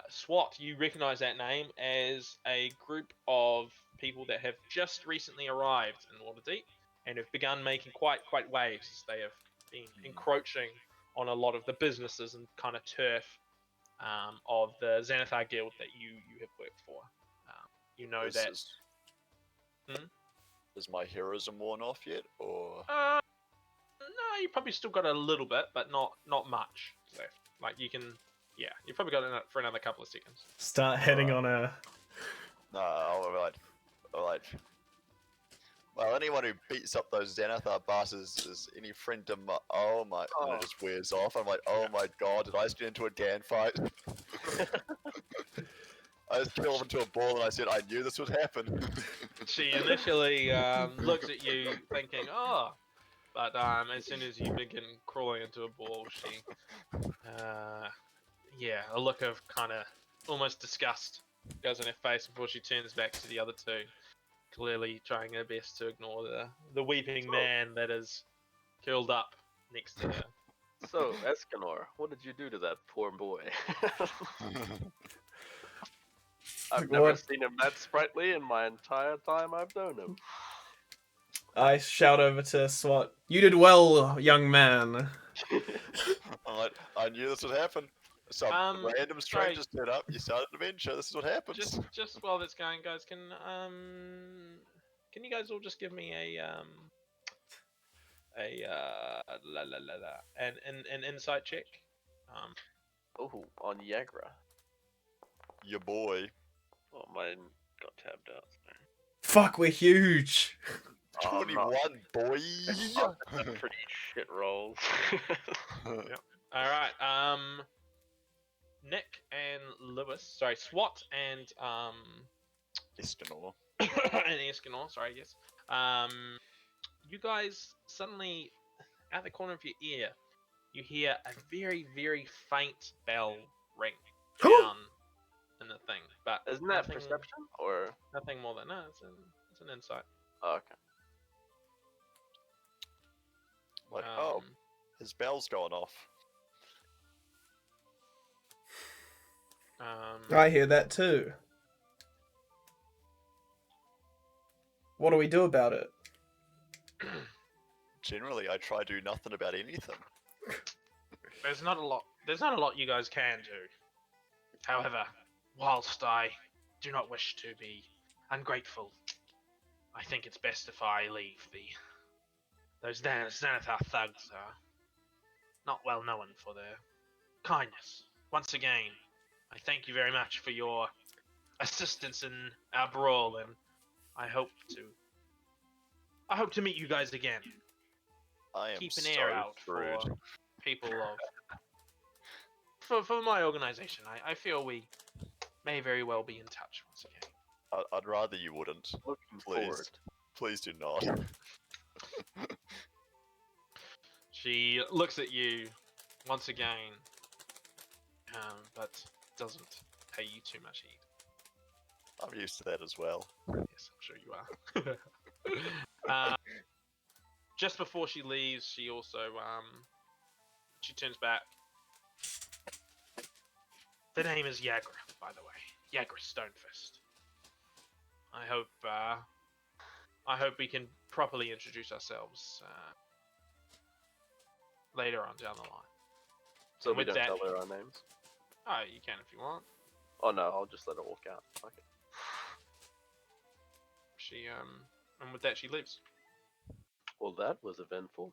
A: SWAT, you recognize that name as a group of people that have just recently arrived in Waterdeep and have begun making quite waves as they have been encroaching on a lot of the businesses and kind of turf of the Xanathar Guild that you have worked for.
B: Is my heroism worn off yet, or?
A: No, you probably still got a little bit, but not much left. Like you probably got it for another couple of seconds.
D: Start heading on a.
B: No, alright. Well, anyone who beats up those Xanathar bastards is any friend to my. Oh my. And it just wears off. I'm like, oh my god, did I just get into a gang fight? I just killed him into a ball and I said, I knew this would happen.
A: She initially looks at you thinking, oh, but as soon as you begin crawling into a ball, she, a look of kind of almost disgust goes on her face before she turns back to the other two, clearly trying her best to ignore the weeping man that is curled up next to her.
C: So, Escanor, what did you do to that poor boy? I've never seen him that sprightly in my entire time I've known him.
D: I shout over to SWAT. You did well, young man.
B: I'm like, I knew this would happen. Some random stranger stood up. You started an adventure. This is what happens.
A: Just while that's going, guys, can you guys all just give me an insight check?
C: Oh, on Yagra.
B: Your boy.
C: Oh, mine got tabbed out.
D: Fuck, we're huge.
B: 21, boy.
C: That's pretty shit rolls.
A: Yep. All right. Nick and Lewis. Sorry, SWAT and
B: Escanor.
A: and Escanor. Sorry, yes. You guys suddenly, out the corner of your ear, you hear a very, very faint bell ring down in the thing. But
C: isn't that perception or
A: nothing more than it's an insight.
C: Oh, okay.
B: Like, his bell's going off.
D: I hear that too. What do we do about it?
B: Generally, I try to do nothing about anything.
E: there's not a lot. There's not a lot you guys can do. However, whilst I do not wish to be ungrateful, I think it's best if I leave. Those Xanathar thugs are not well known for their kindness. Once again, I thank you very much for your assistance in our brawl, and I hope to meet you guys again.
B: I am
E: Keep an
B: so
E: ear out
B: screwed.
E: for people of for my organization. I feel we may very well be in touch once again.
B: I'd rather you wouldn't.
C: Looking
B: Please.
C: forward.
B: Please do not.
E: She looks at you once again, but doesn't pay you too much heed.
B: I'm used to that as well.
E: Yes, I'm sure you are. Just before she leaves, she also she turns back. The name is Yagra, by the way. Yagra Stonefist. I hope we can properly introduce ourselves later on down the line.
C: So
E: And
C: we
E: with
C: don't
E: that-
C: tell her our names?
E: Oh, you can if you want.
C: Oh no, I'll just let her walk out. Okay.
E: She and with that she leaves.
C: Well, that was eventful.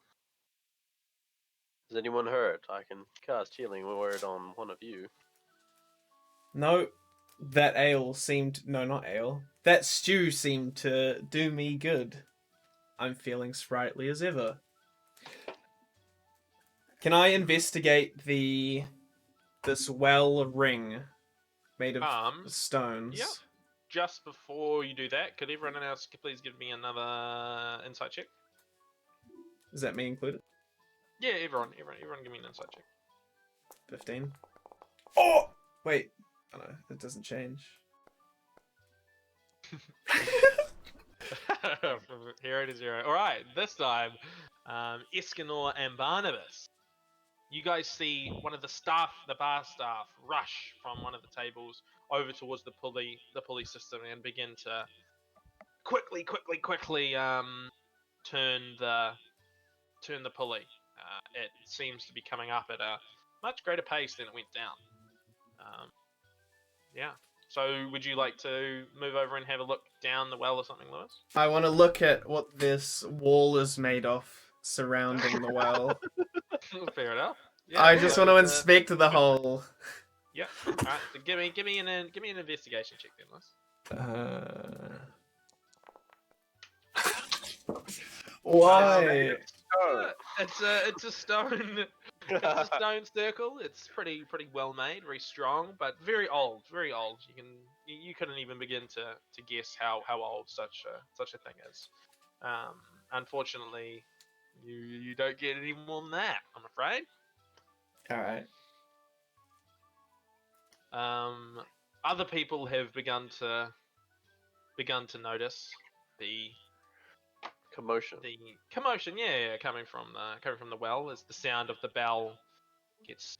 C: Has anyone heard? I can cast healing word on one of you.
D: No, that ale seemed... No, not ale. That stew seemed to do me good. I'm feeling sprightly as ever. Can I investigate this well ring made of stones?
E: yeah. Just before you do that, could everyone else please give me another insight check?
D: Is that me included?
E: Yeah, everyone give me an insight check.
D: 15. Oh! Wait. Oh no, it doesn't change.
E: From 0 to 0. Alright, this time, Escanor and Barnabas. You guys see one of the bar staff, rush from one of the tables over towards the pulley system and begin to quickly turn the pulley. It seems to be coming up at a much greater pace than it went down. Yeah. So, would you like to move over and have a look down the well or something, Lewis?
D: I want to look at what this wall is made of surrounding the well.
E: Fair enough. Yeah,
D: I just
E: so
D: want to inspect the whole.
E: Yeah. Alright, so give me an investigation check then, Lewis.
D: Why?
E: It's a stone. It's a stone circle. It's pretty well made, very strong, but very old. Very old. You couldn't even begin to guess how old such a thing is. Unfortunately, you don't get any more than that, I'm afraid.
D: Alright.
E: Other people have begun to notice the
C: Commotion.
E: commotion, yeah, coming from the well as the sound of the bell gets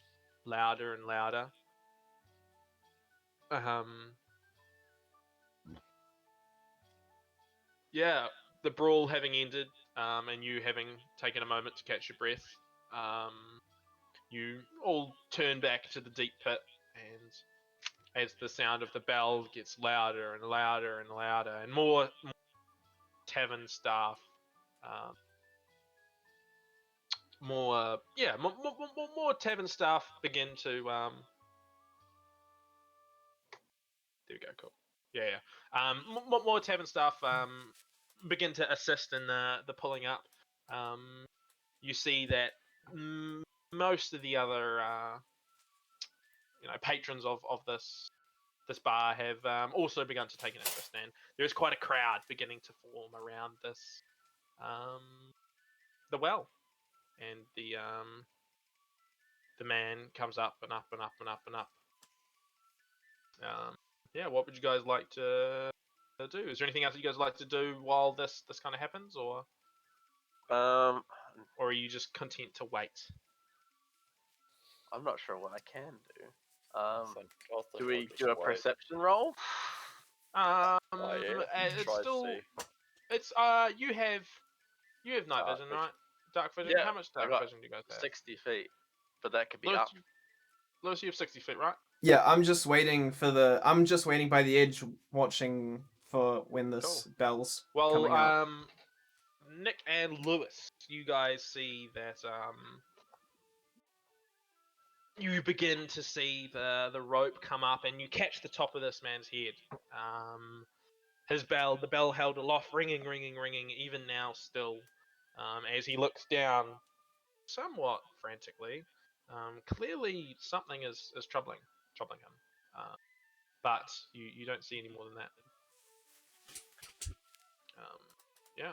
E: louder and louder. Yeah, the brawl having ended, and you having taken a moment to catch your breath, you all turn back to the deep pit, and as the sound of the bell gets louder and louder and louder, and more tavern staff, more tavern staff begin to there we go, cool. Yeah. More tavern staff begin to assist in the pulling up. You see that most of the other patrons of this bar have also begun to take an interest, and there's quite a crowd beginning to form around this the well, and the man comes up and up and up and up and up. Yeah, what would you guys like to do? Is there anything else you guys like to do while this kind of happens, or are you just content to wait?
C: I'm not sure what I can do.
B: I think
C: Do
B: I'll
C: we
B: just
C: do a
B: wait.
C: perception roll?
B: Yeah,
E: It's
B: try to
E: still
B: see.
E: it's you have night
B: Dark
E: vision,
B: vision.
E: right? Dark vision.
C: Yeah,
E: How much
C: I
E: dark
C: got
E: vision do you guys have?
C: 60 feet. But that could be
E: Lewis,
C: up.
E: Lewis, you have 60 feet, right?
D: Yeah, I'm just waiting by the edge, watching for when this bell's
E: Well,
D: coming up.
E: Nick and Lewis, you guys see that you begin to see the rope come up, and you catch the top of this man's head. The bell held aloft, ringing, ringing, ringing, even now still, as he looks down, somewhat frantically. Clearly, something is troubling him. But you don't see any more than that. Yeah.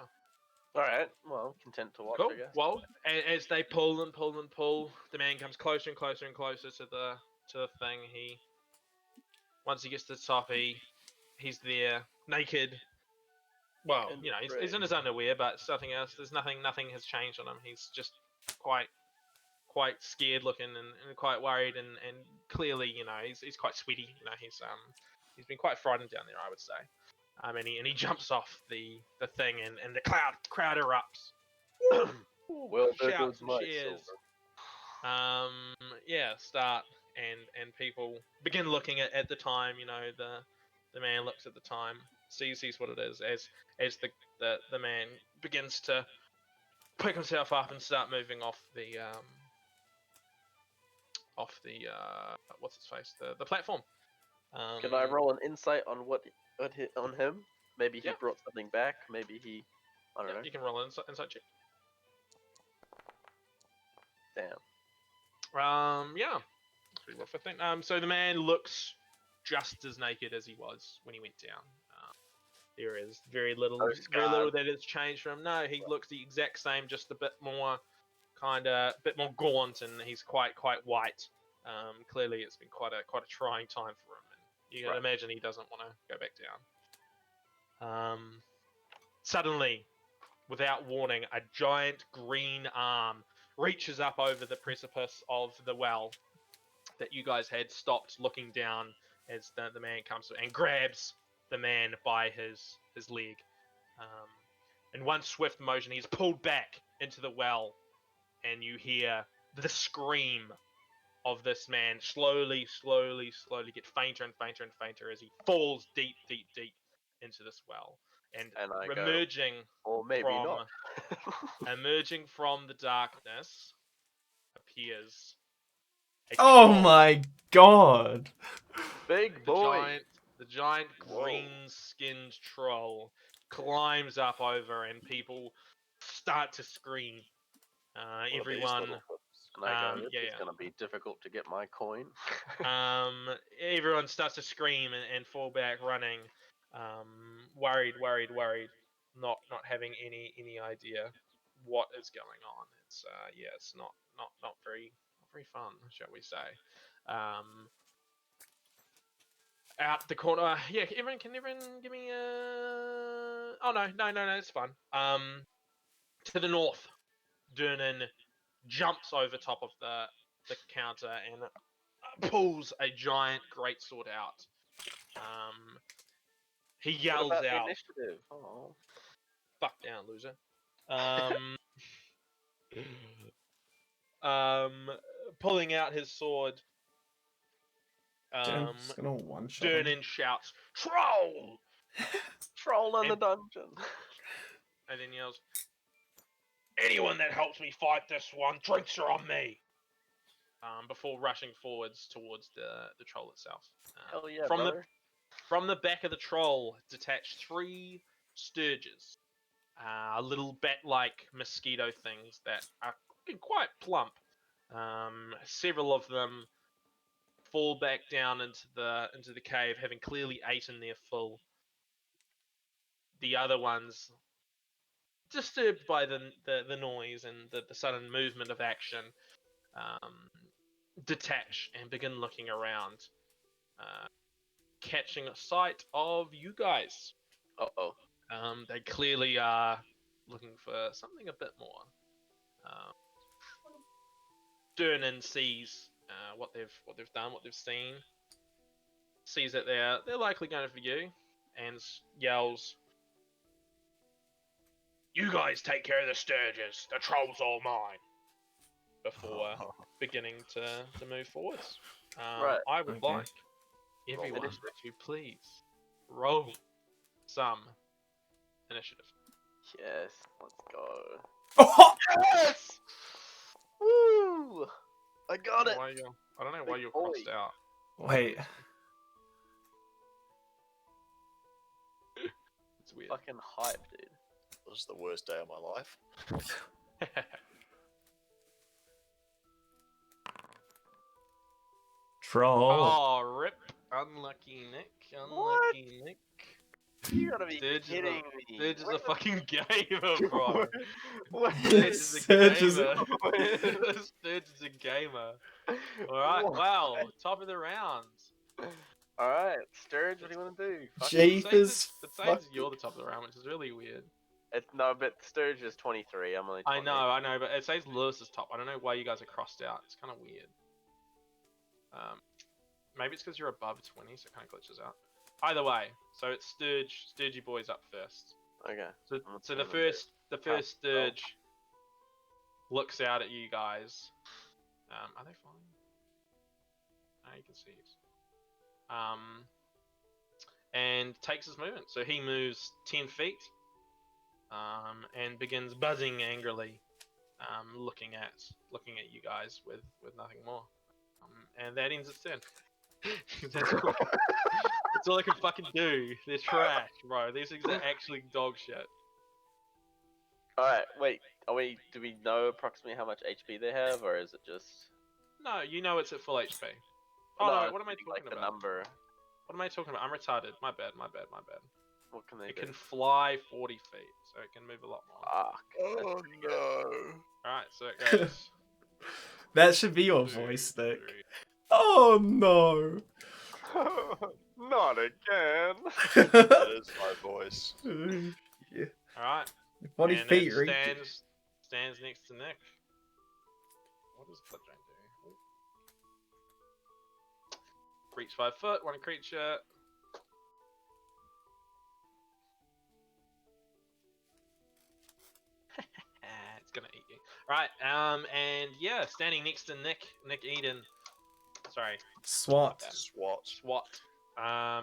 C: All right. Well, content to watch,
E: Cool.
C: I guess.
E: Well, as they pull and pull and pull, the man comes closer and closer and closer to the thing. Once he gets to the top, he's there, naked. Well,
C: And
E: he's in his underwear, but something else. There's nothing has changed on him. He's just quite scared looking and quite worried and clearly, he's quite sweaty. He's been quite frightened down there, I would say. And he jumps off the thing and the crowd erupts.
C: Well, there
E: Shouts
C: goes
E: and
C: my
E: cheers.
C: silver.
E: Start and people begin looking at the time. The man looks at the time, sees what it is as the man begins to pick himself up and start moving off the what's its face, the platform.
C: Can I roll an insight on on him? Maybe he
E: Yeah.
C: brought something back. Maybe he. I don't know.
E: You can roll an insight check.
C: Damn.
E: Yeah. Pretty rough, I think. So the man looks just as naked as he was when he went down. There is very little that has changed from him. No, he looks the exact same, just a bit more gaunt, and he's quite white. Clearly, it's been quite a trying time for him, and you can imagine he doesn't want to go back down. Suddenly, without warning, a giant green arm reaches up over the precipice of the well that you guys had stopped looking down as the man comes and grabs the man by his leg. In one swift motion, he's pulled back into the well, and you hear the scream of this man slowly get fainter and fainter and fainter as he falls deep into this well. And
C: I
E: emerging
C: go, or maybe
E: from
C: not.
E: emerging from the darkness appears a
D: Oh
E: troll.
D: my god!
C: Big boy.
E: The giant
B: Whoa.
E: green-skinned troll climbs up over, and people start to scream.
B: What are these
E: Everyone,
B: little hooks?
C: And I go, this
E: yeah,
C: is gonna be difficult to get my coin.
E: everyone starts to scream and fall back running, worried, not having any idea what is going on. It's it's not very fun, shall we say. Out the corner, yeah. Can everyone give me a? Oh no, it's fine. To the north, Durnan jumps over top of the counter and pulls a giant greatsword out. He
C: What
E: yells
C: about the
E: out,
C: initiative? Oh.
E: "Fuck down, loser!" Um, pulling out his sword.
D: Just gonna one shot him.
E: Durnan shouts, "Troll!"
C: Troll in the
E: And-
C: dungeon.
E: and then yells, "Anyone that helps me fight this one, drinks are on me." Before rushing forwards towards the troll itself.
C: Hell yeah,
E: from
C: brother.
E: From the back of the troll detach 3 sturges, little bat-like mosquito things that are quite plump. Several of them fall back down into the cave, having clearly eaten their fill. The other ones, disturbed by the noise and the sudden movement of action, detach and begin looking around, catching a sight of you guys.
C: Uh-oh.
E: They clearly are looking for something a bit more. Durnan sees what they've done, what they've seen. Sees that they're likely going for you, and yells, "You guys take care of the sturges. The troll's all mine." Before beginning to move forwards.
C: Right.
E: I would
D: Okay.
E: like everyone
C: initiative.
E: to please roll some initiative.
C: Yes, let's go.
D: Oh!
C: Yes! Woo! I got it.
E: I don't know why
C: Big
E: you're crossed
C: boy.
E: out.
D: Wait.
E: It's weird.
C: Fucking hype, dude.
B: This is the worst day of my life.
D: Troll.
E: Oh, rip. Unlucky Nick. Unlucky Nick.
C: You gotta be
E: Sturge
C: kidding me.
E: Sturge is
C: Where
E: a
C: the-
E: fucking gamer, bro.
C: Where
E: Sturge is a
D: Sturge is-
E: gamer. Sturge is a gamer. Alright,
C: What?
E: wow. Top of the round.
C: Alright, Sturge, what do you want to do? Fuck it.
D: Jeep
E: It
D: is
E: says you're the top of the round, which is really weird.
C: No, but Sturge is 23. I'm only 20.
E: I know, but it says Lewis is top. I don't know why you guys are crossed out. It's kind of weird. Maybe it's because you're above 20, so it kind of glitches out. Either way, so it's Sturgy boys up first.
C: Okay.
E: So,
C: I'm
E: so the
C: assuming that-
E: first Sturge looks out at you guys. Are they flying? No, you can see it. And takes his movement. So he moves 10 feet. And begins buzzing angrily, looking at you guys with nothing more. And that ends its turn. That's all I can fucking do. They're trash, bro. These things are actually dog shit.
C: Alright, wait. Do we know approximately how much HP they have, or is it just...
E: No, you know it's at full HP. Oh
C: No,
E: no, what am I
C: like
E: talking
C: the
E: about?
C: number.
E: What am I talking about? I'm retarded. My bad.
C: What can they
E: It
C: do?
E: can fly 40 feet, so it can move a lot more.
C: Fuck.
B: Oh no.
E: Alright, so it goes.
D: That should be your
E: 2,
D: voice, Nick.
E: 3.
D: Oh no.
C: Not again.
B: That is my voice.
E: Alright.
D: 40
E: and
D: feet
E: it
D: reach.
E: stands next to Nick. What does Blood Drain do? Reach 5 foot, one creature. It's gonna eat you. Right, and yeah, standing next to Nick Eden. Sorry,
D: SWAT.
B: SWAT.
E: SWAT.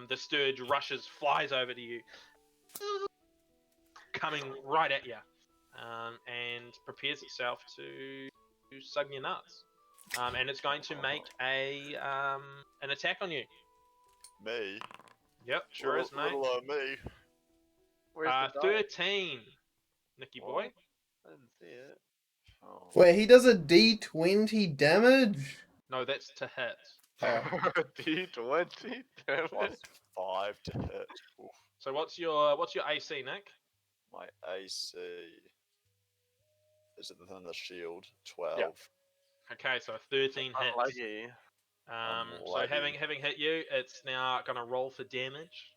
E: The Sturge rushes, flies over to you, coming right at you, and prepares itself to sug your nuts. And it's going to make an attack on you.
B: Me.
E: Yep, sure is, mate.
B: Little me.
C: Where's the die?
E: 13, Nicky boy.
C: I didn't see it.
B: Oh.
F: Wait, he does a D20 damage?
E: No, that's to hit.
C: D20, damn
B: Plus
C: it.
B: 5 to hit. Oof.
E: So what's your AC, Nick?
B: My AC. Is it within the shield? 12.
C: Yeah.
E: Okay, so a 13 hits.
C: Unlucky.
E: So having hit you, it's now gonna roll for damage.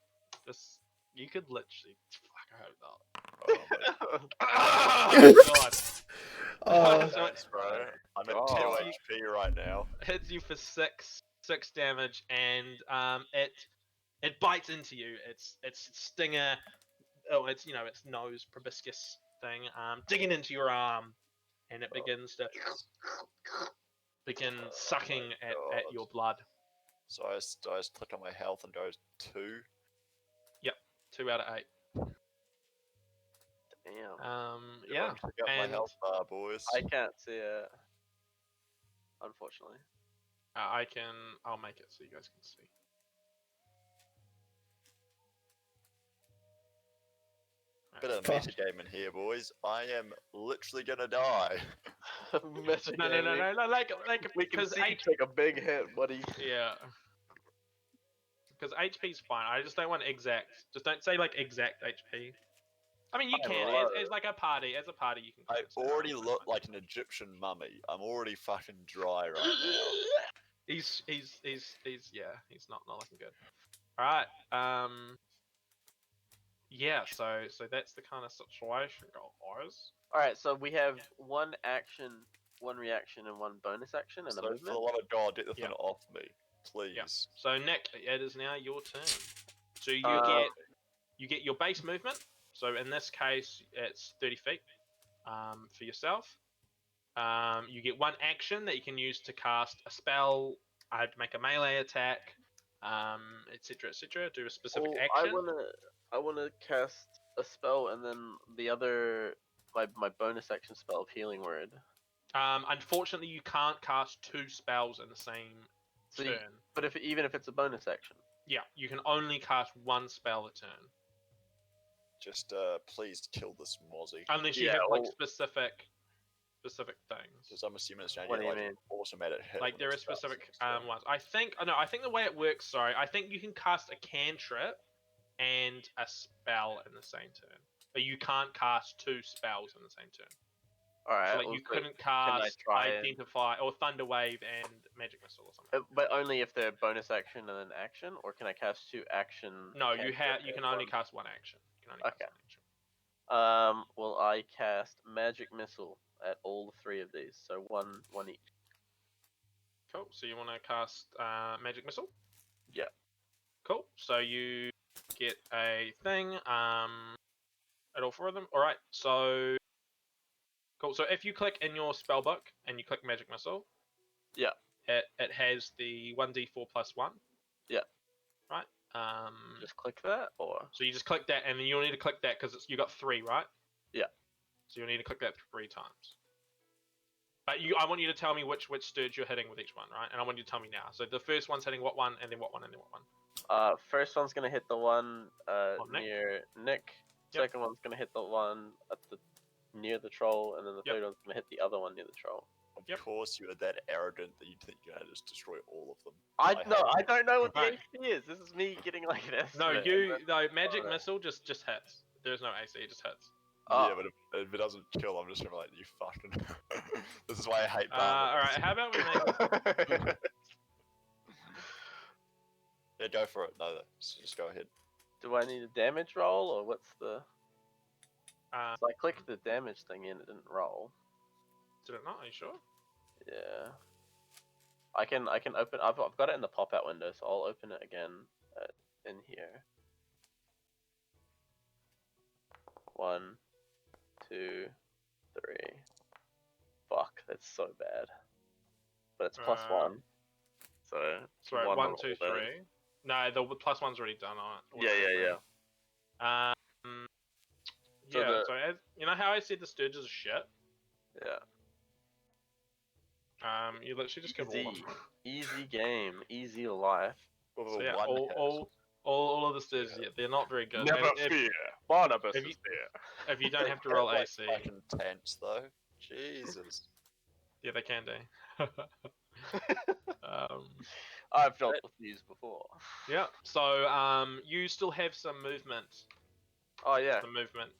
E: Just you could literally. Fuck, I hope not.
B: Oh my
E: Oh god.
F: Oh,
E: So
B: Thanks, bro. I'm at
C: Oh.
B: 2 HP right now.
E: hits you for six damage, and it bites into you. Its stinger, its its nose proboscis thing, digging into your arm, and it begins to sucking at your blood.
B: So I just click on my health and goes 2.
E: 2 out of 8.
C: Damn.
E: Yeah,
B: Pick up my
E: and
B: health bar, boys.
C: I can't see it. Unfortunately.
E: I'll make it so you guys can see.
B: Bit of metagaming here, boys. I am literally gonna die.
E: No, like
C: We can
E: because
C: see you take a big hit, buddy.
E: yeah, because HP's fine. I just don't want exact. Just don't say like exact HP. I mean, you
C: I
E: can
C: love
E: as like a party. As a party, you can.
B: I
E: kinda say, "Oh,
B: already
E: it's
B: look
E: fine."
B: like an Egyptian mummy. I'm already fucking dry right now.
E: He's yeah, he's not looking good. All right. Yeah. So that's the kind of situation, guys.
C: Alright, so we have one action, one reaction, and one bonus action, and
B: So
C: a
B: for the
C: movement.
B: love of God, get the
E: Yeah.
B: thing off me, please.
E: So Nick, it is now your turn. So you
C: Uh,
E: get your base movement. So in this case, it's 30 feet for yourself. You get one action that you can use to cast a spell, make a melee attack, etc., etc. Do a specific
C: Oh,
E: action.
C: I wanna cast a spell and then the other my bonus action spell of Healing Word.
E: Unfortunately, you can't cast 2 spells in the same
C: So
E: turn.
C: but even if it's a bonus action.
E: Yeah, you can only cast 1 spell a turn,
B: Just please kill this mozzie.
E: unless you
C: Yeah,
E: have like
C: well-
E: specific things.
B: Because I'm assuming it's going
C: What
B: to
C: do
B: get
C: you
B: like
C: mean?
B: automated hit.
E: Like
B: when
E: there
B: it
E: are
B: starts
E: specific
B: next turn.
E: ones. I think the way it works. Sorry, I think you can cast a cantrip and a spell in the same turn, but you can't cast 2 spells in the same turn.
C: Alright.
E: So like you couldn't cast
C: try and-
E: Identify or Thunder Wave and Magic Missile or something.
C: But only if they're bonus action and then action, or can I cast 2 action?
E: No, you
C: cantrips
E: can
C: and
E: only
C: one-
E: cast 1 action. You can only
C: Okay.
E: cast 1 action.
C: Well, I cast Magic Missile at all 3 of these, so one each.
E: Cool. So you want to cast Magic Missile?
C: Yeah.
E: Cool. So you get a thing. At all 4 of them. All right. So cool. So if you click in your spellbook and you click Magic Missile,
C: Yeah.
E: it has the 1d4 plus 1.
C: Yeah.
E: Right.
C: Just click that, or
E: So you just click that, and then you'll need to click that because you got 3, right?
C: Yeah.
E: So you'll need to click that 3 times. But I want you to tell me which sturge you're hitting with each one, right? And I want you to tell me now. So the first one's hitting what one, and then what one, and then what one.
C: first one's gonna hit the one
E: Nick?
C: near Nick.
E: Yep.
C: Second one's gonna hit the one at the near the troll, and then the
E: Yep.
C: third one's gonna hit the other one near the troll.
B: Of course, you are that arrogant that you think you're going to just destroy all of them.
C: I
B: hate
C: don't know what the
E: Right.
C: AC is. This is me getting like an
E: No,
C: estimate.
E: Magic
C: Alright.
E: Missile just hits. There's no AC, it just hits.
C: Oh.
B: Yeah, but if it doesn't kill, I'm just gonna be like, you fucking. This is why I hate.
E: All right. How about we make?
B: Yeah, go for it. No, just go ahead.
C: Do I need a damage roll, or what's the? So I clicked the damage thing in, it didn't roll.
E: Did it not? Are you sure?
C: Yeah. I can open. I've got it in the pop out window, so I'll open it again in here. 1, 2, 3. Fuck, that's so bad. But it's plus 1. So
E: Sorry,
C: one
E: 1,
C: roll
E: 2,
C: then.
E: 3. No, the plus 1's already done on it.
C: Yeah. So
E: Yeah.
C: the-
E: So you know how I said the sturges are shit?
C: Yeah.
E: You literally just give all of them.
C: Easy game, easy life.
B: With
E: So
B: a
E: yeah,
B: one hit.
E: all of the sturges, yeah, they're not very good.
C: Never
E: And if,
C: fear, Barnabas
E: if you-
C: is there.
E: if you don't have to
B: They're
E: roll
B: like
E: AC,
B: fucking tense though. Jesus.
E: yeah, they can do.
C: I've dealt with these before.
E: Yeah. So you still have some movement.
C: Oh yeah.
E: Some movement.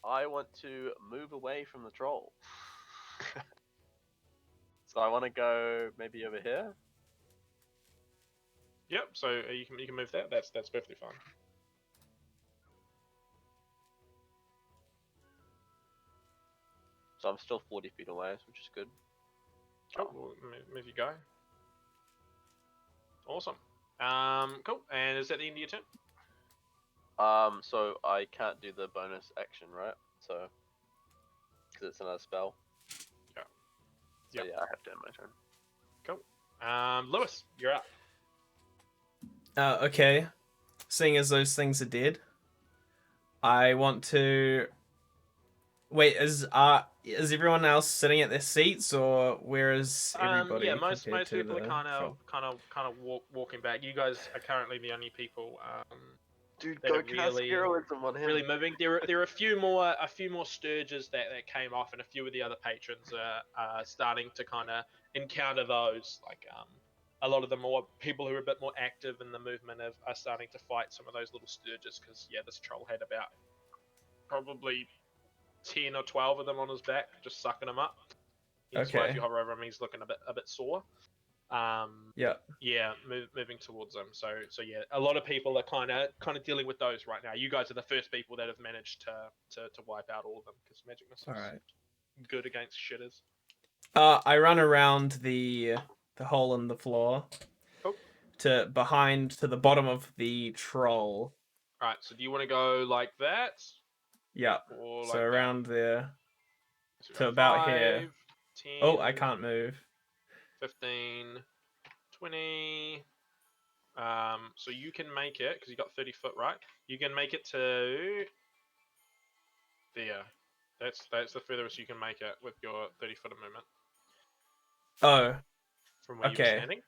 C: I want to move away from the troll. So I want to go maybe over here.
E: Yep. So you can move that. That's perfectly fine.
C: So I'm still 40 feet away, which is good.
E: Cool. Well, move you go. Awesome. Cool. And is that the end of your turn?
C: So I can't do the bonus action, right? So, because it's another spell.
E: Yeah.
C: So
E: Yeah.
C: yeah, I have to end my turn.
E: Lewis, you're up.
D: Okay. Seeing as those things are dead, I want to. Wait, is everyone else sitting at their seats, or where is everybody?
E: Yeah, most
D: compared to
E: people are
D: the
E: kind of walking back. You guys are currently the only people
C: Dude,
E: that
C: go
E: are
C: cast
E: really-
C: heroism on him.
E: really moving. There are a few more sturges that came off, and a few of the other patrons are starting to kind of encounter those. Like a lot of the more people who are a bit more active in the movement are starting to fight some of those little sturges, because yeah, this troll had about probably 10 or 12 of them on his back, just sucking him up. That's why if
D: Okay.
E: you hover over him, he's looking a bit sore.
D: Yeah.
E: Yeah, moving towards them. So yeah, a lot of people are kind of dealing with those right now. You guys are the first people that have managed to wipe out all of them, because Magic Missile's
D: All right.
E: good against shitters.
D: I run around the hole in the floor
E: Oh.
D: to the bottom of the troll.
E: All right. So do you want to go like that,
D: Yeah.
E: or
D: So
E: like
D: around there.
A: So
D: To about here.
A: 5, 10,
D: Oh, I can't move.
A: 15, 20. So you can make it because you got 30 foot, right? You can make it to there. That's the furthest you can make it with your 30 foot of movement
D: Oh,
A: from where you were
D: okay.
A: standing.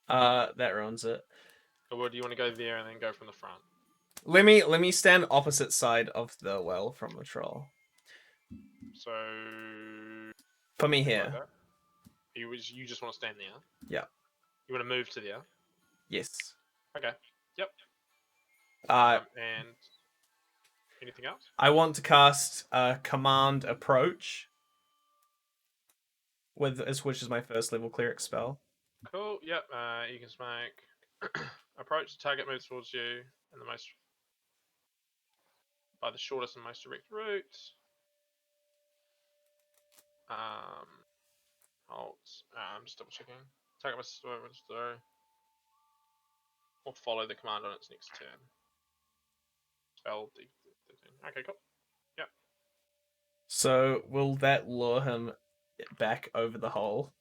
D: That ruins it.
A: Or do you want to go there and then go from the front?
D: Let me stand opposite side of the well from the troll.
A: So
D: Put me
A: like
D: here.
A: that. You just want to stand there.
D: Yeah.
A: You want to move to there.
D: Yes.
A: Okay. Yep.
D: Uh,
A: And anything else?
D: I want to cast Command Approach, which is my first level cleric spell.
A: Cool. Yep. You can make approach. The target moves towards you in the most by the shortest and most direct route. Halt. I'm just double checking. Target must or follow the command on its next turn. Spell D13. Okay, cool. Yep.
D: So will that lure him back over the hole?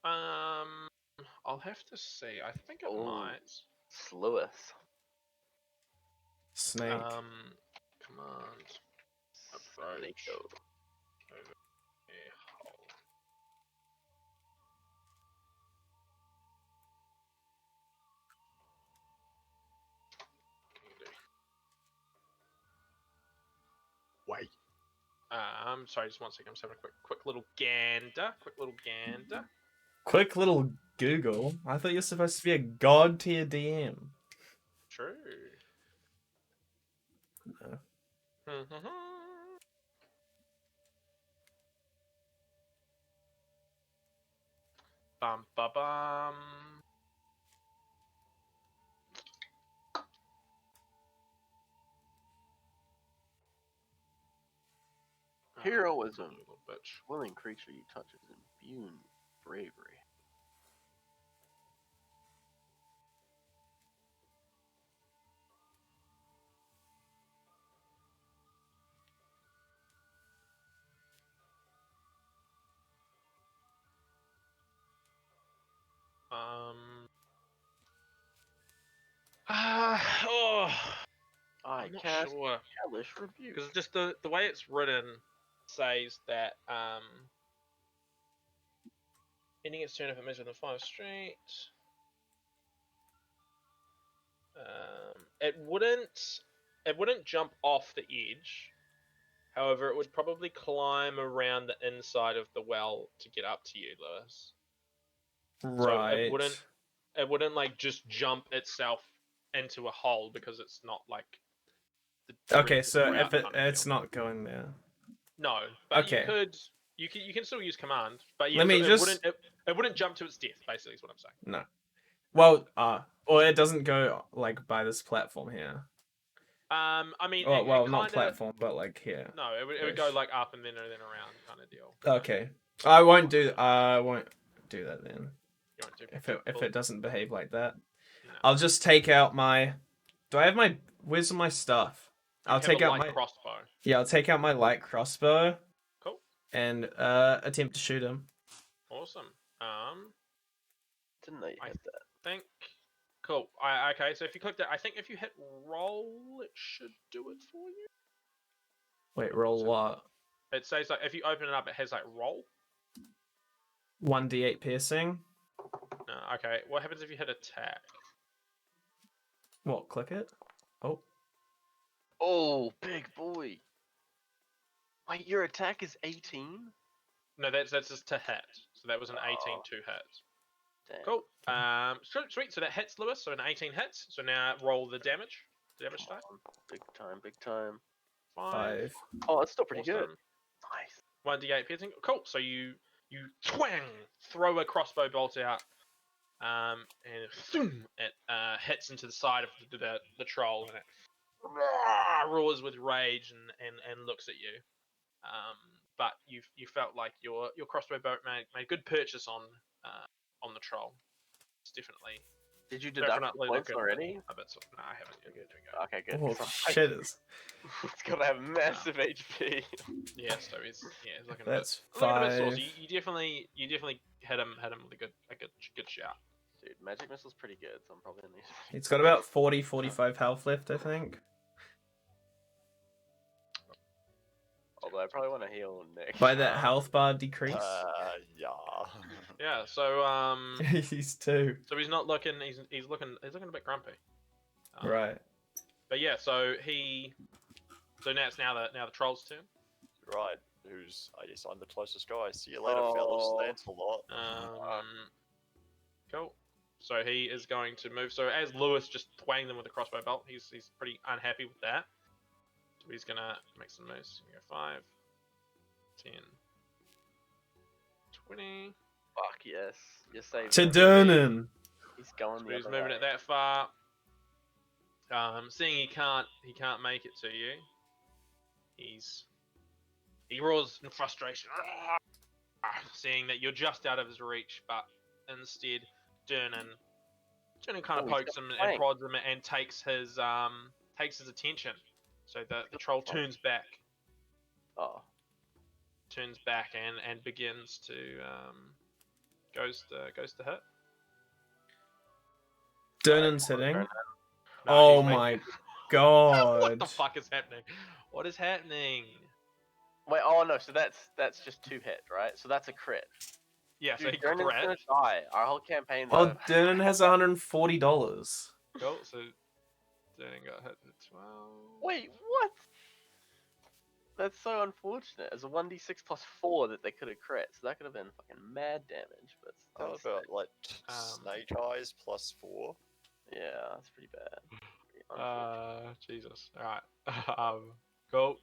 A: I'll have to see. I think it
C: Oh.
A: might.
C: Sleweth.
D: Snake.
A: Command approach
C: Snake-o.
A: over a hole. Wait. Sorry, just one second. I'm just having a quick little gander. Quick little gander.
D: Quick little Google. I thought you're supposed to be a god to your DM.
A: True.
D: No.
A: Bum ba bum.
C: Heroism.
A: Little bitch.
C: Willing creature you touch is imbued with bravery.
A: Oh,
C: I
A: I'm not
C: cast
A: sure
C: hellish rebuke.
A: because just the way it's written says that ending its turn if it moves within 5 street. It wouldn't jump off the edge. However, it would probably climb around the inside of the well to get up to you, Lewis.
D: Right.
A: So it wouldn't like just jump itself into a hole because it's not like the
D: Okay,
A: direct
D: so
A: route
D: if
A: kind of
D: it's
A: deal.
D: not going there.
A: No, but
D: Okay.
A: you can still use command, but yeah,
D: Let
A: so
D: me
A: it
D: just-
A: wouldn't jump to its death. Basically, is what I'm saying.
D: No. Well, or it doesn't go like by this platform here.
A: I mean,
D: Oh, well,
A: it
D: not
A: kinda,
D: platform, but like here.
A: No, it would go
D: Ish.
A: like up and then around kind of deal.
D: Okay. I won't do that then.
A: You won't do
D: If it doesn't behave like that.
A: No.
D: I'll just take out my where's my stuff?
A: You
D: I'll
A: have
D: take
A: a
D: out
A: light
D: my
A: crossbow.
D: Yeah, I'll take out my light crossbow
A: Cool.
D: and attempt to shoot him.
A: Awesome.
C: Didn't know you
A: I
C: had that.
A: think. Cool. Okay. So if you click that, I think if you hit roll, it should do it for you.
D: Wait, roll
A: So-
D: what?
A: It says like if you open it up, it has like roll.
D: 1d8 piercing.
A: Okay. What happens if you hit attack?
D: What? Click it. Oh.
C: Oh, big boy. Wait, your attack is 18?
A: No, that's just to hit. So that was an 18
C: Oh.
A: to hit.
C: Damn.
A: Cool. Sweet. So that hits Lewis. So an 18 hits. So now roll the damage. The damage
C: Come
A: die.
C: on. Big time, big time.
A: 5.
C: Oh, that's still pretty good.
A: Awesome.
C: Nice.
A: 1d8 piercing. Cool. So you twang, throw a crossbow bolt out, and thoom, it hits into the side of the troll, and it roars with rage and looks at you. But you felt like your crossbow bolt made good purchase on the troll. It's definitely
C: Did you deduct the
E: Definitely
C: points
E: looking
C: already?
E: a bit sore. No, I haven't. You're good.
C: Okay, good.
D: Oh
C: 'cause I'm like,
D: shit! Is
C: it's gonna have massive HP.
E: Yeah, so he's looking
D: that's
E: a bit, looking a bit sore. So
D: 5.
E: you definitely hit him with a good shout.
C: Dude, magic missile's pretty good, so I'm probably gonna need.
D: It's got about 40, 45 health left, I think.
C: Although I probably want to heal Nick.
D: By that health bar decrease.
B: Yeah.
E: Yeah. So
D: He's 2.
E: so he's not looking. He's looking a bit grumpy.
D: Right.
E: But yeah. So now it's now the troll's turn.
B: Right. I guess I'm the closest guy. See you later, fellas.
C: Oh.
B: Thanks a lot.
E: Cool. So he is going to move. So as Lewis just twanged them with a crossbow bolt, he's pretty unhappy with that. So he's gonna make some moves. He's gonna go 5, 10, 20.
C: Fuck yes. You're saved.
D: To Durnan.
C: He's going
E: So
C: the
E: he's
C: other
E: moving
C: way.
E: it that far. Seeing he can't make it to you, he roars in frustration. Seeing that you're just out of his reach, but instead Durnan kind of
C: Oh, he's
E: pokes
C: got
E: him and
C: flank.
E: prods him and takes his attention. So the troll turns back
C: Oh.
E: and begins to goes to hit.
D: Durnan's hitting.
C: Durnan.
E: No,
D: Oh
E: he's making-
D: my
E: what
D: god.
E: the fuck is happening? What is happening?
C: Wait, oh no, so that's just 2 hit, right? So that's a crit.
E: Yeah, so
C: Dude,
E: he
C: Durnan's
E: crit.
C: gonna die. Our whole campaign's
D: Oh,
C: over.
D: Durnan has $140.
E: Cool, so Durnan got hit at 12.
C: Wait, what? That's so unfortunate. It's a 1d6 plus 4 that they could have crit, so that could have been fucking mad damage. But
B: That was about like snake eyes plus 4.
C: yeah, that's pretty bad. Pretty unfortunate.
E: Jesus. Alright. Cool.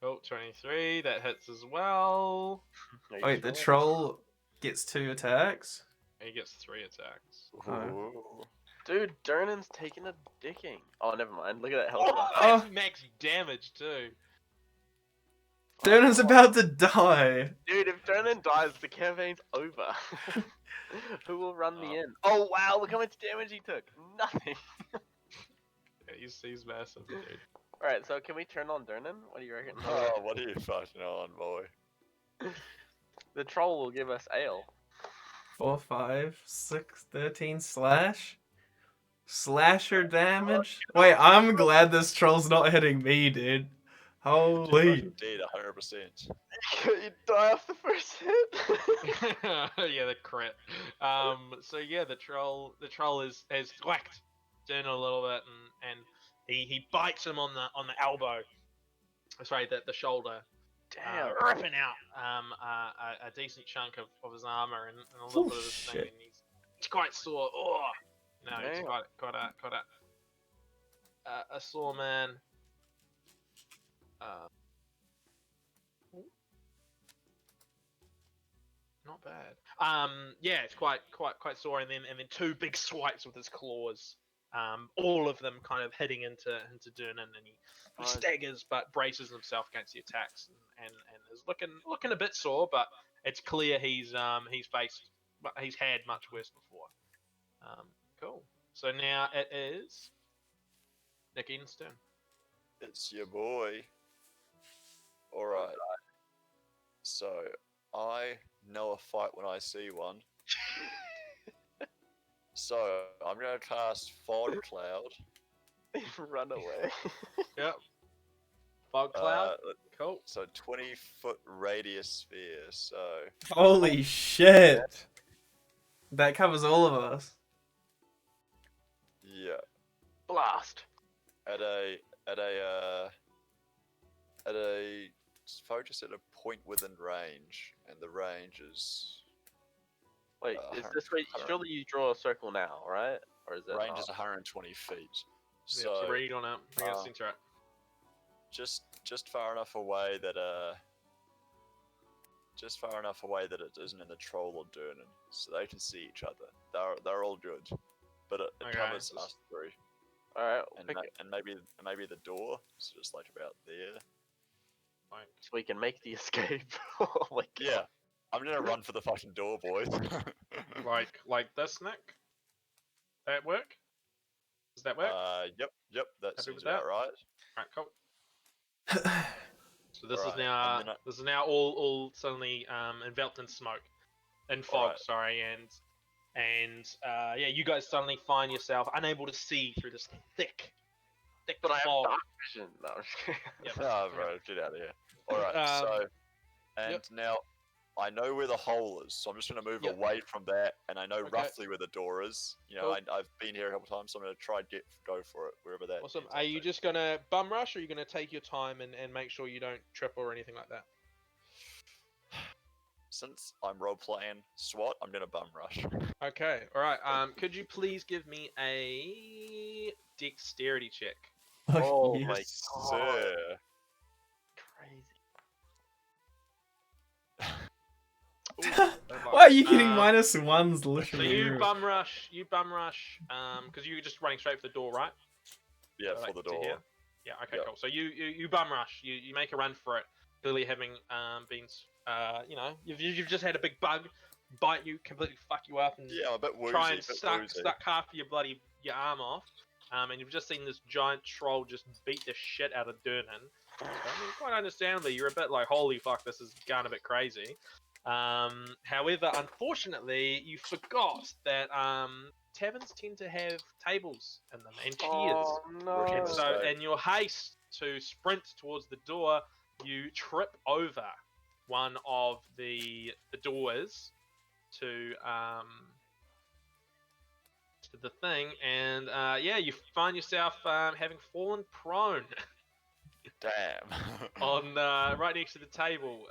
E: Cool, 23. That hits as well.
C: Are you
D: Wait, the
C: sure?
D: troll gets 2 attacks?
E: He gets 3 attacks.
D: Oh.
B: Ooh.
C: Dude, Durnan's taking a dicking. Oh, never mind. Look at that health
E: Oh,
C: bar.
E: that's max damage too.
D: Durnan's about to die.
C: Dude, if Durnan dies, the campaign's over. Who will run me in? Oh wow, look how much damage he took. Nothing.
E: Yeah, he's massive, dude.
C: Alright, so can we turn on Durnan? What do you reckon?
B: Oh, what are you fucking on, boy?
C: The troll will give us ale.
D: 4, 5, 6, 13 slash. Slasher damage? Wait, I'm glad this troll's not hitting me, dude. Holy.
B: Indeed, 100%.
C: You die off the first hit.
E: Yeah, the crit. So yeah, the troll has whacked Durnan a little bit, and he bites him on the elbow. Sorry, the shoulder.
C: Damn.
E: Ripping out a decent chunk of his armor and a little
D: Oh,
E: bit of his thing,
D: shit.
E: and he's quite sore. Oh no, he's
C: Damn.
E: quite a sore man. Not bad. Yeah, it's quite sore, and then 2 big swipes with his claws. All of them kind of hitting into Durnan, and he
C: Nice.
E: staggers but braces himself against the attacks, and is looking a bit sore, but it's clear he's had much worse before. Cool. So now it is Nick Eden's turn.
B: It's your boy. Alright. So, I know a fight when I see one. So, I'm going to cast Fog Cloud.
C: Run away.
E: Yep. Fog cloud. Cool.
B: So, 20-foot radius sphere. So,
D: Holy shit. That covers all of us.
B: yeah.
C: Blast.
B: At a focus at a point within range, and the range is
C: Wait, is this where surely you draw a circle now, right? Or is that
B: range
C: not?
B: is 120 feet.
E: Yeah,
B: So
E: so read on it. Bring it
B: uh,
E: center it.
B: just far enough away that it isn't in the troll or Durnan, so they can see each other. They're all good, but it
E: Okay,
B: covers
E: just-
B: us three,
C: All right,
B: and
C: pick it
B: maybe the door, so just like about there.
E: Like,
C: so we can make the escape. Oh my god.
B: Yeah, I'm gonna run for the fucking door, boys.
E: Like this, Nick? That work? Does that work?
B: Yep, that
E: Happy
B: seems
E: with
B: about
E: that?
B: right.
E: Right, cool. So this is
B: Right,
E: now
B: and then
E: this is now all suddenly enveloped in smoke, in fog.
B: Alright.
E: Sorry, and yeah, you guys suddenly find yourself unable to see through this thick
C: But I have
E: fog.
C: dark vision. No, I'm just kidding.
E: Yep.
B: Oh, bro, get out of here. Alright, and
E: yep.
B: now I know where the hole is, so I'm just gonna move
E: Yep.
B: away from that, and I know
E: Okay.
B: roughly where the door is. You know,
E: Cool.
B: I've been here a couple times, so I'm gonna try and go for it wherever that.
E: Awesome.
B: ends
E: Are
B: up
E: you
B: being.
E: just gonna bum rush, or are you gonna take your time and make sure you don't trip or anything like that?
B: Since I'm role playing SWAT, I'm gonna bum rush.
E: Okay. All right. Could you please give me a dexterity check?
C: Oh
D: yes.
C: my
B: Yes,
C: god.
B: sir.
C: Crazy.
D: Why are you getting
E: Um,
D: -1s
E: So
D: literally?
E: you
D: everywhere?
E: bum rush, because you were just running straight for the door, right?
B: Yeah,
E: So,
B: for
E: like,
B: the
E: to
B: door.
E: here? Yeah, okay,
B: Yep.
E: cool. So you bum rush, you make a run for it, clearly having been, you know, you've just had a big bug bite you, completely fuck you up, and
B: Yeah, I'm a bit woozy.
E: try and
B: bit
E: suck
B: woozy.
E: half of your arm off. And you've just seen this giant troll just beat the shit out of Durnan. So, I mean, quite understandably, you're a bit like, holy fuck, this is going a bit crazy. However, unfortunately, you forgot that taverns tend to have tables in them and chairs.
C: Oh
B: Rookie
E: And
C: no.
E: so,
B: mistake.
E: in your haste to sprint towards the door, you trip over one of the doors to the thing, and yeah, you find yourself having fallen prone
B: Damn.
E: on right next to the table.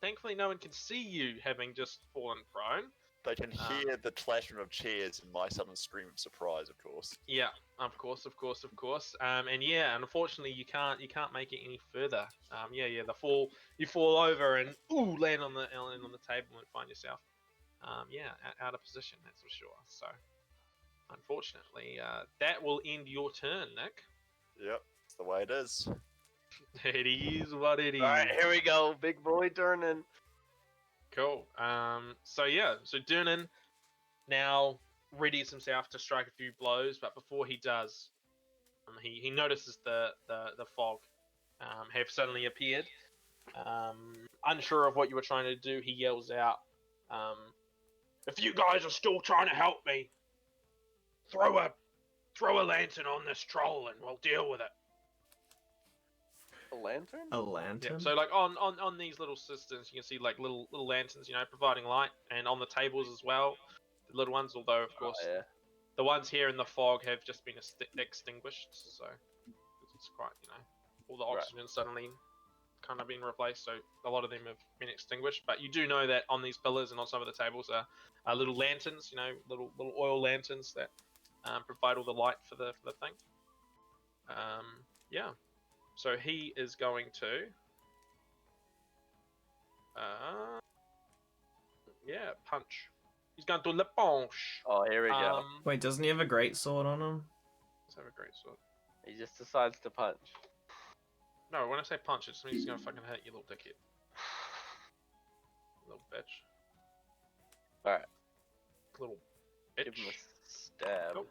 E: Thankfully, no one can see you having just fallen prone.
B: They can hear the clattering of chairs and my sudden scream of surprise, of course.
E: Yeah, of course. And yeah, unfortunately, you can't make it any further. Yeah, you fall over and land on the table and find yourself, yeah, out of position. That's for sure. So, unfortunately, that will end your turn, Nick.
B: Yep, that's the way it is.
E: It is what it is.
C: Alright, here we go. Big boy turning.
E: Cool. So yeah, so Durnan now readies himself to strike a few blows, but before he does, he notices the fog have suddenly appeared. Unsure of what you were trying to do, he yells out, "If you guys are still trying to help me, throw a lantern on this troll and we'll deal with it."
C: A lantern?
D: A
E: Yeah.
D: lantern?
E: So like on these little systems, you can see like little lanterns, you know, providing light, and on the tables as well, the little ones. Although of course,
C: Oh, yeah.
E: the ones here in the fog have just been extinguished, so it's quite, you know, all the
C: Right.
E: oxygen suddenly kind of been replaced, so a lot of them have been extinguished. But you do know that on these pillars and on some of the tables are little lanterns, you know, little oil lanterns that provide all the light for the thing. Yeah. So he is going to yeah, punch. He's going to le punch.
C: Oh, here we go.
D: Wait, doesn't he have a great sword on him?
E: Let's have a great sword.
C: He just decides to punch.
E: No, when I say punch, it just means he's gonna fucking hit you, little dickhead. Little bitch.
C: Alright.
E: Little
C: Give him
E: bitch.
C: a stab.
E: Cool.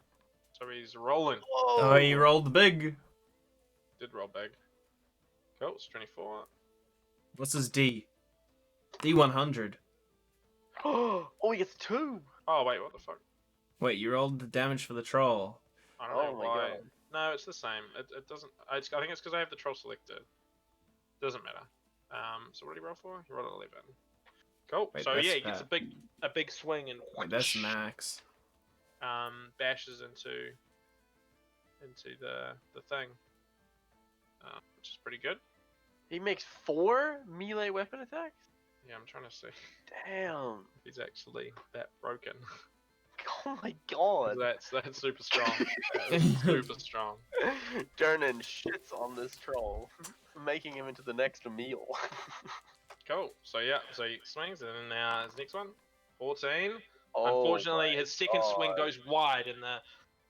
E: So he's rolling.
D: Oh, he rolled big.
E: Did roll big. Cool, it's 24.
D: What's his D? D100.
C: Oh, he gets 2.
E: Oh, wait, what the fuck?
D: Wait, you rolled the damage for the troll.
E: I don't
C: Oh
E: know
C: my
E: why.
C: god.
E: No, it's the same. It doesn't. I think it's because I have the troll selected. Doesn't matter. So what did he roll for? He rolled an 11. Cool.
D: Wait,
E: so
D: that's
E: yeah, he gets
D: bad.
E: a big swing and
D: Wait, that's max.
E: bashes into the thing, which is pretty good.
C: He makes 4 melee weapon attacks?
E: Yeah, I'm trying to see
C: Damn.
E: if he's actually that broken.
C: Oh my god.
E: That's super strong. That's super strong.
C: Durnan shits on this troll, making him into the next meal.
E: Cool. So yeah, so he swings, and then now his next one, 14.
C: Oh
E: Unfortunately,
C: my
E: his second swing
C: God.
E: goes wide, and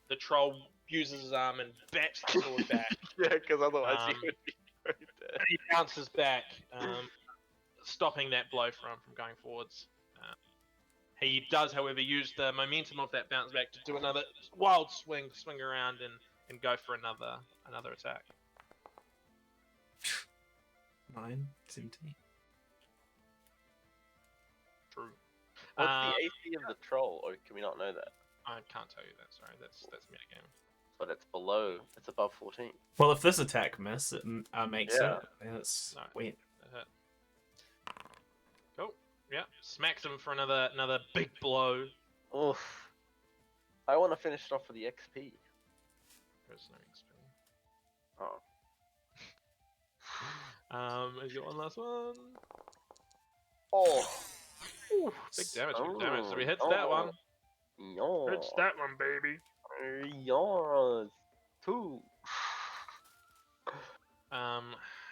E: the troll uses his arm and bats the sword back.
C: Yeah, because otherwise he
E: Um,
C: would be very dead.
E: He bounces back, stopping that blow from going forwards. He does, however, use the momentum of that bounce back to do another wild swing around and go for another attack.
D: 9, 17.
E: True.
C: What's the AC of the troll, or can we not know that?
E: I can't tell you that. Sorry, that's metagame.
C: But it's above 14.
D: Well, if this attack makes it,
C: Yeah.
D: then it's
E: No.
D: win.
E: That hit. Cool. Yeah, smacks him for another big blow.
C: Oof. I want to finish it off with the XP.
E: There's no XP.
C: Oh.
E: Is your one last one?
C: Oh.
E: Ooh, big damage, big damage. So he hits that one. Hits that one, baby.
C: Yours. 2.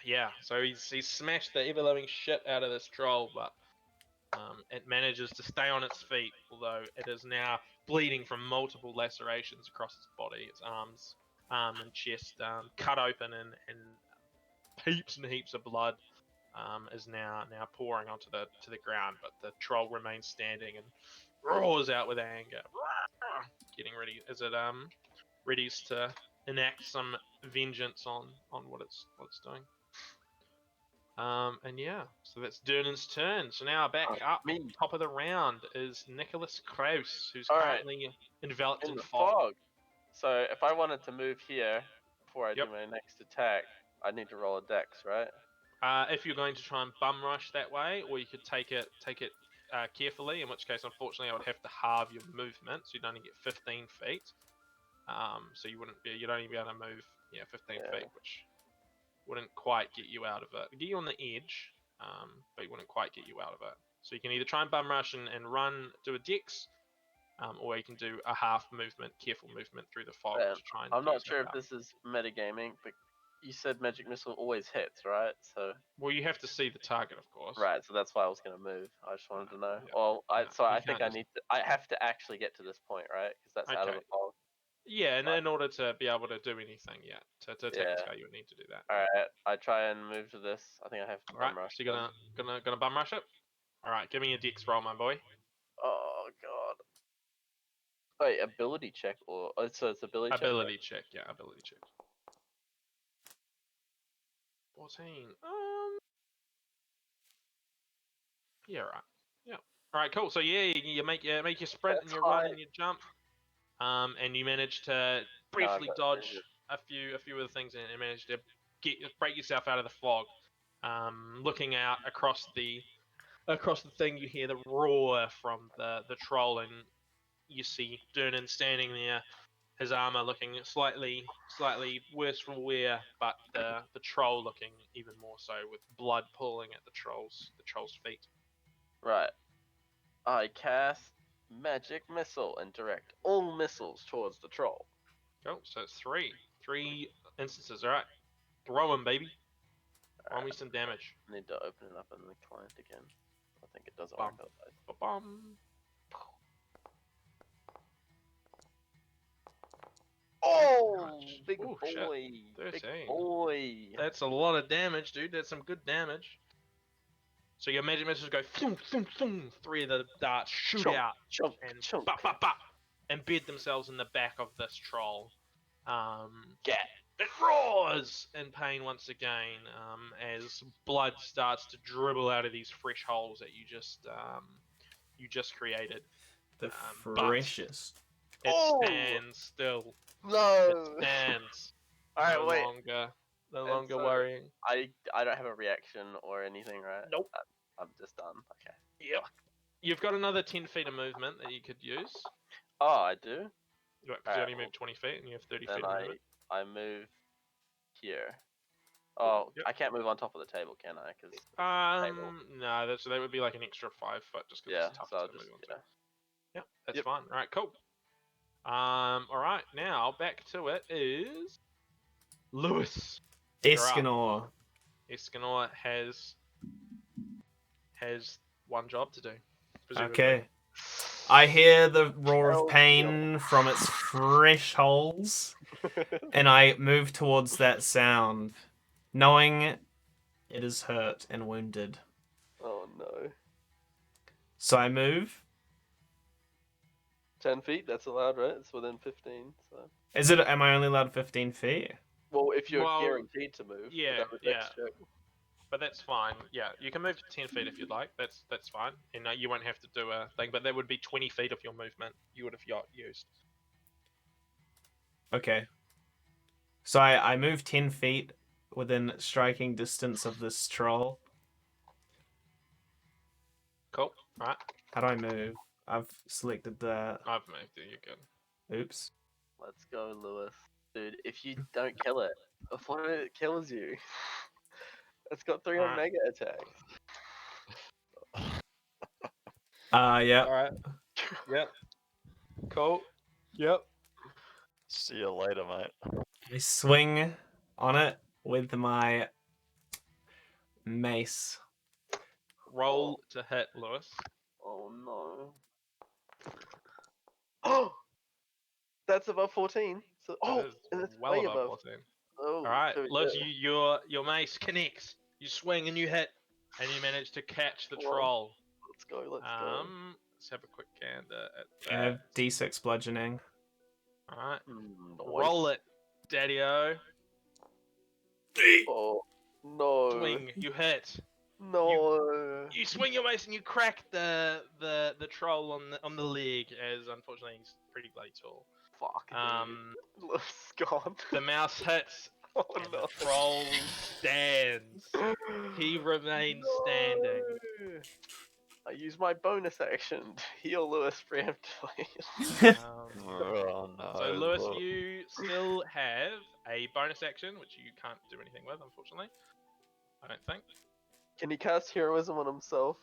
E: Yeah. So he's smashed the ever loving shit out of this troll, but it manages to stay on its feet, although it is now bleeding from multiple lacerations across its body, its arms, and chest, cut open, and heaps and heaps of blood is now pouring onto the ground. But the troll remains standing and roars out with anger, getting ready as it readies to enact some vengeance on what it's doing. And yeah, so that's Durnan's turn. So now back up
C: me.
E: top of the round is Nicholas Kraus, who's
C: Alright.
E: currently enveloped
C: In
E: in
C: the
E: fog.
C: fog. So if I wanted to move here before I
E: Yep.
C: do my next attack, I need to roll a dex, right?
E: If you're going to try and bum rush that way, or you could take it carefully, in which case, unfortunately, I would have to halve your movement, so you'd only get 15 feet. So you'd only be able to move 15
C: Yeah.
E: feet, which wouldn't quite get you out of it. It'd get you on the edge, but it wouldn't quite get you out of it. So you can either try and bum rush and run, do a dex, or you can do a half movement, careful movement through the fog
C: Man,
E: to try and
C: I'm
E: get
C: not sure if
E: yourself out.
C: this is metagaming, but you said magic missile always hits, right? So
E: Well, you have to see the target, of course.
C: right, so that's why I was gonna move. I just wanted to know.
E: Yeah.
C: Well,
E: No,
C: I
E: you
C: think
E: can't
C: I have to actually get to this point, right? Because that's out of
E: Okay.
C: the fog.
E: Yeah, and
C: Right.
E: in order to be able to do anything, to attack this
C: Yeah.
E: guy, you would need to do that.
C: All right, I try and move to this. I think I have to
E: All right,
C: bum rush.
E: so you're gonna bum rush it. All right, give me a dex roll, my boy.
C: Oh god. Wait, ability check or so it's ability check.
E: Ability check, yeah, ability check. 14. Yeah, right. Yeah. All right, cool. So yeah, you make your sprint and
C: That's
E: you run
C: high.
E: and you jump, and you manage to
C: I
E: briefly
C: got
E: dodge
C: injured.
E: a few of the things and manage to break yourself out of the fog. Looking out across the thing, you hear the roar from the troll, and you see Durnan standing there, his armor looking slightly worse for wear, but the troll looking even more so, with blood pooling at the troll's feet.
C: Right. I cast magic missile and direct all missiles towards the troll.
E: Cool. So it's three instances. All right, throw him, baby. Roll me some damage.
C: Need to open it up in the client again. I think it doesn't
E: Bum.
C: work otherwise.
E: Ba-bum.
C: Oh, big
E: Ooh, shit.
C: boy, big
E: 13.
C: boy.
E: That's a lot of damage, dude. That's some good damage. So your magic missiles go thum, thum, thum. 3 of the darts shoot
C: Chunk,
E: out
C: chunk,
E: and
C: chunk.
E: bop, bop, bop, embed themselves in the back of this troll.
C: Get.
E: It roars in pain once again, as blood starts to dribble out of these fresh holes that you just created.
D: The
E: But
D: freshest.
E: it
C: Oh!
E: stands still.
C: No.
E: It stands.
C: All right,
E: no
C: wait.
E: No
C: And
E: longer
C: so-
E: worrying.
C: I don't have a reaction or anything, right?
E: Nope.
C: I'm just done. Okay.
E: Yep. You've got another 10 feet of movement that you could use.
C: Oh, I do.
E: Because you
C: Alright,
E: only moved 20 feet and you have 30
C: Then
E: feet of movement.
C: I move here. Oh,
E: Yep.
C: I can't move on top of the table, can I? Because
E: No, that would be like an extra 5 foot just because
C: yeah,
E: it's tough
C: so I'll
E: to
C: just
E: move on.
C: yeah.
E: Yep, that's
C: Yep.
E: fine. Alright, cool. Alright, now back to it is Lewis.
D: Escanor.
E: Escanor has one job to do. presumably.
D: Okay. I hear the roar
C: Hell
D: of pain from its fresh holes, and I move towards that sound, knowing it is hurt and wounded.
C: Oh no.
D: So I move.
C: 10 feet, that's allowed, right? It's within 15, so.
D: Is it? Am I only allowed 15 feet?
C: Well, if you're
E: Well,
C: guaranteed to move.
E: yeah,
C: without a
E: yeah.
C: dex check.
E: But that's fine. Yeah, you can move 10 feet if you'd like. That's fine. You know, you won't have to do a thing. But that would be 20 feet of your movement you would have used.
D: Okay. So I move 10 feet within striking distance of this troll.
E: Cool. Right.
D: How do I move? I've selected that.
E: I've moved it. You're good.
D: Oops.
C: Let's go, Lewis. Dude, if you don't kill it, what if it kills you? It's got 3
E: Alright.
C: mega attacks.
D: Yeah.
E: All right. Yep. Cool. Yep.
B: See you later, mate.
D: I swing on it with my mace.
E: Roll to hit, Lewis.
C: Oh no. Oh! That's above 14. So,
E: That is
C: and it's
E: well
C: way
E: above
C: above.
E: 14.
C: Oh,
E: All right,
C: so
E: Lewis,
C: yeah.
E: your mace connects. You swing and you hit, and you manage to catch the
C: Well,
E: troll.
C: Let's go, let's go.
E: Let's have a quick gander at
D: I have
E: that.
D: D6 bludgeoning.
E: All right,
C: Nice.
E: roll it, Daddy-o.
C: Oh, no.
E: Swing, you hit.
C: No.
E: You swing your mace and you crack the troll on the leg, as unfortunately he's pretty bloody tall.
C: Fuck.
E: Um,
C: It's gone.
E: the mouse hits,
C: Oh
E: and
C: no.
E: the troll stands. He remains standing.
C: No. I use my bonus action to heal Lewis preemptively.
B: Oh no.
E: So Lewis,
B: look.
E: you still have a bonus action, which you can't do anything with, unfortunately. I don't think.
C: Can he cast heroism on himself?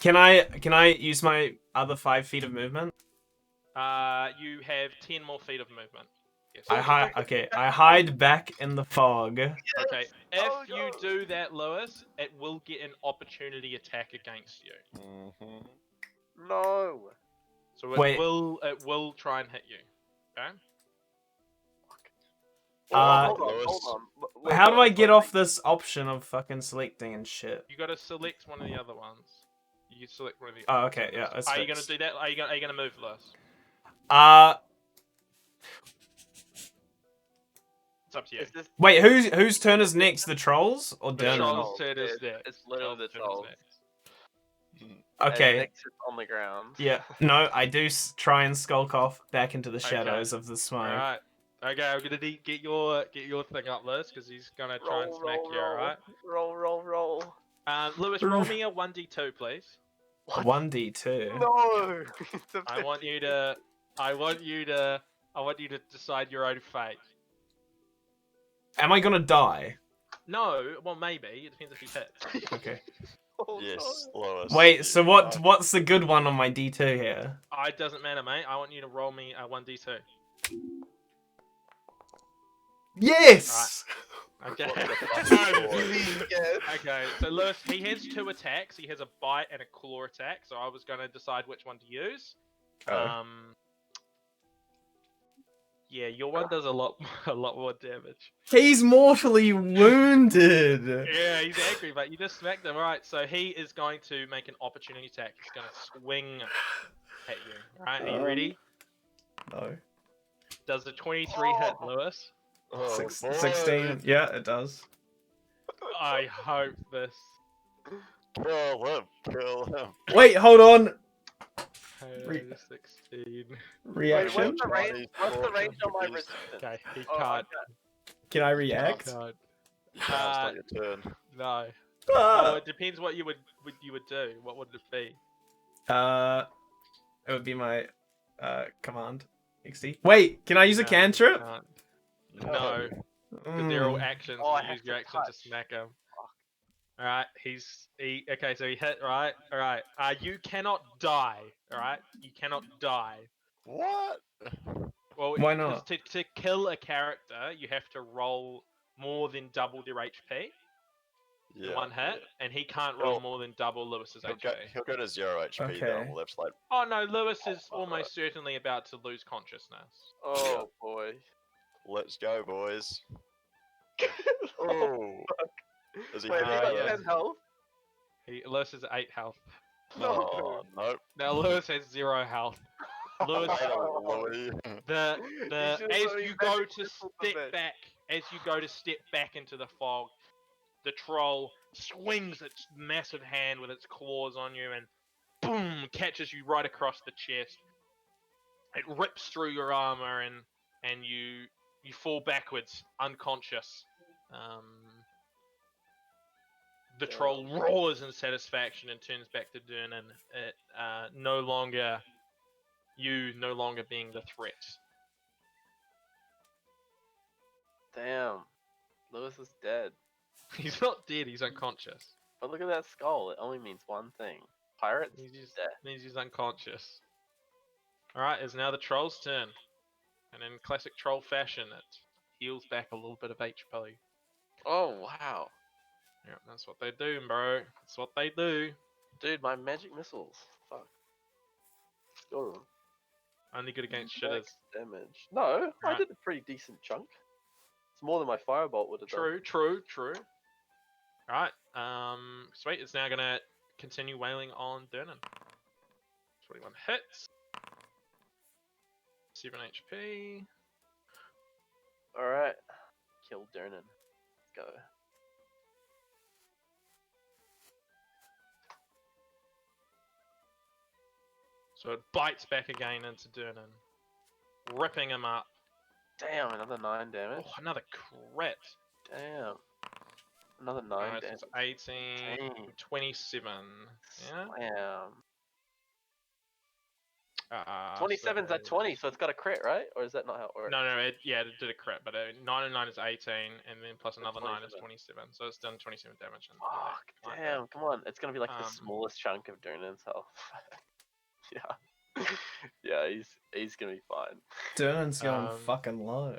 D: Can I use my other 5 feet of movement?
E: You have 10 more feet of movement. Yes.
D: I hide. Okay, I hide back in the fog.
E: Okay. If
C: Oh,
E: you
C: no.
E: do that, Lewis, it will get an opportunity attack against you.
B: Mhm.
C: No.
E: So it
D: Wait.
E: will try and hit you. Okay.
C: Hold on,
B: Lewis.
C: hold on. Wait,
D: How do I
C: wait,
D: get
C: wait.
D: off this option of fucking selecting and shit?
E: You got to select one of the other ones. You select one of the.
D: Oh, okay, yeah. That's
E: Are you gonna
D: fixed.
E: do that? Are you gonna move, Lewis? It's up to you.
C: Is this
D: Wait, whose turn is next? The trolls or
E: The
C: Dernan?
D: Dernan?
E: troll's turn is
C: It's-
E: next.
C: it's literally the
E: Troll's turn is
C: trolls.
E: next.
D: Okay.
C: Next is on the ground.
D: Yeah. No, I do try and skulk off back into the
E: Okay.
D: shadows of the smoke.
E: All right. Okay, I'm gonna get your thing up, Lewis, because he's gonna try and smack you. All right.
C: Roll.
E: Lewis, roll me a 1d2, please.
D: 1d2.
C: No. It's a
E: I want
C: 50.
E: you to. I want you to decide your own fate.
D: Am I gonna die?
E: No, well maybe. It depends if he hits.
D: Okay.
C: Oh,
B: Yes,
C: no.
B: Lois.
D: Wait, so what's the good one on my d2 here?
E: It doesn't matter, mate. I want you to roll me a 1d2.
D: Yes!
E: Okay.
B: What the fuck, boy?
C: Yes.
E: Okay, so Lewis, he has 2 attacks. He has a bite and a claw attack. So I was gonna decide which one to use.
D: Oh.
E: Yeah, your one does a lot more damage.
D: He's mortally wounded!
E: Yeah, he's angry, but you just smacked him. Right, so he is going to make an opportunity attack. He's gonna swing at you. Right, are you ready?
D: No.
E: Does the 23 hit, Lewis?
B: Oh, boy.
D: 16? Yeah, it does.
E: I hope this.
B: Kill him.
D: Wait, hold on! Re-
E: 16.
C: Wait,
D: Reaction?
C: what's the range on my resistance?
E: Okay, he
C: Oh,
E: can't.
D: Can I
E: He
D: react?
E: can't.
B: It's not your turn.
E: No.
D: Ah!
E: Well, it depends what you would do. What would it be?
D: It would be my command. XD. Wait, can I use a
E: No,
D: cantrip?
E: you can't. No, because they're all actions.
C: Oh, I
E: and you
C: have
E: use your
C: to
E: action to
C: touch.
E: smack him. Alright, okay, so he hit, right? Alright, you cannot die, alright? You cannot die.
B: What?
E: Well,
D: Why
E: 'cause
D: not?
E: To kill a character, you have to roll more than double their HP in one hit, and he can't roll
B: Well,
E: more than double Lewis's
B: He'll
E: HP.
B: go to 0 HP then on
D: Okay.
B: the left side.
E: Oh no, Lewis is
B: Oh,
E: almost certainly about to lose consciousness.
C: Oh boy.
B: Let's go, boys.
C: Oh,
B: Oh. Is he
C: wait,
B: hitting
C: he got
E: yeah.
C: 10 health?
E: Lewis is at 8 health.
B: Oh, nope.
E: Now Lewis has 0 health. Lewis,
B: Later, Louis.
E: the
C: should've
E: as
C: let me
E: you go
C: magic
E: to
C: missile the
E: step
C: bitch.
E: back, into the fog, the troll swings its massive hand with its claws on you and boom catches you right across the chest. It rips through your armor and you fall backwards unconscious. The
C: Damn.
E: troll roars in satisfaction and turns back to Durnan. It no longer being the threat.
C: Damn. Lewis is dead.
E: He's not dead. He's unconscious.
C: But look at that skull. It only means one thing. Pirates?
E: Means he's unconscious. Alright, it's now the troll's turn. And in classic troll fashion, it heals back a little bit of HP.
C: Oh, wow.
E: Yeah, that's what they do, bro. That's what they do.
C: Dude, my magic missiles. Fuck. Got 'em.
E: Only good against
C: Max
E: shitters.
C: damage. No, I
E: Right.
C: did a pretty decent chunk. It's more than my firebolt would have done.
E: True. Alright, sweet. It's now gonna continue wailing on Durnan. 21 hits. 7 HP.
C: Alright. Kill Durnan. Go.
E: So it bites back again into Durnan, ripping him up.
C: Damn, another 9 damage.
E: Oh, another crit.
C: Damn. Another 9
E: Alright, so
C: damage.
E: it's 18,
C: Dang.
E: 27. Yeah?
C: Slam.
E: Uh,
C: 27's
E: so-
C: at 20, so it's got a crit, right? Or is that not how it works?
E: No, it did a crit, but 9 and 9 is 18, and then plus another 9 is
C: 27.
E: 27. So it's done 27 damage. And,
C: Fuck,
E: like that.
C: damn, come on. It's gonna be like the
E: Um,
C: smallest chunk of Durnan's health. Yeah. Yeah, he's gonna be fine.
F: Durnan's going
E: Um,
F: fucking low.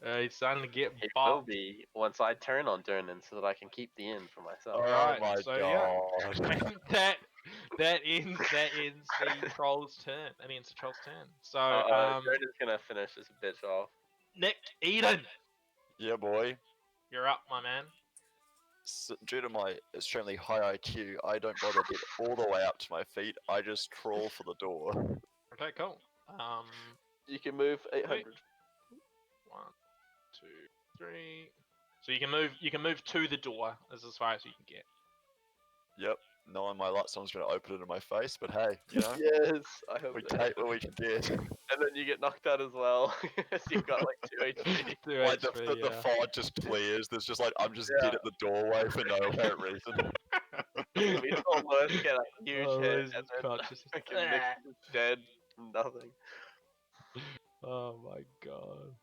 E: He's starting to get
C: He will
E: bopped.
C: be once I turn on Durnan so that I can keep the end for myself.
B: Oh
E: Alright,
B: my
E: so yeah.
B: god.
E: that ends the troll's turn. That ends the troll's turn. So
C: Durnan's gonna finish this bitch off.
E: Nick Eden,
B: Yeah, boy.
E: you're up, my man.
B: Due to my extremely high IQ, I don't bother to get all the way up to my feet. I just crawl for the door.
E: Okay, cool.
C: You can move 800.
E: 1, 2, 3. So you can move to the door as far as you can get.
B: Yep. Knowing my luck, someone's going to open it in my face, but hey, you know,
C: Yes, I hope
B: we
C: so.
B: take what we can get.
C: And then you get knocked out as well. So you've got like 2 HP.
E: 2
B: Like
E: HP,
B: the fog just clears. There's just like I'm just dead at the doorway for no apparent reason.
C: We saw Lewis get a huge
E: Oh,
C: hit,
E: Lewis
C: and
E: is
C: then
E: conscious.
C: freaking Nick is dead. Nothing.
E: Oh my god.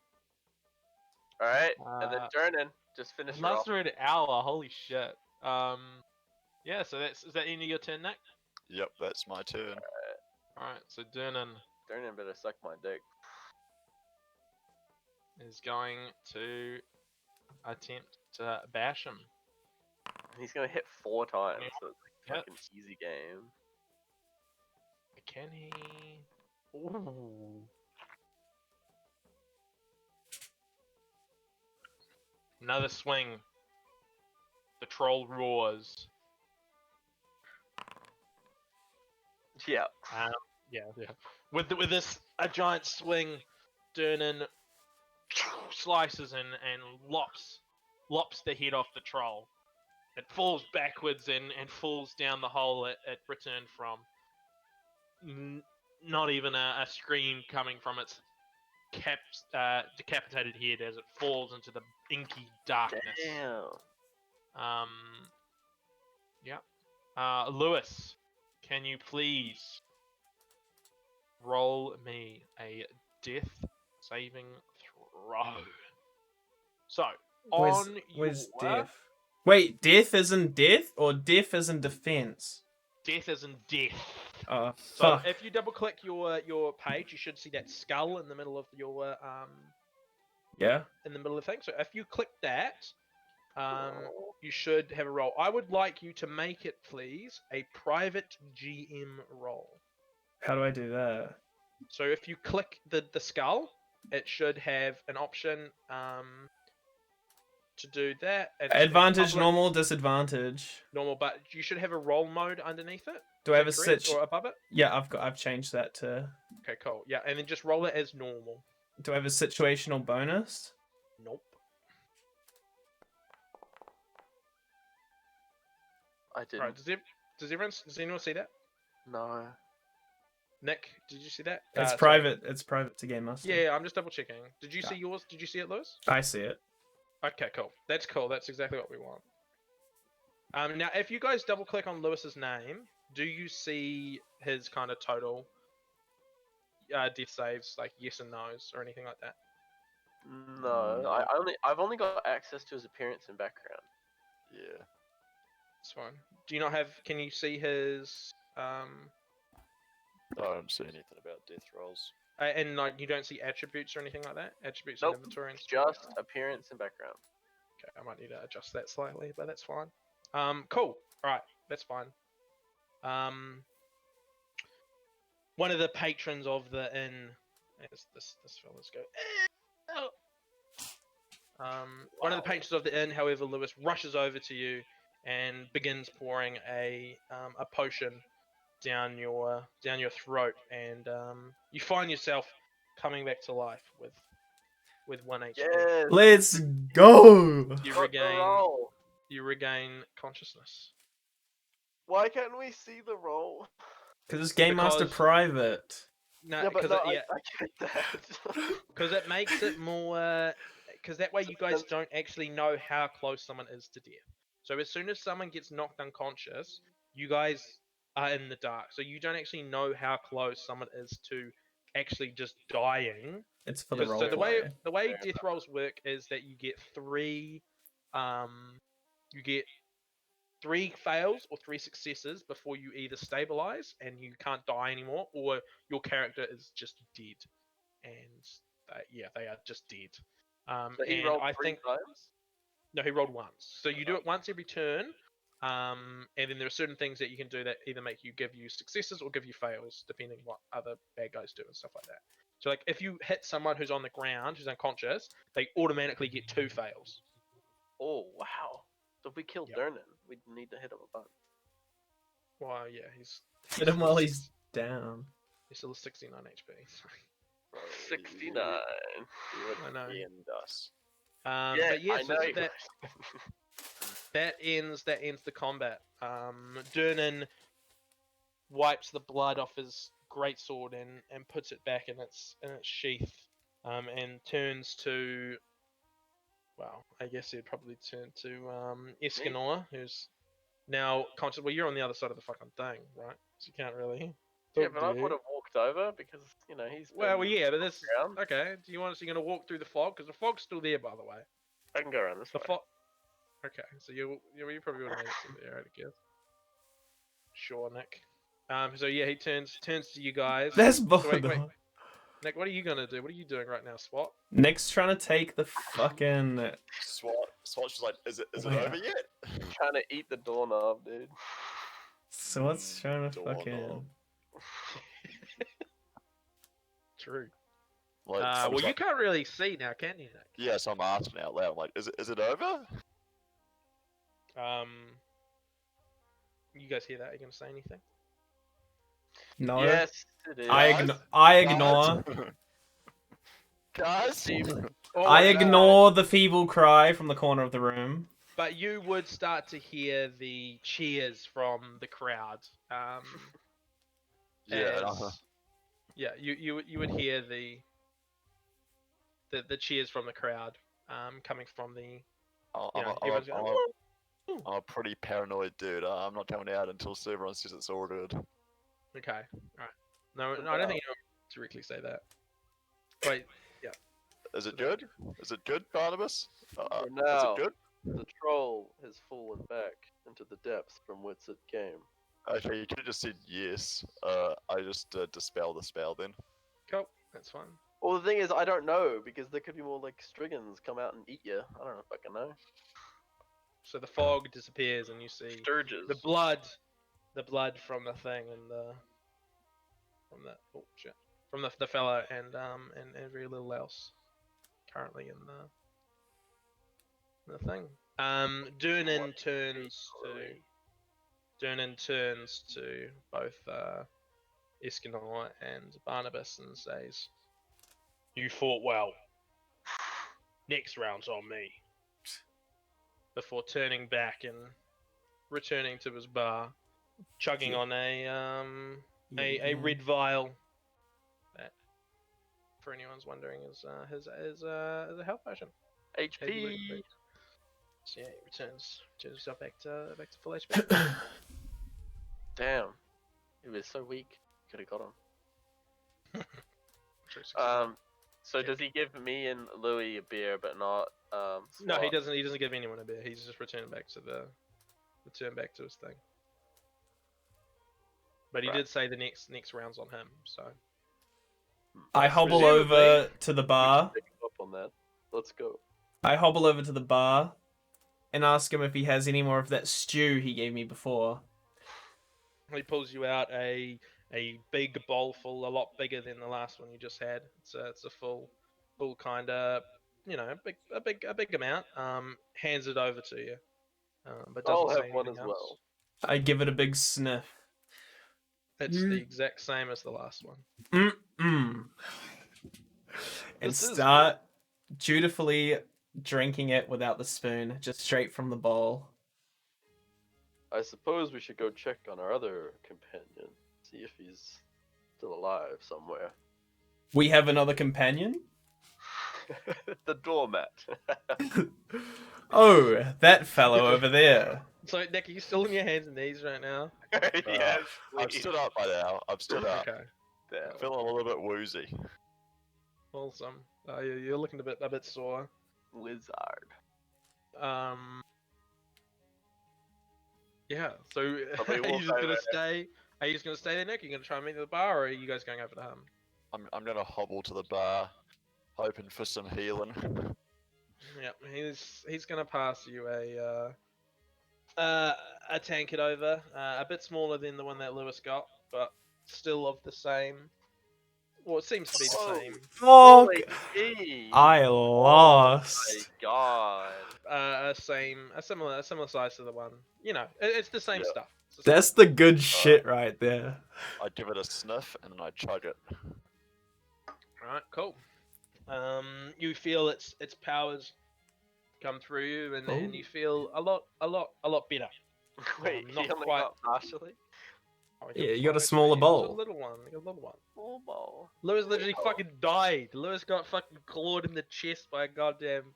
C: Alright, and then
E: Uh,
C: Durnan, just finish
E: It
C: her off.
E: lasts for an hour. Holy shit. Yeah. So is that the end of your turn, Nick?
B: Yep, that's my turn.
E: All right. So Durnan
C: Durnan better suck my dick.
E: is going to attempt to bash him.
C: He's gonna hit 4 times,
E: Yeah.
C: so it's like
E: Yep.
C: fucking easy game.
E: Can he? Ooh. Another swing. The troll roars.
C: Yeah.
E: Yeah. With this a giant swing, Durnan slices and lops the head off the troll. It falls backwards and falls down the hole it returned from. Not even a scream coming from its decapitated head as it falls into the inky darkness.
C: Damn.
E: Yeah. Lewis, can you please roll me a death saving throw? So, on
F: Where's
E: your
F: death? Wait, death isn't death or death isn't defense?
E: death isn't death.
F: Oh,
E: So
F: fuck.
E: if you double click your page, you should see that skull in the middle of your
F: Yeah?
E: in the middle of the thing. So if you click that, you should have a roll. I would like you to make it, please, a private GM roll.
F: How do I do that?
E: So if you click the skull, it should have an option. to do that. It's
D: Advantage,
E: public,
D: normal, disadvantage.
E: normal, but you should have a roll mode underneath it.
D: Do I have a
E: Is that correct?
D: sit?
E: Or above it?
D: Yeah, I've changed that to.
E: Okay, cool. Yeah, and then just roll it as normal.
D: Do I have a situational bonus?
E: Nope.
C: I didn't.
E: Right, does anyone see that?
C: No.
E: Nick, did you see that?
D: It's
E: Sorry.
D: private. It's private to Game Master.
E: Yeah, I'm just double checking. Did you see yours? Did you see it, Lewis?
D: I see it.
E: Okay, cool. That's cool. That's exactly what we want. Now, if you guys double click on Lewis's name, do you see his kind of total death saves, like yes and no's or anything like that?
C: No. I've only got access to his appearance and background.
B: Yeah.
E: That's fine. Do you not have? Can you see his?
B: I don't see anything about death rolls.
E: And like you don't see attributes or anything like that? Attributes
C: Nope,
E: in inventory and stuff like
C: Just
E: that?
C: appearance and background.
E: Okay, I might need to adjust that slightly, but that's fine. Cool. Alright, that's fine. One of the patrons of the inn, as this fella's go. One of the patrons of the inn, however, Lewis rushes over to you and begins pouring a potion down your throat, and you find yourself coming back to life with 1 HP.
C: Yes.
D: Let's go.
E: You
C: got the roll.
E: regain consciousness.
C: Why can't we see the roll?
D: Because it's Game Master
E: Because-
D: private.
E: No,
C: yeah, but
E: because
C: no,
E: yeah,
C: I get that.
E: because it makes it more. Because that way you guys don't actually know how close someone is to death. So as soon as someone gets knocked unconscious, you guys are in the dark. So you don't actually know how close someone is to actually just dying.
D: It's for the
E: 'Cause-
D: role
E: so the way
D: play.
E: the way death rolls work is that you get three fails or 3 successes before you either stabilize and you can't die anymore, or your character is just dead. And they are just dead.
C: So he
E: and
C: rolled
E: I
C: 3
E: think
C: times?
E: no, he rolled once. So you do it once every turn. And then there are certain things that you can do that either give you successes or give you fails, depending what other bad guys do and stuff like that. So like if you hit someone who's on the ground, who's unconscious, they automatically get 2 fails.
C: Oh, wow. So if we kill
E: Yep.
C: Durnan, we need to hit him a bunch.
E: Well, yeah, he's
D: Hit him while he's down.
E: still 69 HP.
B: Bro,
C: 69.
B: You would
E: I know.
B: end us.
C: Yeah,
E: But yeah,
C: I
E: so
C: know.
E: that ends the combat. Durnan wipes the blood off his greatsword and puts it back in its sheath, and turns to. Well, I guess he'd probably turn to Escanor, who's now conscious. Well, you're on the other side of the fucking thing, right? So you can't really.
C: Yeah,
E: talk
C: but
E: to
C: I
E: you.
C: would have walked over because, he's.
E: Well,
C: been
E: yeah, but this.
C: around.
E: Okay, do you want us? You're gonna walk through the fog because the fog's still there, by the way.
C: I can go around this
E: The
C: way.
E: fog. Okay, so you probably would have made it to there, I guess. Sure, Nick. So yeah, he turns to you guys.
D: That's
E: So
D: both.
E: wait. Nick, what are you gonna do? What are you doing right now, Swat?
D: Nick's trying to take the fucking.
B: Swat's just like, is it
D: Yeah.
B: over yet?
C: Trying to eat the doorknob, dude.
D: So what's trying to
B: Doorknob.
D: fucking.
E: True.
B: Like,
E: Well, you can't really see now, can you, Nick?
B: yeah, so I'm asking out loud. I'm like, is it over?
E: You guys hear that? Are you gonna say anything?
D: No.
C: Yes, it is.
D: I ignore.
B: Guys?
E: Oh,
D: I
E: no.
D: ignore the feeble cry from the corner of the room.
E: But you would start to hear the cheers from the crowd.
B: Yeah.
E: as- Yeah, you would hear the cheers from the crowd, coming from the. Everyone's going,
B: I'm a pretty paranoid dude. I'm not coming out until everyone says it's ordered.
E: Okay, alright. No, I don't think you directly say that. Wait,
B: Is it good? Is it good, Barnabas?
C: For
B: Is
C: now,
B: it good?
C: the troll has fallen back into the depths from whence it came.
B: Okay, you could have just said yes. I just dispel the spell then.
E: cool, that's fine.
C: Well, the thing is, I don't know, because there could be more, Striggans come out and eat you. I don't know if I can know.
E: So the fog disappears and you see
C: Sturges.
E: the blood from the thing and from the fella and very little else currently in the thing. Durnan turns to both Escanor and Barnabas and says, "You fought well. Next round's on me." Before turning back and returning to his bar, chugging on a red vial. That, for anyone's wondering, is a health potion.
C: HP.
E: So yeah, he returns himself back to full HP.
C: Damn. He was so weak. Could have got him.
E: True success.
C: So does he give me and Louis a beer, but not
E: No, he
C: Slot?
E: doesn't. He doesn't give anyone a beer. He's just returned back to his thing. But he
C: Right.
E: did say the next round's on him. So
D: I hobble
E: Presumably-
D: over to the
C: We
D: bar.
C: should pick him up on that. Let's go.
D: I hobble over to the bar and ask him if he has any more of that stew he gave me before.
E: he pulls you out a big bowl full, a lot bigger than the last one you just had. It's a full kind of, a big amount. Hands it over to you. But doesn't
C: I'll
E: say
C: have one
E: anything
C: as
E: else.
C: well.
D: I give it a big sniff.
E: It's the exact same as the last one.
D: And
C: This is
D: start dutifully drinking it without the spoon, just straight from the bowl.
C: I suppose we should go check on our other companion, see if he's still alive somewhere.
D: We have another companion?
C: The doormat.
D: Oh, that fellow over there.
E: So Nick, are you still on your hands and knees right now?
C: Yes,
B: I've
C: please.
B: stood up by now. I've stood up.
E: Okay,
C: Damn.
B: I'm feeling a little bit woozy.
E: awesome. You're looking a bit sore.
C: Wizard.
E: Yeah. So are
C: Probably
E: you
C: walk
E: just gonna
C: over.
E: stay? Are you just gonna stay there, Nick? Are you gonna try and meet at the bar, or are you guys going over to him?
B: I'm gonna hobble to the bar, hoping for some healing.
E: Yeah, he's gonna pass you a tankard over, a bit smaller than the one that Lewis got, but still of the same. Well, it seems to be the
C: Oh.
E: same.
D: Fuck!
C: Holy gee.
D: I
C: My
D: lost.
C: God.
E: A similar size to the one. It's the same
C: Yeah.
E: stuff. It's the same
D: That's the good shit right there.
B: I give it a sniff and then I chug it.
E: Alright, cool. You feel its powers come through you, and you feel a lot better.
C: Wait,
E: not
C: he only
E: quite.
C: got partially?
E: Oh,
D: Yeah, you got a
E: five,
D: smaller
E: it was
D: bowl.
E: A little one. You got a little one.
C: Full bowl.
E: Lewis literally
C: Oh.
E: fucking died. Lewis got fucking clawed in the chest by a goddamn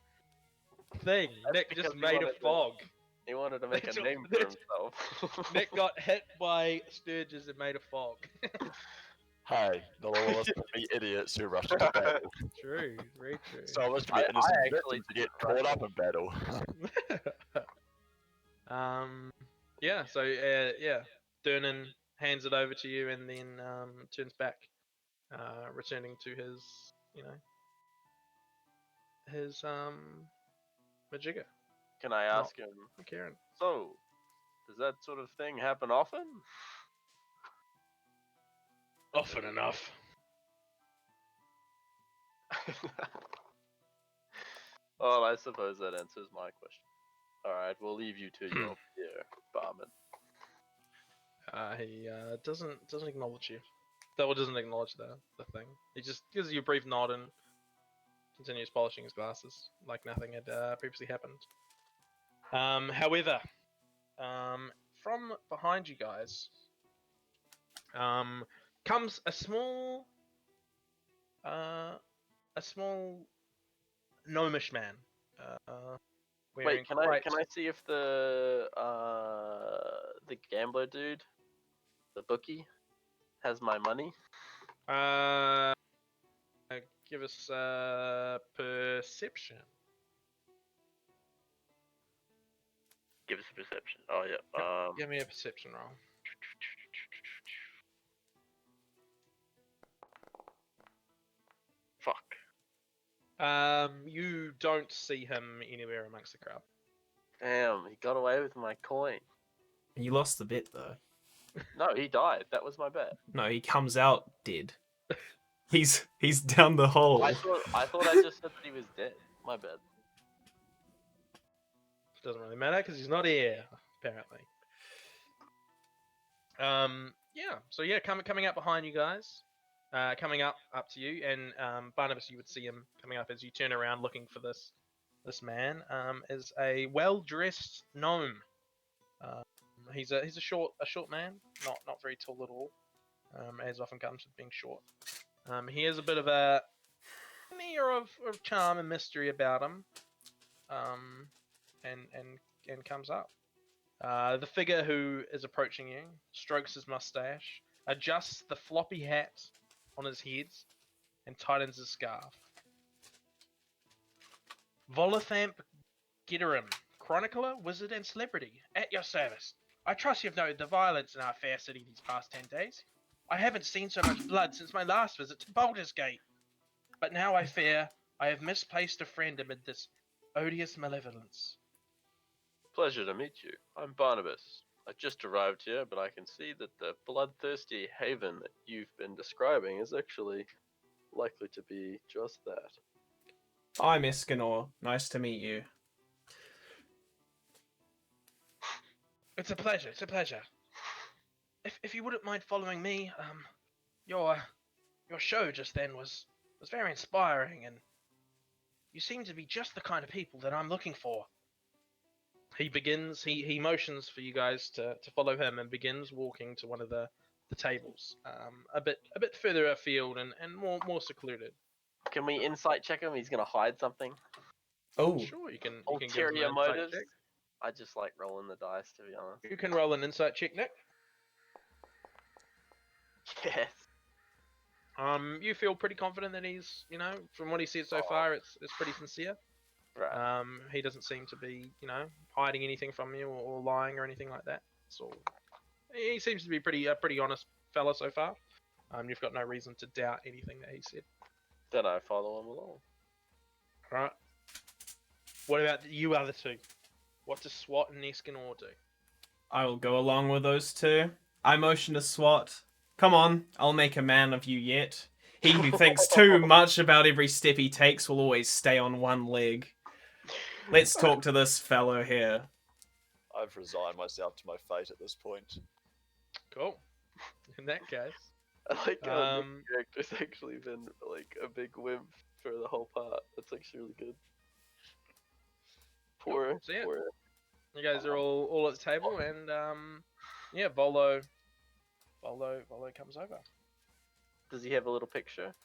E: thing.
C: That's
E: Nick
C: because
E: just
C: he
E: made a
C: wanted to-
E: fog.
C: He wanted to make a
E: That's-
C: name for himself.
E: Nick got hit by Sturges and made a fog.
B: Hey, not all of us can be idiots who rush into battle.
E: True, very true.
B: Some of us can
C: I
B: be innocent
C: actually
B: victims to get
C: didn't
B: caught up in battle.
E: Yeah. So yeah, Durnan hands it over to you and then turns back, returning to his Majigga.
C: Can I ask him?
E: Karen.
C: So, does that sort of thing happen often?
E: Often enough.
C: Well, I suppose that answers my question. Alright, we'll leave you to your beer, barman.
E: He doesn't acknowledge you. That doesn't acknowledge the thing. He just gives you a brief nod and continues polishing his glasses like nothing had previously happened. However, from behind you guys, comes a small gnomish man.
C: Wait, can I see if the gambler dude, the bookie, has my money?
E: Give us perception.
C: Give us a perception. Oh yeah.
E: Give me a perception roll.
C: Fuck.
E: You don't see him anywhere amongst the crowd.
C: Damn, he got away with my coin.
D: You lost the bet though.
C: No, he died. That was my bet.
D: No, he comes out dead. He's down the hole.
C: I thought I just said that he was dead. My bad.
E: doesn't really matter because he's not here apparently. Yeah. So yeah, coming up behind you guys, coming up to you, and Barnabas, you would see him coming up as you turn around looking for this man. Is a well-dressed gnome. Um, he's a short man, not very tall at all. As often comes with being short. He has a bit of an air of charm and mystery about him. And comes up. The figure who is approaching you strokes his mustache, adjusts the floppy hat on his head, and tightens his scarf. Volathamp Gitterim, chronicler, wizard, and celebrity, at your service. I trust you've noted the violence in our fair city these past 10 days. I haven't seen so much blood since my last visit to Baldur's Gate. But now I fear I have misplaced a friend amid this odious malevolence.
C: Pleasure to meet you. I'm Barnabas. I just arrived here, but I can see that the bloodthirsty haven that you've been describing is actually likely to be just that.
D: I'm Escanor. Nice to meet you.
E: It's a pleasure. It's a pleasure. If you wouldn't mind following me, your show just then was very inspiring, and you seem to be just the kind of people that I'm looking for. He motions for you guys to follow him and begins walking to one of the tables, a bit further afield and more secluded.
C: Can we insight check him? He's gonna hide something.
D: Oh,
E: Sure, you can give him
C: Ulterior
E: an insight
C: motives.
E: check.
C: I just like rolling the dice, to be honest.
E: You can roll an insight check, Nick.
C: Yes.
E: You feel pretty confident that he's, from what he said so far, it's pretty sincere.
C: Right.
E: He doesn't seem to be, hiding anything from you or lying or anything like that. So he seems to be a pretty honest fella so far. You've got no reason to doubt anything that he said.
C: Then I follow him along.
E: Right. What about you other two? What does SWAT and Escanor do?
D: I will go along with those two. I motion to SWAT. Come on, I'll make a man of you yet. He who thinks too much about every step he takes will always stay on one leg. Let's talk to this fellow here.
B: I've resigned myself to my fate at this point.
E: Cool. In that case,
C: I like how the character's actually been like a big wimp for the whole part. That's actually really good. Poor.
E: So yeah,
C: poor.
E: you guys are all at the table, and yeah, Volo comes over.
C: Does he have a little picture?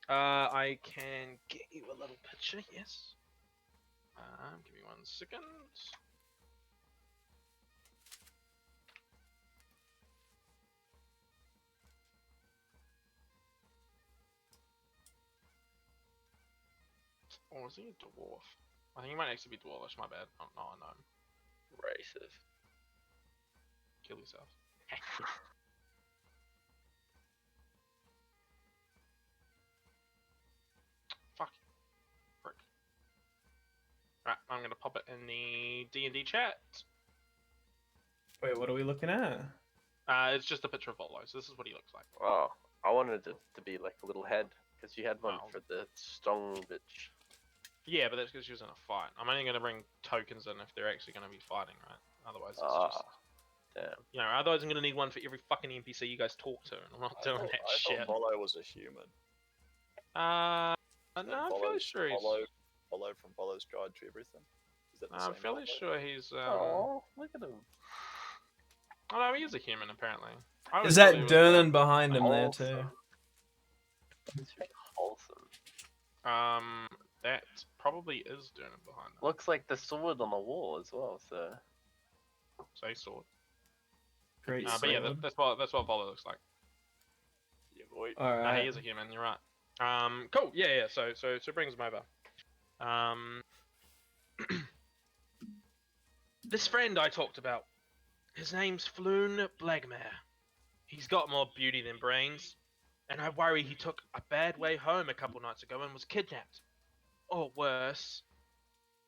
E: I can get you a little picture, yes. Give me 1 second. Or is he a dwarf? I think he might actually be dwarvish, my bad. Not a gnome.
C: Racist.
E: Kill yourself. Fuck. Frick. Right, I'm gonna pop it in the D&D chat.
D: Wait, what are we looking at?
E: It's just a picture of Volo, so this is what he looks like.
C: Oh, I wanted it to be like a little head because you had one
E: Oh.
C: for the strong bitch.
E: Yeah, but that's because she was in a fight. I'm only gonna bring tokens in if they're actually gonna be fighting, right? Otherwise, it's just...
C: Damn.
E: Otherwise I'm gonna need one for every fucking NPC you guys talk to, and I'm not doing that
B: I
E: shit.
B: thought Volo was a human.
E: No, I'm fairly sure he's...
B: Volo from Volo's Guide to Everything. Is that the
E: I'm
B: same
E: fairly
B: Volo?
E: sure he's...
C: Oh, look at him.
E: Oh no, he is a human, apparently. I always
D: Is
E: thought he
D: that
E: was,
D: Dernan behind him there
C: Wholesome.
D: too?
C: It's very wholesome.
E: That probably is Dernan behind him.
C: Looks like the sword on the wall as well. So
E: Say sword.
D: Great
E: But yeah,
D: sword.
E: that's what Volo looks like.
B: Yeah, boy.
E: No,
D: Alright.
E: he is a human. You're right. Cool. Yeah. So brings him over. This friend I talked about. His name's Floon Blagmare. He's got more beauty than brains, and I worry he took a bad way home a couple nights ago and was kidnapped. Or worse.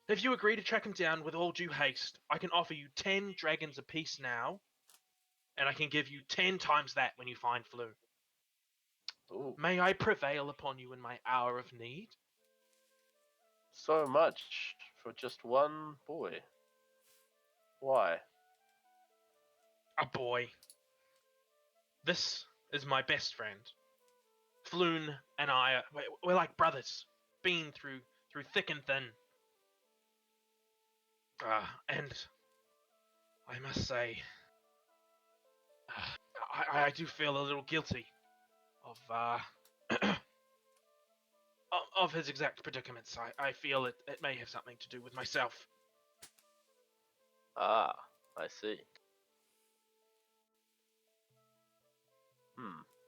E: If you agree to track him down with all due haste, I can offer you 10 dragons apiece now, and I can give you 10 times that when you find Floon.
C: ooh,
E: May I prevail upon you in my hour of need?
C: so much for just one boy. Why?
E: A boy. This is my best friend. Floon and I, we're like brothers. Been through thick and thin. And I must say, I do feel a little guilty of of his exact predicaments. I feel it may have something to do with myself.
C: Ah, I see.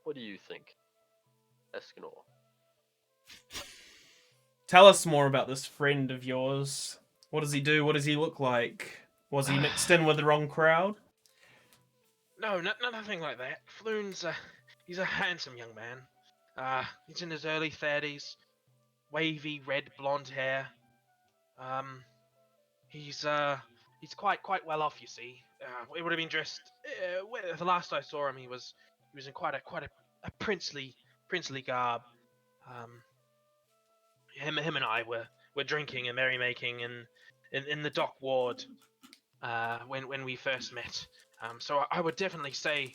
C: What do you think, Escanor?
D: Tell us more about this friend of yours. What does he do? What does he look like? Was he mixed in with the wrong crowd?
E: No, nothing like that. Floon's he's a handsome young man. He's in his early 30s, wavy red blonde hair. He's quite well off, you see. It would have been dressed. The last I saw him, he was in quite a princely garb. Him and I were drinking and merrymaking in the dock ward when we first met. So I would definitely say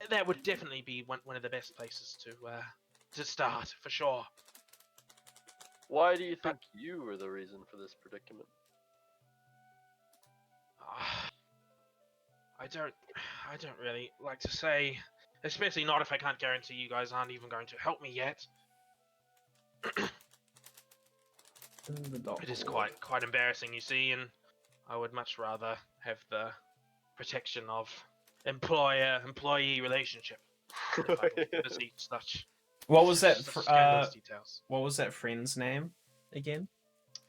E: that would definitely be one of the best places to start for sure.
C: Why do you think you were the reason for this predicament?
E: I don't really like to say, especially not if I can't guarantee you guys aren't even going to help me yet. It is quite embarrassing, you see, and I would much rather have the protection of employer-employee relationship. If I could foresee such
D: What was that?
E: such scandalous details.
D: What was that friend's name again?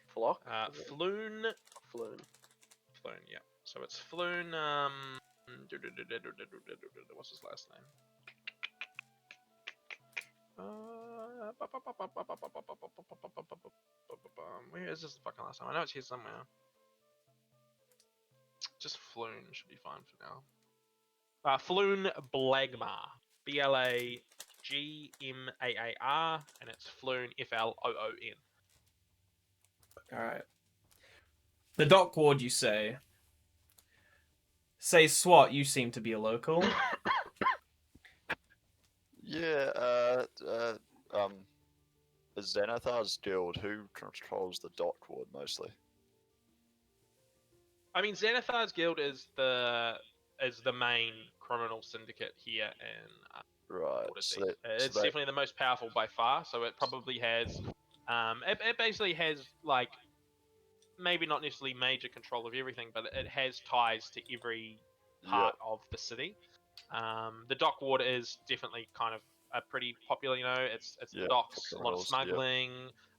C: Flock?
E: Floon.
C: Floon.
E: Floon, yeah. So it's Floon. What's his last name? Where is this the fucking last name? I know it's here somewhere. Just Floon should be fine for now. Floon Blagmar. Blagmaar, and it's Floon Floon.
D: Alright. The dock ward, you say? Say, SWAT, you seem to be a local.
B: Yeah, Xanathar's guild, who controls the dock ward mostly?
E: I mean, Xanathar's guild is the main criminal syndicate here in
B: Right,
E: Waterdeep.
B: so that,
E: It's
B: so that,
E: definitely the most powerful by far. So it probably has, it basically has like maybe not necessarily major control of everything, but it has ties to every part of the city. The dock ward is definitely kind of a pretty popular, it's the docks, a lot of smuggling,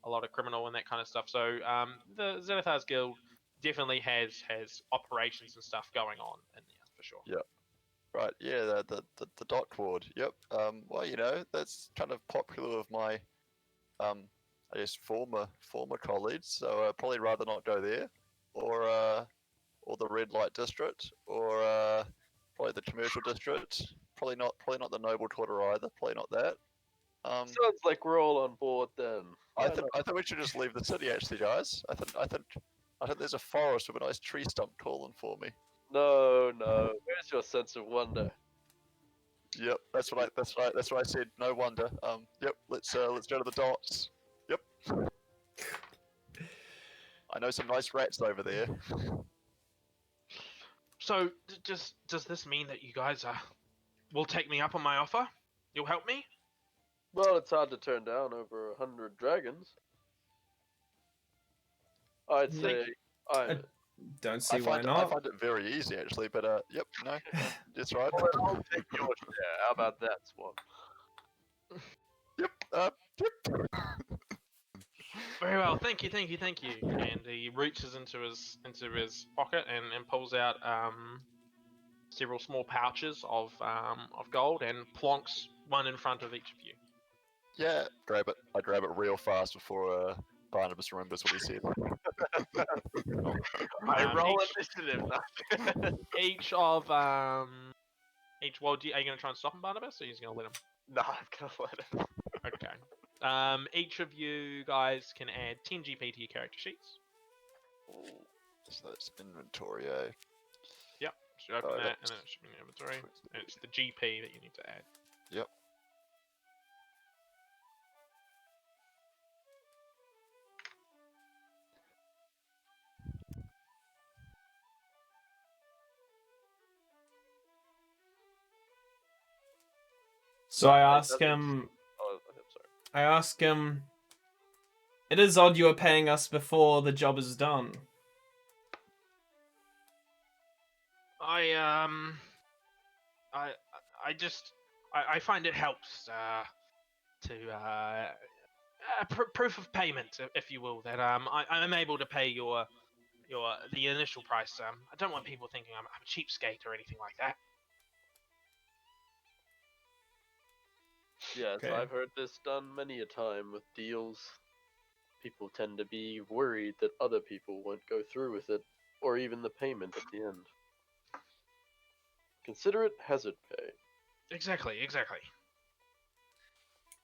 E: a lot of criminal and that kind of stuff. So the Xanathar's guild definitely has operations and stuff going on in there for sure.
B: Yep. Right, yeah, the dock ward. Yep. Well, that's kind of popular with my I guess former colleagues, so probably rather not go there, or the red light district, or probably the commercial district. Probably not the noble quarter either. Probably not that.
C: Sounds like we're all on board then.
B: I think we should just leave the city, actually, guys. I think there's a forest with a nice tree stump calling for me.
C: No. Where's your sense of wonder?
B: Yep, that's what I said. No wonder. Yep, let's go to the docks. Yep. I know some nice rats over there.
E: So does this mean that you guys will take me up on my offer? You'll help me?
C: Well, it's hard to turn down over 100 dragons. I'd say
D: Don't see why not.
B: I find it very easy, actually, but yep, no, that's right.
C: Well, I'll take your share. How about that, Swan?
B: Yep, yep.
E: Very well, thank you. And he reaches into his pocket and pulls out several small pouches of gold and plonks one in front of each of you.
B: Yeah, grab it. I grab it real fast before Barnabas remembers what he said.
C: I roll initiative.
E: Each well, are you going to try and stop him, Barnabas, or are you just going to let him?
C: Nah, I'm gonna let him.
E: Okay. Each of you guys can add 10 GP to your character sheets.
B: So that's inventory, eh?
E: So you open
B: Alright,
E: that, and then it should be in the inventory. And it's the GP that you need to add.
B: Yep.
D: So I
C: It
D: ask
C: doesn't-
D: him.
C: Oh, okay, sorry.
D: I ask him. It is odd you are paying us before the job is done.
E: I find it helps to proof of payment, if you will, that I'm able to pay the initial price. I don't want people thinking I'm a cheapskate or anything like that.
C: Yes,
D: Okay.
C: I've heard this done many a time with deals. People tend to be worried that other people won't go through with it, or even the payment at the end. Consider it hazard pay.
E: Exactly.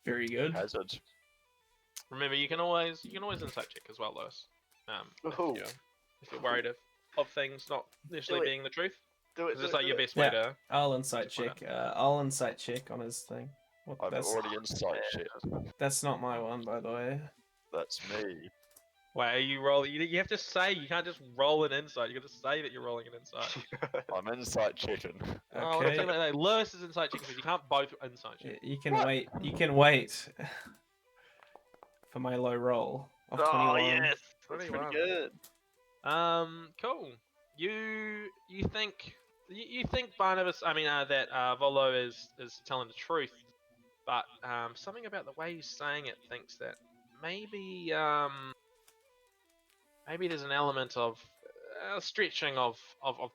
D: Very good.
B: Hazard.
E: Remember, you can always insight check as well, Lewis.
C: Oh.
E: If you're worried of things not necessarily
C: it.
E: being the truth,
C: Do it,
E: because
C: do
E: it's
C: it,
E: like
C: do
E: your
C: it.
E: best way
D: Yeah.
E: to.
D: I'll insight
E: Just why
D: check. I'll insight check on his thing. What,
B: I've
D: that's
B: already insight checked.
D: that's not my one, by the way.
B: That's me.
E: Why are you rolling? You have to say. You can't just roll an insight. You got to say that you're rolling an insight.
B: I'm insight checking.
E: Oh, what I'm
D: Okay.
E: saying about that. Lewis is insight check because you can't both insight check.
D: You can wait. You can wait for my low roll of
C: Oh
D: 21.
C: yes, that's
E: 21.
C: pretty good.
E: Cool. You think Barnabas? I mean, that Volo is telling the truth, but something about the way he's saying it thinks that maybe maybe there's an element of stretching of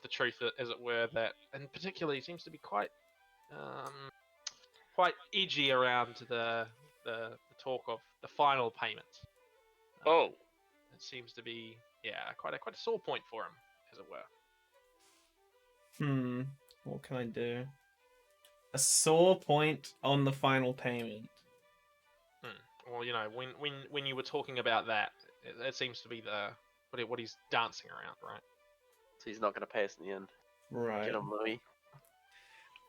E: the truth, as it were. That, and particularly, seems to be quite quite edgy around the talk of the final payment.
C: Oh,
E: It seems to be quite a sore point for him, as it were.
D: What can I do? A sore point on the final payment.
E: Well, when you were talking about that, it seems to be what he's dancing around, right?
C: so he's not gonna pay us in the end.
D: Right.
C: Get him, Louis.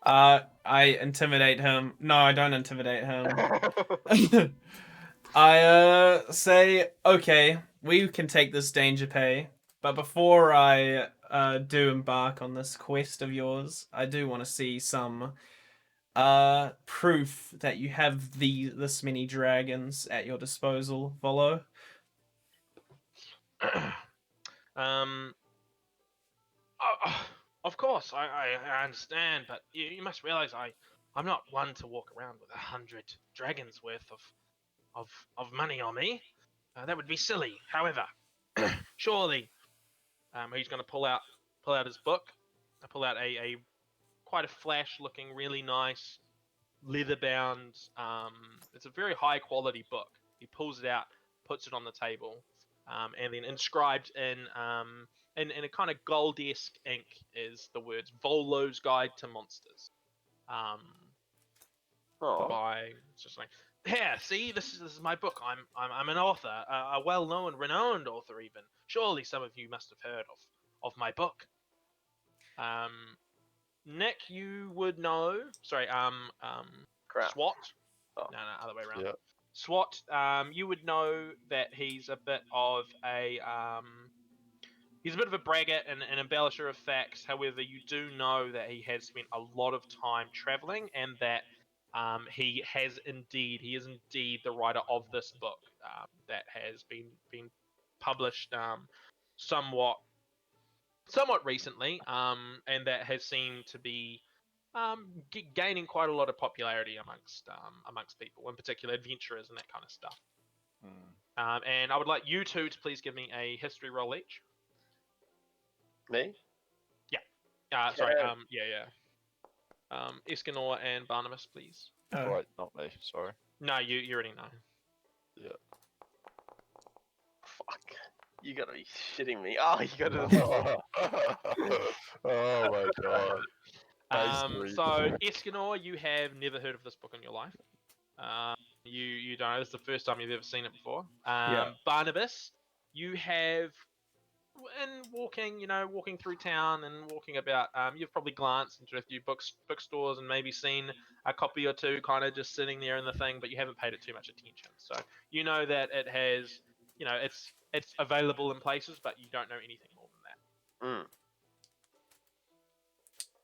D: I intimidate him. No, I don't intimidate him. I say, okay, we can take this danger pay, but before I do embark on this quest of yours, I do want to see some proof that you have this many dragons at your disposal, Volo.
E: um, of course, I understand, but you must realize I'm not one to walk around with 100 dragons worth of money on me. That would be silly. However, surely, he's going to pull out his book. Pull out a quite a flash-looking, really nice, leather-bound. It's a very high-quality book. He pulls it out, puts it on the table, and then inscribed in a kind of gold-esque ink is the words "Volo's Guide to Monsters."
C: Oh,
E: By it's just like, here, see, this is my book. I'm an author, a well-known, renowned author. Even surely some of you must have heard of my book. Nick, you would know. Sorry,
C: crap.
E: SWAT.
C: Oh.
E: No, other way around.
B: Yeah.
E: SWAT. You would know that he's a bit of a braggart and an embellisher of facts. However, you do know that he has spent a lot of time traveling, and that he is indeed the writer of this book that has been published somewhat recently, and that has seemed to be gaining quite a lot of popularity amongst people, in particular adventurers and that kind of stuff. And I would like you two to please give me a history roll each.
C: Me?
E: Sorry.
C: Yeah.
E: Escanor and Barnabas, please.
B: Right, not me. Sorry.
E: No, you already know.
B: Yeah.
C: Fuck. You gotta be shitting me. Oh, you gotta.
B: Oh my god.
E: So Escanor, you have never heard of this book in your life. You don't know. This is the first time you've ever seen it before.
D: Yeah.
E: Barnabas, you have and walking, walking through town and walking about, you've probably glanced into a few bookstores and maybe seen a copy or two kind of just sitting there in the thing, but you haven't paid it too much attention. So you know that it has, it's available in places, but you don't know anything more than that.
C: Mm.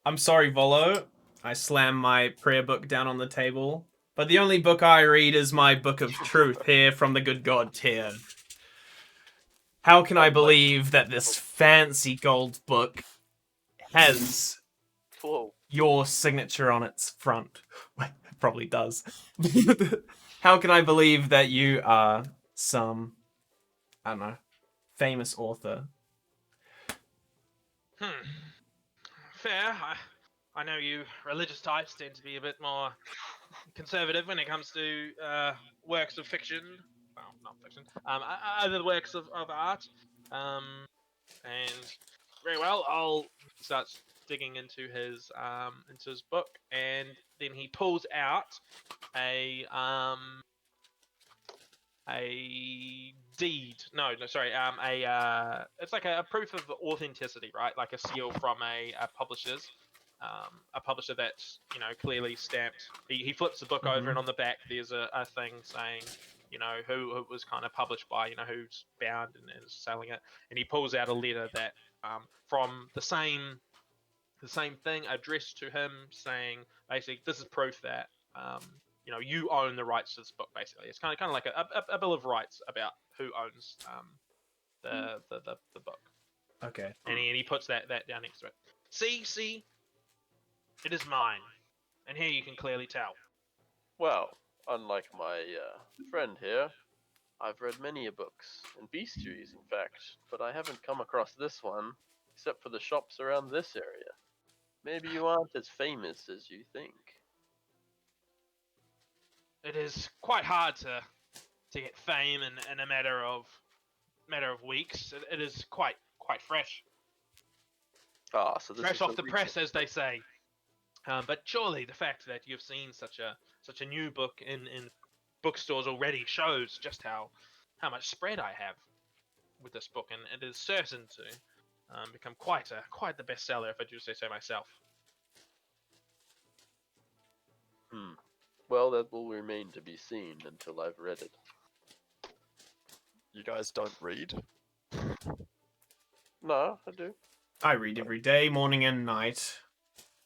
D: I'm sorry, Volo. I slam my prayer book down on the table. But the only book I read is my book of truth here from the good God tier. How can I believe that this fancy gold book has
C: Whoa.
D: your signature on its front? It probably does. How can I believe that you are some, I don't know, famous author?
E: Fair. I know you religious types tend to be a bit more conservative when it comes to works of fiction. Well, not fiction. Other works of art. And very well, I'll start digging into his book, and then he pulls out a deed. No, sorry. It's like a proof of authenticity, right? Like a seal from a publisher that's clearly stamped. He flips the book over, and on the back there's a thing saying who it was kind of published by, who's bound and is selling it, and he pulls out a letter that from the same thing addressed to him, saying basically this is proof that you own the rights to this book. Basically, it's kind of like a bill of rights about who owns the book.
D: Okay.
E: And he puts that down next to it. See, it is mine, and here you can clearly tell.
C: Well, unlike my friend here, I've read many books, and bestiaries, in fact, but I haven't come across this one, except for the shops around this area. Maybe you aren't as famous as you think.
E: It is quite hard to get fame in a matter of weeks. It is quite fresh.
C: Ah, so this
E: Fresh
C: is
E: off the
C: recent
E: press, as they say. But surely the fact that you've seen such a new book in bookstores already shows just how much spread I have with this book, and it is certain to become quite the bestseller, if I do say so myself.
C: Well, that will remain to be seen until I've read it.
B: You guys don't read?
C: No, I do.
D: I read every day, morning and night.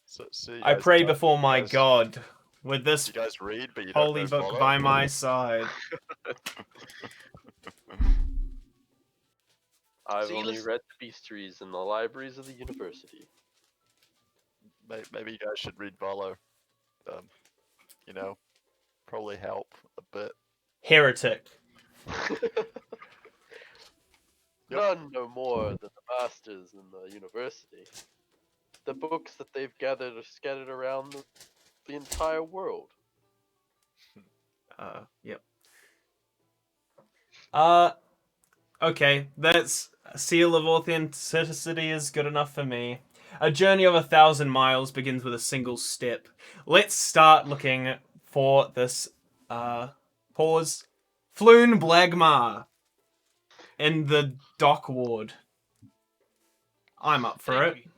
B: So you
D: I
B: guys
D: pray
B: don't-
D: before
B: you
D: my
B: guys-
D: God with this
B: You guys read, but you
D: holy
B: don't know
D: book
B: follow?
D: by my side.
C: I've
E: See,
C: only
E: listen-
C: read the bestiaries in the libraries of the university.
B: Maybe you guys should read Volo. Probably help a bit.
D: Heretic.
C: None know more than the masters in the university. The books that they've gathered are scattered around the entire world.
D: Yep. Okay, that's a seal of authenticity is good enough for me. A journey of 1,000 miles begins with a single step. Let's start looking for this, pause. Floon Blagmar in the dock ward. I'm up for it.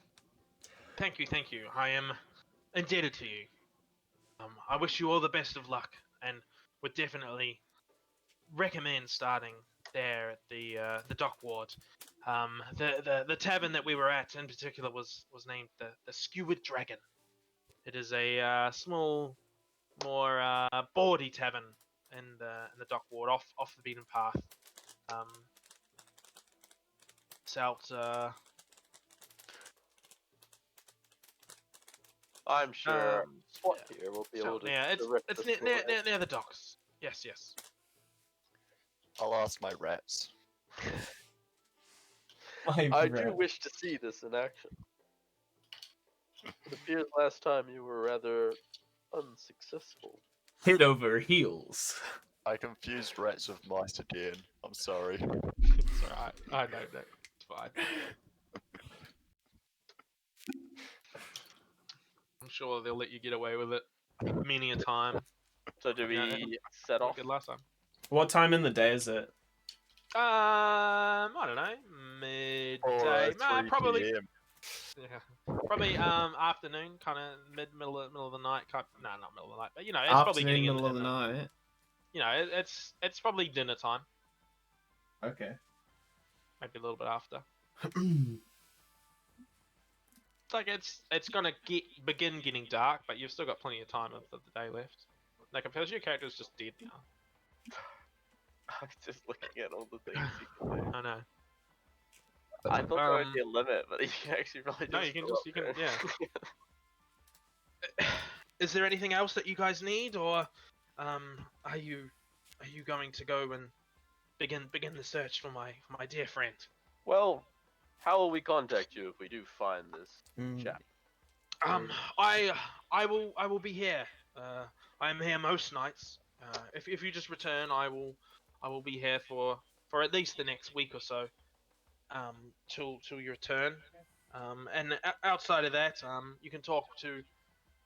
E: Thank you. I am indebted to you. I wish you all the best of luck, and would definitely recommend starting there at the dock ward. The tavern that we were at in particular was named the Skewered Dragon. It is a small, more bawdy tavern in the dock ward, off the beaten path. It's out.
C: I'm sure
E: Um,
C: SWAT here will be able to direct
E: it's
C: us
E: near,
C: to it.
E: near the docks. Yes.
B: I'll ask my rats.
C: I do wish to see this in action. It appears last time you were rather unsuccessful.
D: Head over heels.
B: I confused rats with mice again. I'm sorry.
E: It's alright. I know that. It's fine. I'm sure they'll let you get away with it many a time.
C: So do
E: Yeah,
C: we set off?
E: Good last time.
D: What time in the day is it?
E: I don't know, midday,
B: 4:03
E: probably.
B: PM.
E: Yeah. Probably afternoon, kind of middle of the night. No, not middle of the night, but you know, it's probably
F: Afternoon,
E: getting
F: middle of the night.
E: You know, it's probably dinner time,
F: Okay.
E: maybe a little bit after. It's like it's gonna begin getting dark, but you've still got plenty of time of the day left. Like, because your character's just dead now.
C: I'm just looking at all the things you can do.
E: I know.
C: I thought there would be a limit, but you can actually probably just.
E: No, you can
C: go
E: just
C: up there.
E: Is there anything else that you guys need, or are you going to go and begin the search for my dear friend?
C: Well, how will we contact you if we do find this chap?
E: I will be here. I am here most nights. If you just return, I will be here for at least the next week or so. Till your return. And outside of that, you can talk to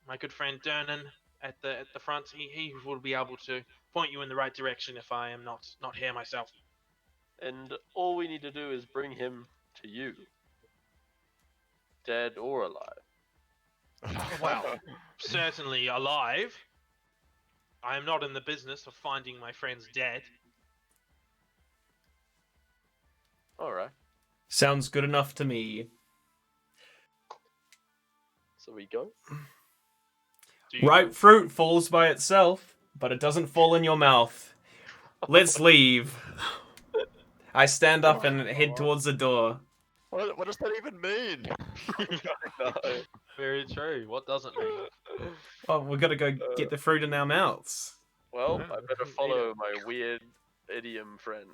E: my good friend Dernan at the front. He will be able to point you in the right direction if I am not here myself.
C: And all we need to do is bring him to you, dead or alive.
E: Well, certainly alive. I am not in the business of finding my friends dead.
C: All right.
F: Sounds good enough to me.
C: So we go.
F: Ripe fruit falls by itself, but it doesn't fall in your mouth. Let's leave. I stand up and head towards the door.
B: What does that even mean?
C: No.
E: Very true. What doesn't mean?
F: Oh, we gotta go get the fruit in our mouths.
C: Well,
E: Yeah,
C: I better
E: eat
C: follow my weird idiom friend,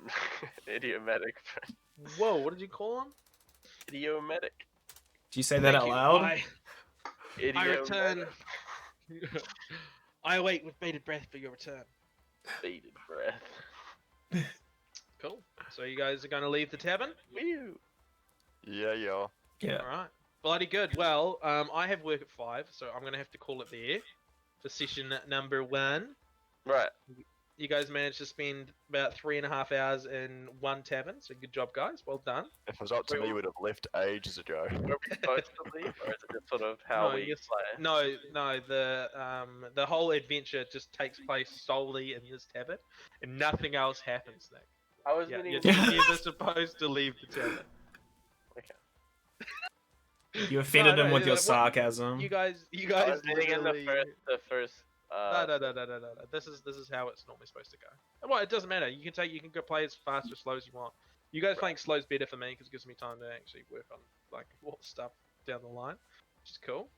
C: idiomatic friend,
E: Whoa, what did you call him?
C: idiomatic.
F: Do you say that out loud?
E: I
C: Idiomatic.
E: return. I await with bated breath for your return.
C: Bated breath.
E: Cool. So you guys are going to leave the tavern?
C: Woo.
B: Yeah.
F: Yeah.
E: All right. Bloody good. Well, I have work at 5, so I'm going to have to call it there for session number 1.
C: Right.
E: You guys managed to spend about 3.5 hours in one tavern, so good job, guys. Well done.
B: If it was up to me, we would have left ages ago.
C: Are we supposed to leave, or is it just sort of how
E: No,
C: we
E: yes-
C: play?
E: No. The whole adventure just takes place solely in this tavern, and nothing else happens there.
C: I was
E: Yeah,
C: meaning.
E: you're never supposed to leave the tavern.
F: You offended him with your
E: what-
F: sarcasm.
E: You guys
C: I was meaning in
E: literally...
C: the first.
E: No. This is how it's normally supposed to go. Well, it doesn't matter. You can go play as fast or slow as you want. You guys playing slow is better for me because it gives me time to actually work on like more stuff down the line, which is cool.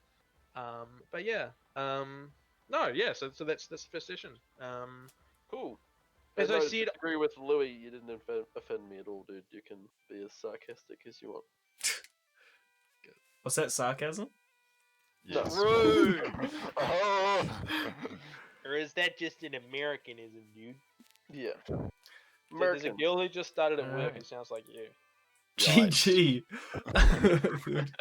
E: But yeah. No, yeah. So that's the first session.
C: Cool.
E: As I
C: no,
E: said,
C: disagree with Louis. You didn't offend me at all, dude. You can be as sarcastic as you want.
F: Was that sarcasm?
B: Yes.
E: rude.
B: Oh.
E: Or is that just an Americanism, dude?
C: Yeah.
E: There's a
C: American.
E: girl who just started at work
F: Alright.
E: who sounds like you.
B: Yikes.
F: GG.